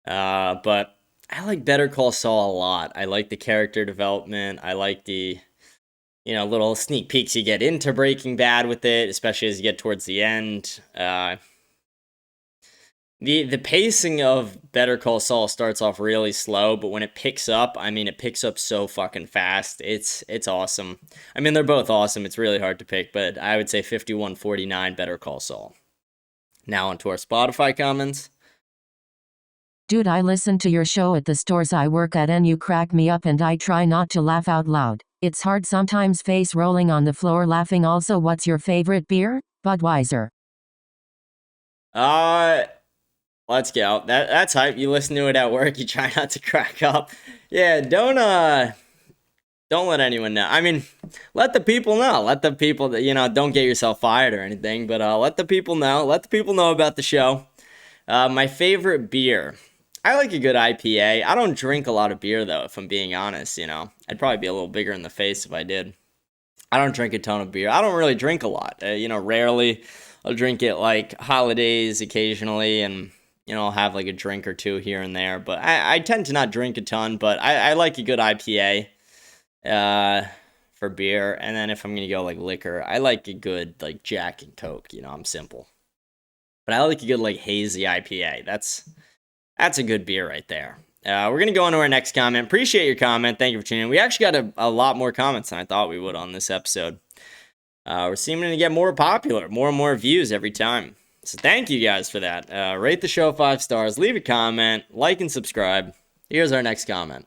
But I like Better Call Saul a lot. I like the character development. I like the, little sneak peeks you get into Breaking Bad with it, especially as you get towards the end. The pacing of Better Call Saul starts off really slow, but when it picks up, it picks up so fucking fast. It's awesome. I mean, they're both awesome. It's really hard to pick, but I would say 51-49 Better Call Saul. Now onto our Spotify comments. Dude, I listen to your show at the stores I work at and you crack me up and I try not to laugh out loud. It's hard sometimes, face rolling on the floor laughing. Also, what's your favorite beer? Budweiser. Let's go. That's hype. You listen to it at work, you try not to crack up. Yeah, don't let anyone know. I mean, let the people know. Let the people that, don't get yourself fired or anything, but let the people know. Let the people know about the show. My favorite beer. I like a good IPA. I don't drink a lot of beer, though, if I'm being honest, I'd probably be a little bigger in the face if I did. I don't drink a ton of beer. I don't really drink a lot. Rarely. I'll drink it like holidays occasionally, and I'll have like a drink or two here and there, but I tend to not drink a ton, but I like a good IPA for beer. And then if I'm going to go like liquor, I like a good like Jack and Coke, I'm simple. But I like a good like hazy IPA. That's a good beer right there. We're going to go on to our next comment. Appreciate your comment. Thank you for tuning in. We actually got a lot more comments than I thought we would on this episode. We're seeming to get more popular, more and more views every time. So thank you guys for that. Rate the show 5 stars, leave a comment, like and subscribe. Here's our next comment.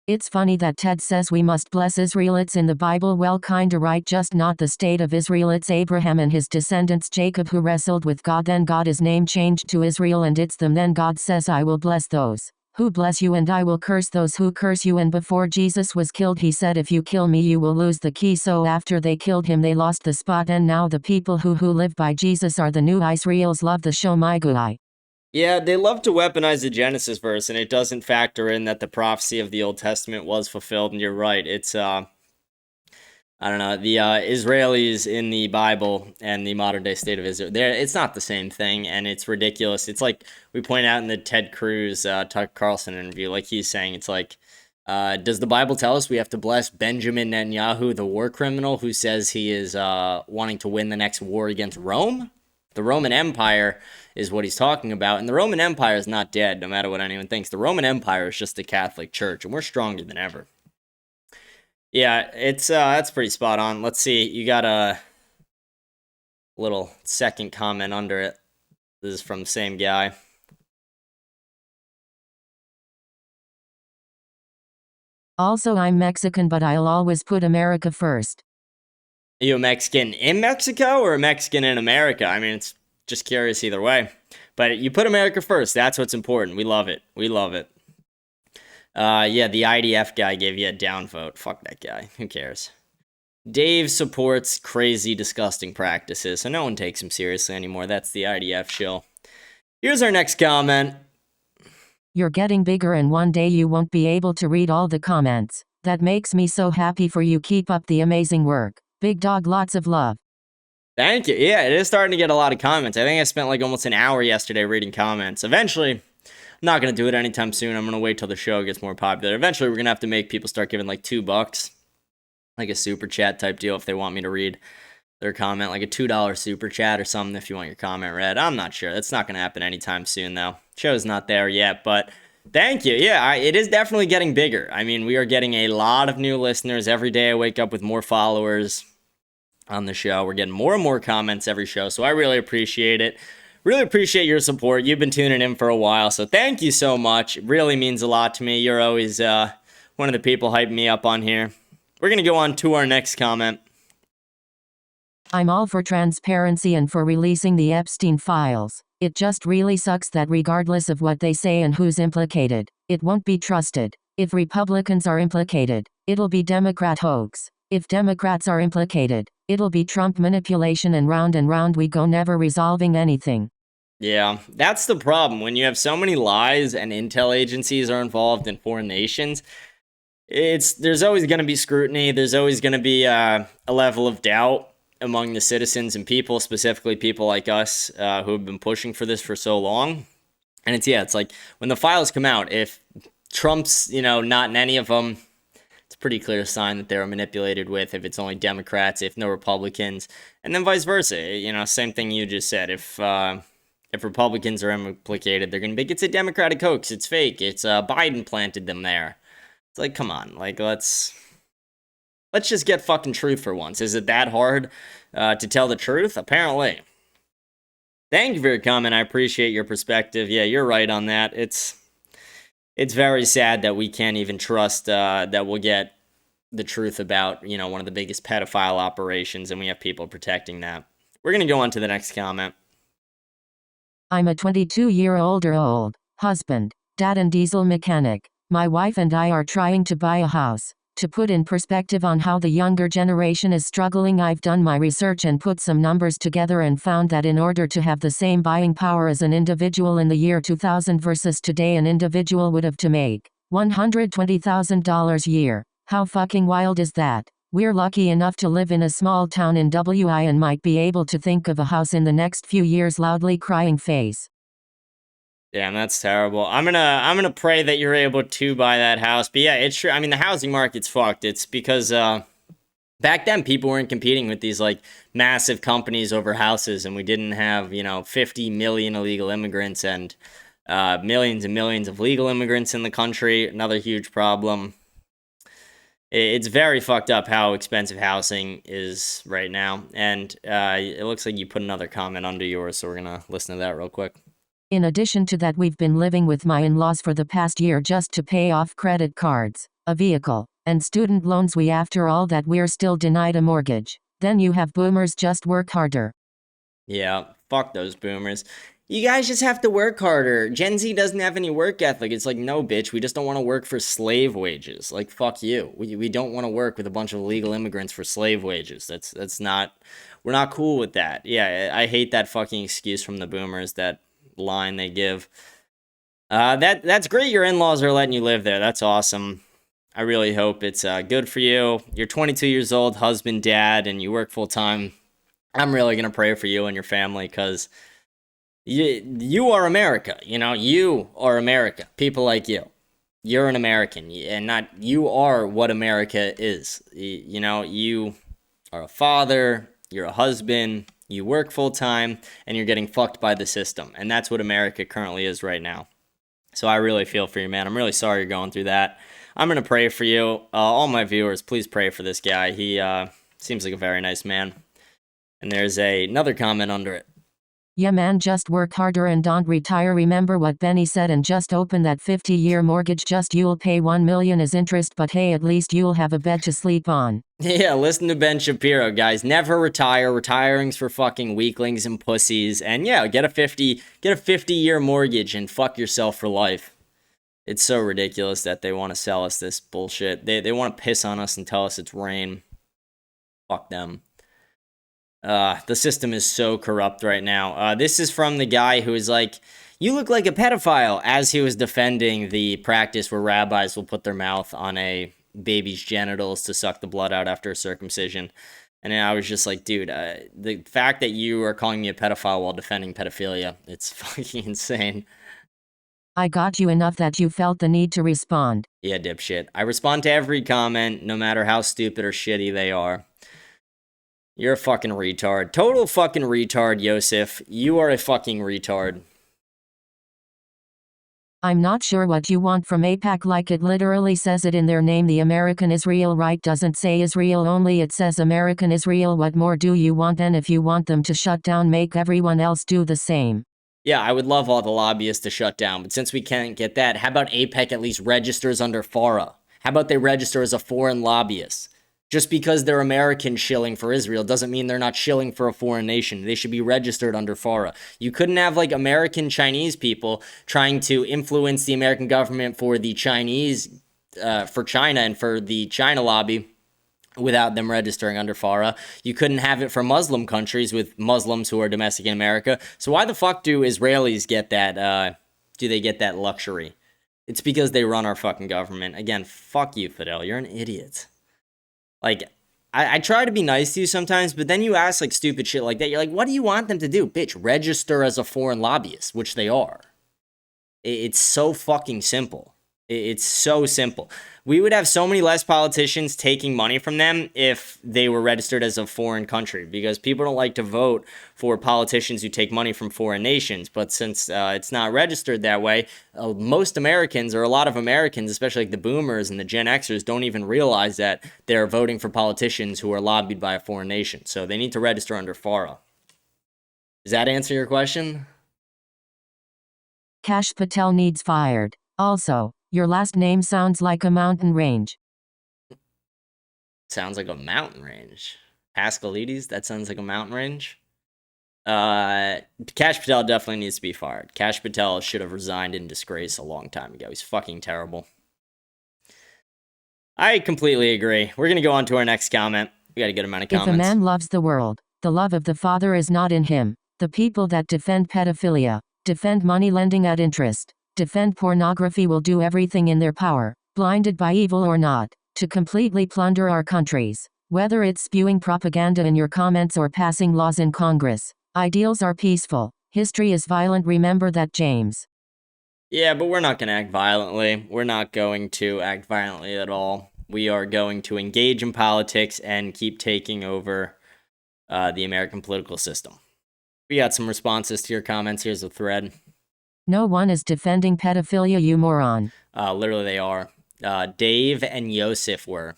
It's funny that Ted says we must bless Israel. It's in the Bible. Well, kinda right, just not the state of Israel. It's Abraham and his descendants Jacob who wrestled with God. Then God is name changed to Israel, and it's them. Then God says, I will bless those who bless you, and I will curse those who curse you. And before Jesus was killed, he said, if you kill me, you will lose the key. So after they killed him, they lost the spot. And now the people who live by Jesus are the new Israels. Love the show, my guy. Yeah, they love to weaponize the Genesis verse, and it doesn't factor in that the prophecy of the Old Testament was fulfilled. And you're right. It's, I don't know, the Israelis in the Bible and the modern day state of Israel, it's not the same thing, and it's ridiculous. It's like we point out in the Ted Cruz, Tucker Carlson interview, like he's saying, it's like, does the Bible tell us we have to bless Benjamin Netanyahu, the war criminal who says he is wanting to win the next war against Rome? The Roman Empire is what he's talking about, and the Roman Empire is not dead, no matter what anyone thinks. The Roman Empire is just the Catholic Church, and we're stronger than ever. Yeah, it's that's pretty spot on. Let's see, you got a little second comment under it. This is from the same guy. Also, I'm Mexican, but I'll always put America first. Are you a Mexican in Mexico or a Mexican in America? I mean, it's just curious either way. But you put America first. That's what's important. We love it. We love it. Yeah, the IDF guy gave you a downvote. Fuck that guy. Who cares? Dave supports crazy, disgusting practices, so no one takes him seriously anymore. That's the IDF shill. Here's our next comment. You're getting bigger, and one day you won't be able to read all the comments. That makes me so happy for you. Keep up the amazing work. Big dog, lots of love. Thank you. Yeah, it is starting to get a lot of comments. I think I spent like almost an hour yesterday reading comments. Eventually, I'm not going to do it anytime soon. I'm going to wait till the show gets more popular. Eventually, we're going to have to make people start giving like $2, like a super chat type deal if they want me to read their comment, like a $2 super chat or something if you want your comment read. I'm not sure. That's not going to happen anytime soon, though. Show's not there yet, but thank you. Yeah, it is definitely getting bigger. I mean, we are getting a lot of new listeners. Every day I wake up with more followers on the show. We're getting more and more comments every show, so I really appreciate it. Really appreciate your support. You've been tuning in for a while, so thank you so much. It really means a lot to me. You're always one of the people hyping me up on here. We're going to go on to our next comment. I'm all for transparency and for releasing the Epstein files. It just really sucks that regardless of what they say and who's implicated, it won't be trusted. If Republicans are implicated, it'll be Democrat hoax. If Democrats are implicated, it'll be Trump manipulation, and round we go, never resolving anything. Yeah, that's the problem. When you have so many lies and intel agencies are involved in foreign nations, there's always going to be scrutiny. There's always going to be a level of doubt among the citizens and people, specifically people like us who have been pushing for this for so long. And it's like when the files come out, if Trump's, not in any of them, it's a pretty clear sign that they were manipulated with. If it's only Democrats, if no Republicans, and then vice versa. Same thing you just said. If Republicans are implicated, they're going to be, it's a Democratic hoax. It's fake. It's Biden planted them there. It's like, come on, like let's just get fucking truth for once. Is it that hard to tell the truth? Apparently. Thank you for your comment. I appreciate your perspective. Yeah, you're right on that. It's very sad that we can't even trust that we'll get the truth about, one of the biggest pedophile operations, and we have people protecting that. We're going to go on to the next comment. I'm a 22-year-old husband, dad, and diesel mechanic. My wife and I are trying to buy a house. To put in perspective on how the younger generation is struggling, I've done my research and put some numbers together and found that in order to have the same buying power as an individual in the year 2000 versus today, an individual would have to make $120,000 a year. How fucking wild is that? We're lucky enough to live in a small town in WI and might be able to think of a house in the next few years. Loudly crying face. Damn, that's terrible. I'm gonna pray that you're able to buy that house. But yeah, it's true. I mean, the housing market's fucked. It's because back then people weren't competing with these like massive companies over houses, and we didn't have 50 million illegal immigrants and millions and millions of legal immigrants in the country. Another huge problem. It's very fucked up how expensive housing is right now. And it looks like you put another comment under yours, so we're gonna listen to that real quick. In addition to that, we've been living with my in-laws for the past year just to pay off credit cards, a vehicle, and student loans. After all that, we're still denied a mortgage. Then you have boomers just work harder. Yeah, fuck those boomers. You guys just have to work harder. Gen Z doesn't have any work ethic. It's like, no, bitch, we just don't want to work for slave wages. Like, fuck you. We don't want to work with a bunch of illegal immigrants for slave wages. That's not, we're not cool with that. Yeah, I hate that fucking excuse from the boomers, that line they give. That's great your in-laws are letting you live there. That's awesome. I really hope it's good for you. You're 22 years old, husband, dad, and you work full-time. I'm really going to pray for you and your family, because you are America. You know, you are America. People like you. You're an American, and not, you are what America is. You know, you are a father, you're a husband, you work full-time, and you're getting fucked by the system. And that's what America currently is right now. So I really feel for you, man. I'm really sorry you're going through that. I'm going to pray for you. All my viewers, please pray for this guy. He seems like a very nice man. And there's another comment under it. Yeah, man, just work harder and don't retire. Remember what Benny said, and just open that 50-year mortgage. Just you'll pay $1 million as interest, but hey, at least you'll have a bed to sleep on. Yeah, listen to Ben Shapiro, guys. Never retire. Retiring's for fucking weaklings and pussies. And yeah, get a 50-year mortgage and fuck yourself for life. It's so ridiculous that they want to sell us this bullshit. They want to piss on us and tell us it's rain. Fuck them. The system is so corrupt right now. This is from the guy who is like, you look like a pedophile, as he was defending the practice where rabbis will put their mouth on a baby's genitals to suck the blood out after a circumcision. And I was just like, dude, the fact that you are calling me a pedophile while defending pedophilia, it's fucking insane. I got you enough that you felt the need to respond. Yeah, dipshit. I respond to every comment, no matter how stupid or shitty they are. You're a fucking retard. Total fucking retard, Yosef. You are a fucking retard. I'm not sure what you want from AIPAC, like it literally says it in their name. The American Israel right doesn't say Israel only, it says American Israel. What more do you want? And if you want them to shut down, make everyone else do the same. Yeah, I would love all the lobbyists to shut down, but since we can't get that, how about AIPAC at least registers under FARA? How about they register as a foreign lobbyist? Just because they're American shilling for Israel doesn't mean they're not shilling for a foreign nation. They should be registered under FARA. You couldn't have like American Chinese people trying to influence the American government for the Chinese, for China and for the China lobby without them registering under FARA. You couldn't have it for Muslim countries with Muslims who are domestic in America. So why the fuck do Israelis get that, do they get that luxury? It's because they run our fucking government. Again, fuck you, Fidel. You're an idiot. Like, I try to be nice to you sometimes, but then you ask, like, stupid shit like that. You're like, what do you want them to do? Bitch, register as a foreign lobbyist, which they are. It's so fucking simple. It's so simple. We would have so many less politicians taking money from them if they were registered as a foreign country, because people don't like to vote for politicians who take money from foreign nations. But since it's not registered that way, most Americans, or a lot of Americans, especially like the boomers and the Gen Xers, don't even realize that they're voting for politicians who are lobbied by a foreign nation. So they need to register under FARA. Does that answer your question? Kash Patel needs fired. Also, your last name sounds like a mountain range. Sounds like a mountain range. Pascalides, that sounds like a mountain range. Kash Patel definitely needs to be fired. Kash Patel should have resigned in disgrace a long time ago. He's fucking terrible. I completely agree. We're going to go on to our next comment. We got a good amount of comments. If a man loves the world, the love of the Father is not in him. The people that defend pedophilia, defend money lending at interest, defend pornography will do everything in their power, blinded by evil or not, to completely plunder our countries. Whether it's spewing propaganda in your comments or passing laws in Congress, ideals are peaceful. History is violent. Remember that, James. Yeah, but we're not going to act violently. We're not going to act violently at all. We are going to engage in politics and keep taking over the American political system. We got some responses to your comments. Here's a thread. No one is defending pedophilia, you moron. Literally they are. Dave and Yosef were.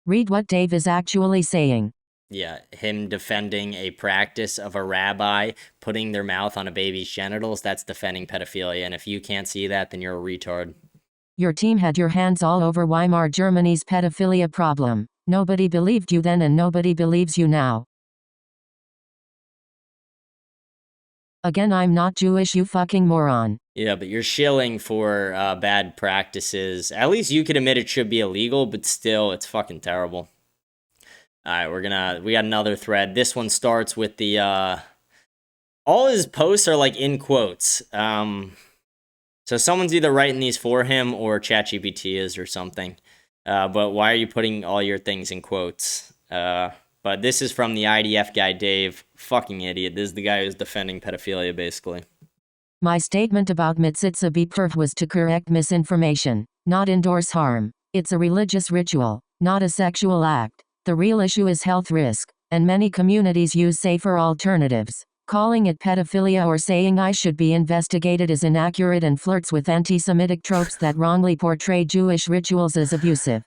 Read what Dave is actually saying. Yeah, him defending a practice of a rabbi putting their mouth on a baby's genitals, that's defending pedophilia. And if you can't see that, then you're a retard. Your team had your hands all over Weimar Germany's pedophilia problem. Nobody believed you then and nobody believes you now. Again, I'm not Jewish, you fucking moron. Yeah, but you're shilling for bad practices. At least you could admit it should be illegal, but still, it's fucking terrible. All right, we got another thread. This one starts with the, all his posts are like in quotes. So someone's either writing these for him or ChatGPT is or something. But why are you putting all your things in quotes? But this is from the IDF guy, Dave. Fucking idiot. This is the guy who's defending pedophilia, basically. My statement about Mitzitza B'Perv was to correct misinformation, not endorse harm. It's a religious ritual, not a sexual act. The real issue is health risk, and many communities use safer alternatives. Calling it pedophilia or saying I should be investigated is inaccurate and flirts with anti-Semitic tropes that wrongly portray Jewish rituals as abusive.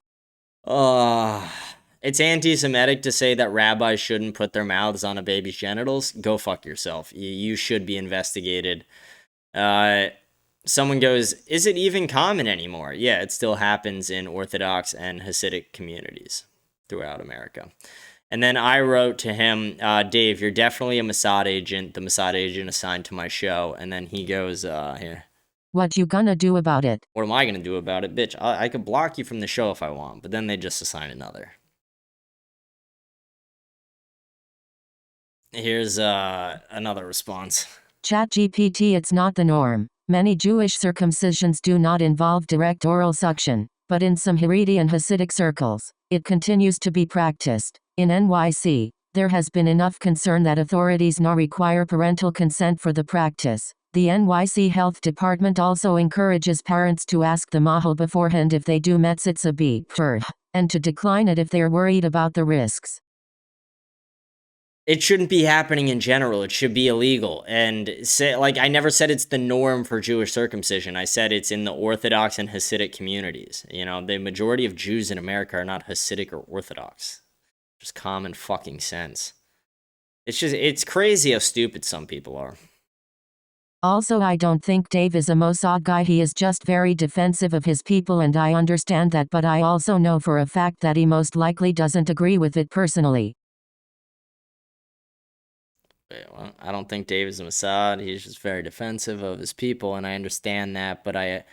It's anti-Semitic to say that rabbis shouldn't put their mouths on a baby's genitals. Go fuck yourself. You should be investigated. Someone goes, is it even common anymore? Yeah, it still happens in Orthodox and Hasidic communities throughout America. And then I wrote to him, Dave, you're definitely a Mossad agent, the Mossad agent assigned to my show. And then he goes, here. What you gonna do about it? What am I gonna do about it? Bitch, I could block you from the show if I want, but then they just assign another. Here's another response. ChatGPT, it's not the norm. Many Jewish circumcisions do not involve direct oral suction, but in some Haredi and Hasidic circles, it continues to be practiced. In NYC, there has been enough concern that authorities now require parental consent for the practice. The NYC Health Department also encourages parents to ask the mahal beforehand if they do Metzitza B'Perv, and to decline it if they're worried about the risks. It shouldn't be happening in general. It should be illegal. And I never said it's the norm for Jewish circumcision. I said it's in the Orthodox and Hasidic communities. You know, the majority of Jews in America are not Hasidic or Orthodox. Just common fucking sense. It's crazy how stupid some people are. Also, I don't think Dave is a Mossad guy. He is just very defensive of his people, and I understand that, but I also know for a fact that he most likely doesn't agree with it personally. Well, I don't think Dave is a Mossad. He's just very defensive of his people, and I understand that, but I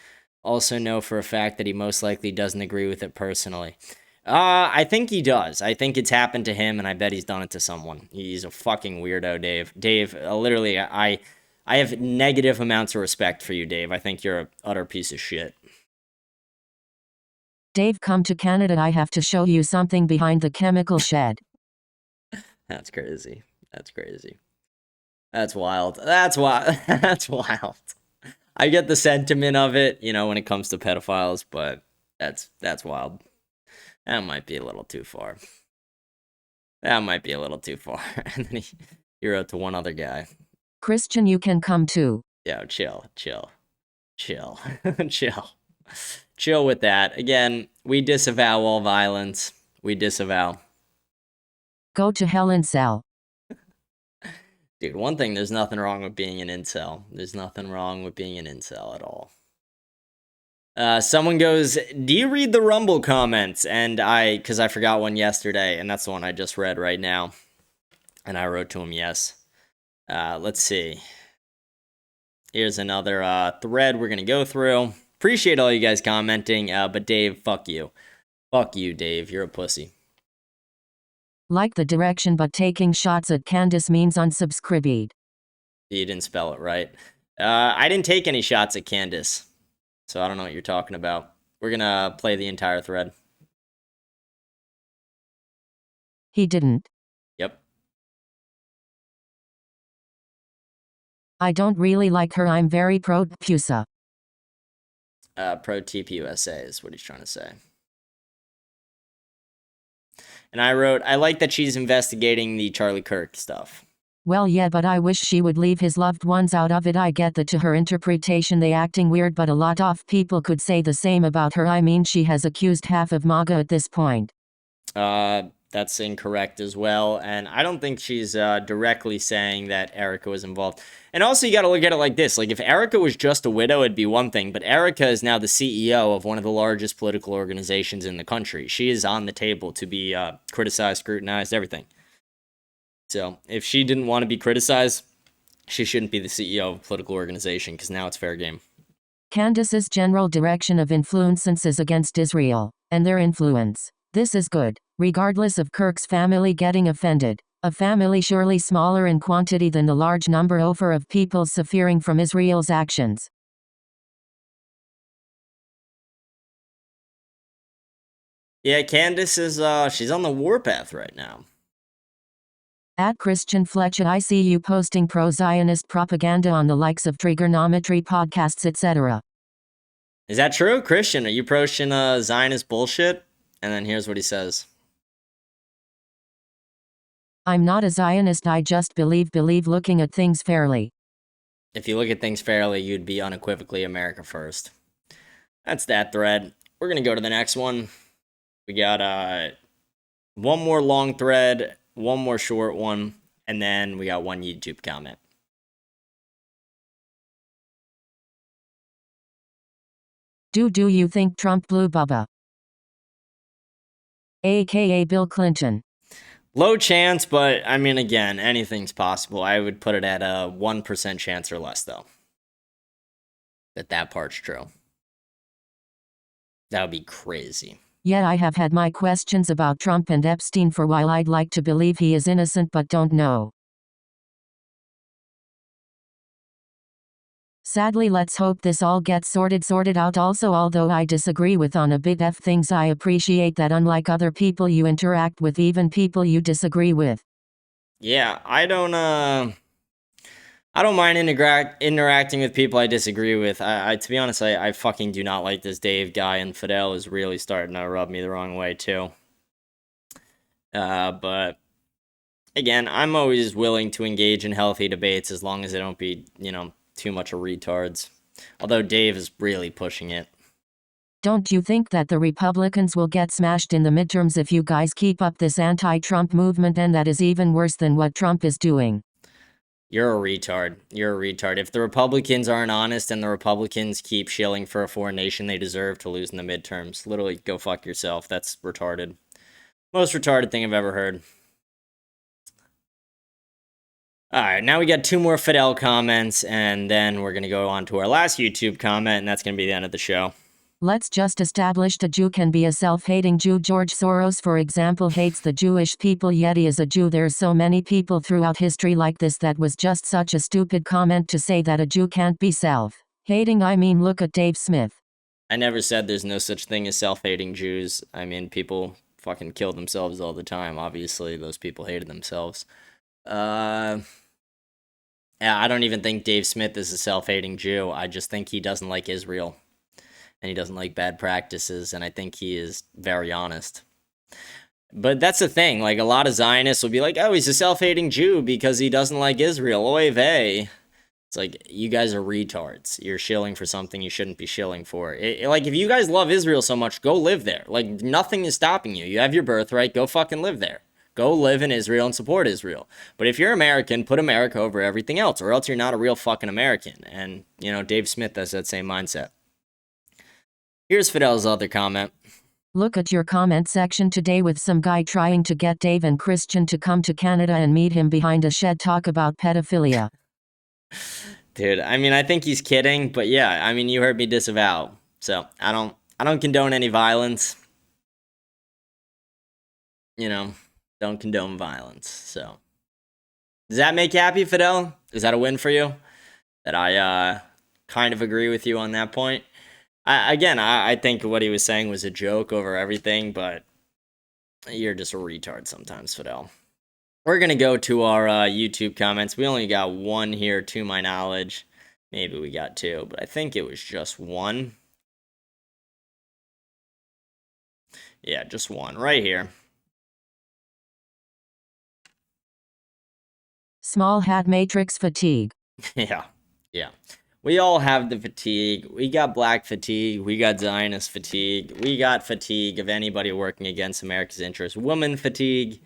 also know for a fact that he most likely doesn't agree with it personally. I think he does. I think it's happened to him, and I bet he's done it to someone. He's a fucking weirdo, Dave. Dave, literally, I have negative amounts of respect for you, Dave. I think you're an utter piece of shit. Dave, come to Canada. I have to show you something behind the chemical shed. That's crazy. That's crazy. That's wild. That's wild. That's wild. I get the sentiment of it, you know, when it comes to pedophiles, but that's wild. That might be a little too far. That might be a little too far. And then he wrote to one other guy. Christian, you can come too. Yo, chill. Chill with that. Again, we disavow all violence. We disavow. Go to hell, incel. Dude, one thing, there's nothing wrong with being an incel. There's nothing wrong with being an incel at all. Someone goes, do you read the Rumble comments? And because I forgot one yesterday, and that's the one I just read right now. And I wrote to him, yes. Let's see. Here's another thread we're going to go through. Appreciate all you guys commenting, but Dave, fuck you. Fuck you, Dave. You're a pussy. Like the direction, but taking shots at Candace means unsubscribed. You didn't spell it right. I didn't take any shots at Candace, so I don't know what you're talking about. We're going to play the entire thread. He didn't. Yep. I don't really like her. I'm very pro-PUSA. Pro-TPUSA is what he's trying to say. And I wrote, I like that she's investigating the Charlie Kirk stuff. Well, yeah, but I wish she would leave his loved ones out of it. I get that to her interpretation they acting weird, but a lot of people could say the same about her. I mean, she has accused half of MAGA at this point. That's That's incorrect as well. And I don't think she's directly saying that Erica was involved. And also, you got to look at it like this. Like, if Erica was just a widow, it'd be one thing. But Erica is now the CEO of one of the largest political organizations in the country. She is on the table to be criticized, scrutinized, everything. So if she didn't want to be criticized, she shouldn't be the CEO of a political organization, because now it's fair game. Candace's general direction of influence is against Israel and their influence. This is good, regardless of Kirk's family getting offended. A family surely smaller in quantity than the large number of people suffering from Israel's actions. Yeah, Candace is, she's on the warpath right now. At Christian Fletcher, I see you posting pro-Zionist propaganda on the likes of trigonometry podcasts, etc. Is that true, Christian? Are you pushing Zionist bullshit? And then here's what he says. I'm not a Zionist, I just believe looking at things fairly. If you look at things fairly, you'd be unequivocally America first. That's that thread. We're going to go to the next one. We got one more long thread, one more short one, and then we got one YouTube comment. Do you think Trump blew Bubba? AKA Bill Clinton. Low chance, but I mean, again, anything's possible. I would put it at a 1% chance or less, though. That part's true. That would be crazy. Yet I have had my questions about Trump and Epstein for a while. I'd like to believe he is innocent but don't know. Sadly, let's hope this all gets sorted out. Also, although I disagree with on a big F things, I appreciate that unlike other people you interact with, even people you disagree with. Yeah, I don't mind interacting with people I disagree with. I to be honest, I fucking do not like this Dave guy, and Fidel is really starting to rub me the wrong way too. But again, I'm always willing to engage in healthy debates as long as they don't be, too much of retards. Although Dave is really pushing it. Don't you think that the Republicans will get smashed in the midterms if you guys keep up this anti-Trump movement, and that is even worse than what Trump is doing? You're a retard. You're a retard. If the Republicans aren't honest and the Republicans keep shilling for a foreign nation, they deserve to lose in the midterms. Literally, go fuck yourself. That's retarded. Most retarded thing I've ever heard. Alright, now we got two more Fidel comments, and then we're going to go on to our last YouTube comment, and that's going to be the end of the show. Let's just establish a Jew can be a self-hating Jew. George Soros, for example, hates the Jewish people, yet he is a Jew. There's so many people throughout history like this. That was just such a stupid comment to say that a Jew can't be self-hating. I mean, look at Dave Smith. I never said there's no such thing as self-hating Jews. I mean, people fucking kill themselves all the time. Obviously, those people hated themselves. Yeah, I don't even think Dave Smith is a self-hating Jew. I just think he doesn't like Israel. And he doesn't like bad practices, and I think he is very honest. But that's the thing, like, a lot of Zionists will be like, oh, he's a self-hating Jew because he doesn't like Israel. Oy vey. It's like, you guys are retards. You're shilling for something you shouldn't be shilling for. Like, if you guys love Israel so much, go live there. Like, nothing is stopping you. You have your birthright, go fucking live there. Go live in Israel and support Israel. But if you're American, put America over everything else, or else you're not a real fucking American. And, Dave Smith has that same mindset. Here's Fidel's other comment. Look at your comment section today with some guy trying to get Dave and Christian to come to Canada and meet him behind a shed, talk about pedophilia. Dude, I mean, I think he's kidding, but yeah, I mean, you heard me disavow. So, I don't condone any violence. Don't condone violence. So, does that make you happy, Fidel? Is that a win for you? That I kind of agree with you on that point? I think what he was saying was a joke over everything, but you're just a retard sometimes, Fidel. We're going to go to our YouTube comments. We only got one here, to my knowledge. Maybe we got two, but I think it was just one. Yeah, just one, right here. Small hat matrix fatigue. Yeah. We all have the fatigue. We got black fatigue. We got Zionist fatigue. We got fatigue of anybody working against America's interests. Woman fatigue.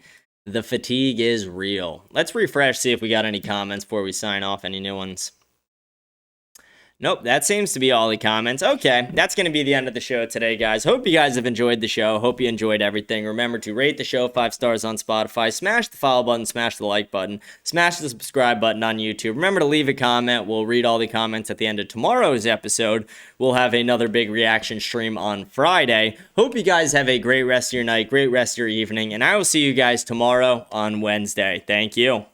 The fatigue is real. Let's refresh, see if we got any comments before we sign off. Any new ones? Nope, that seems to be all the comments. Okay, that's going to be the end of the show today, guys. Hope you guys have enjoyed the show. Hope you enjoyed everything. Remember to rate the show 5 stars on Spotify. Smash the follow button. Smash the like button. Smash the subscribe button on YouTube. Remember to leave a comment. We'll read all the comments at the end of tomorrow's episode. We'll have another big reaction stream on Friday. Hope you guys have a great rest of your night, great rest of your evening, and I will see you guys tomorrow on Wednesday. Thank you.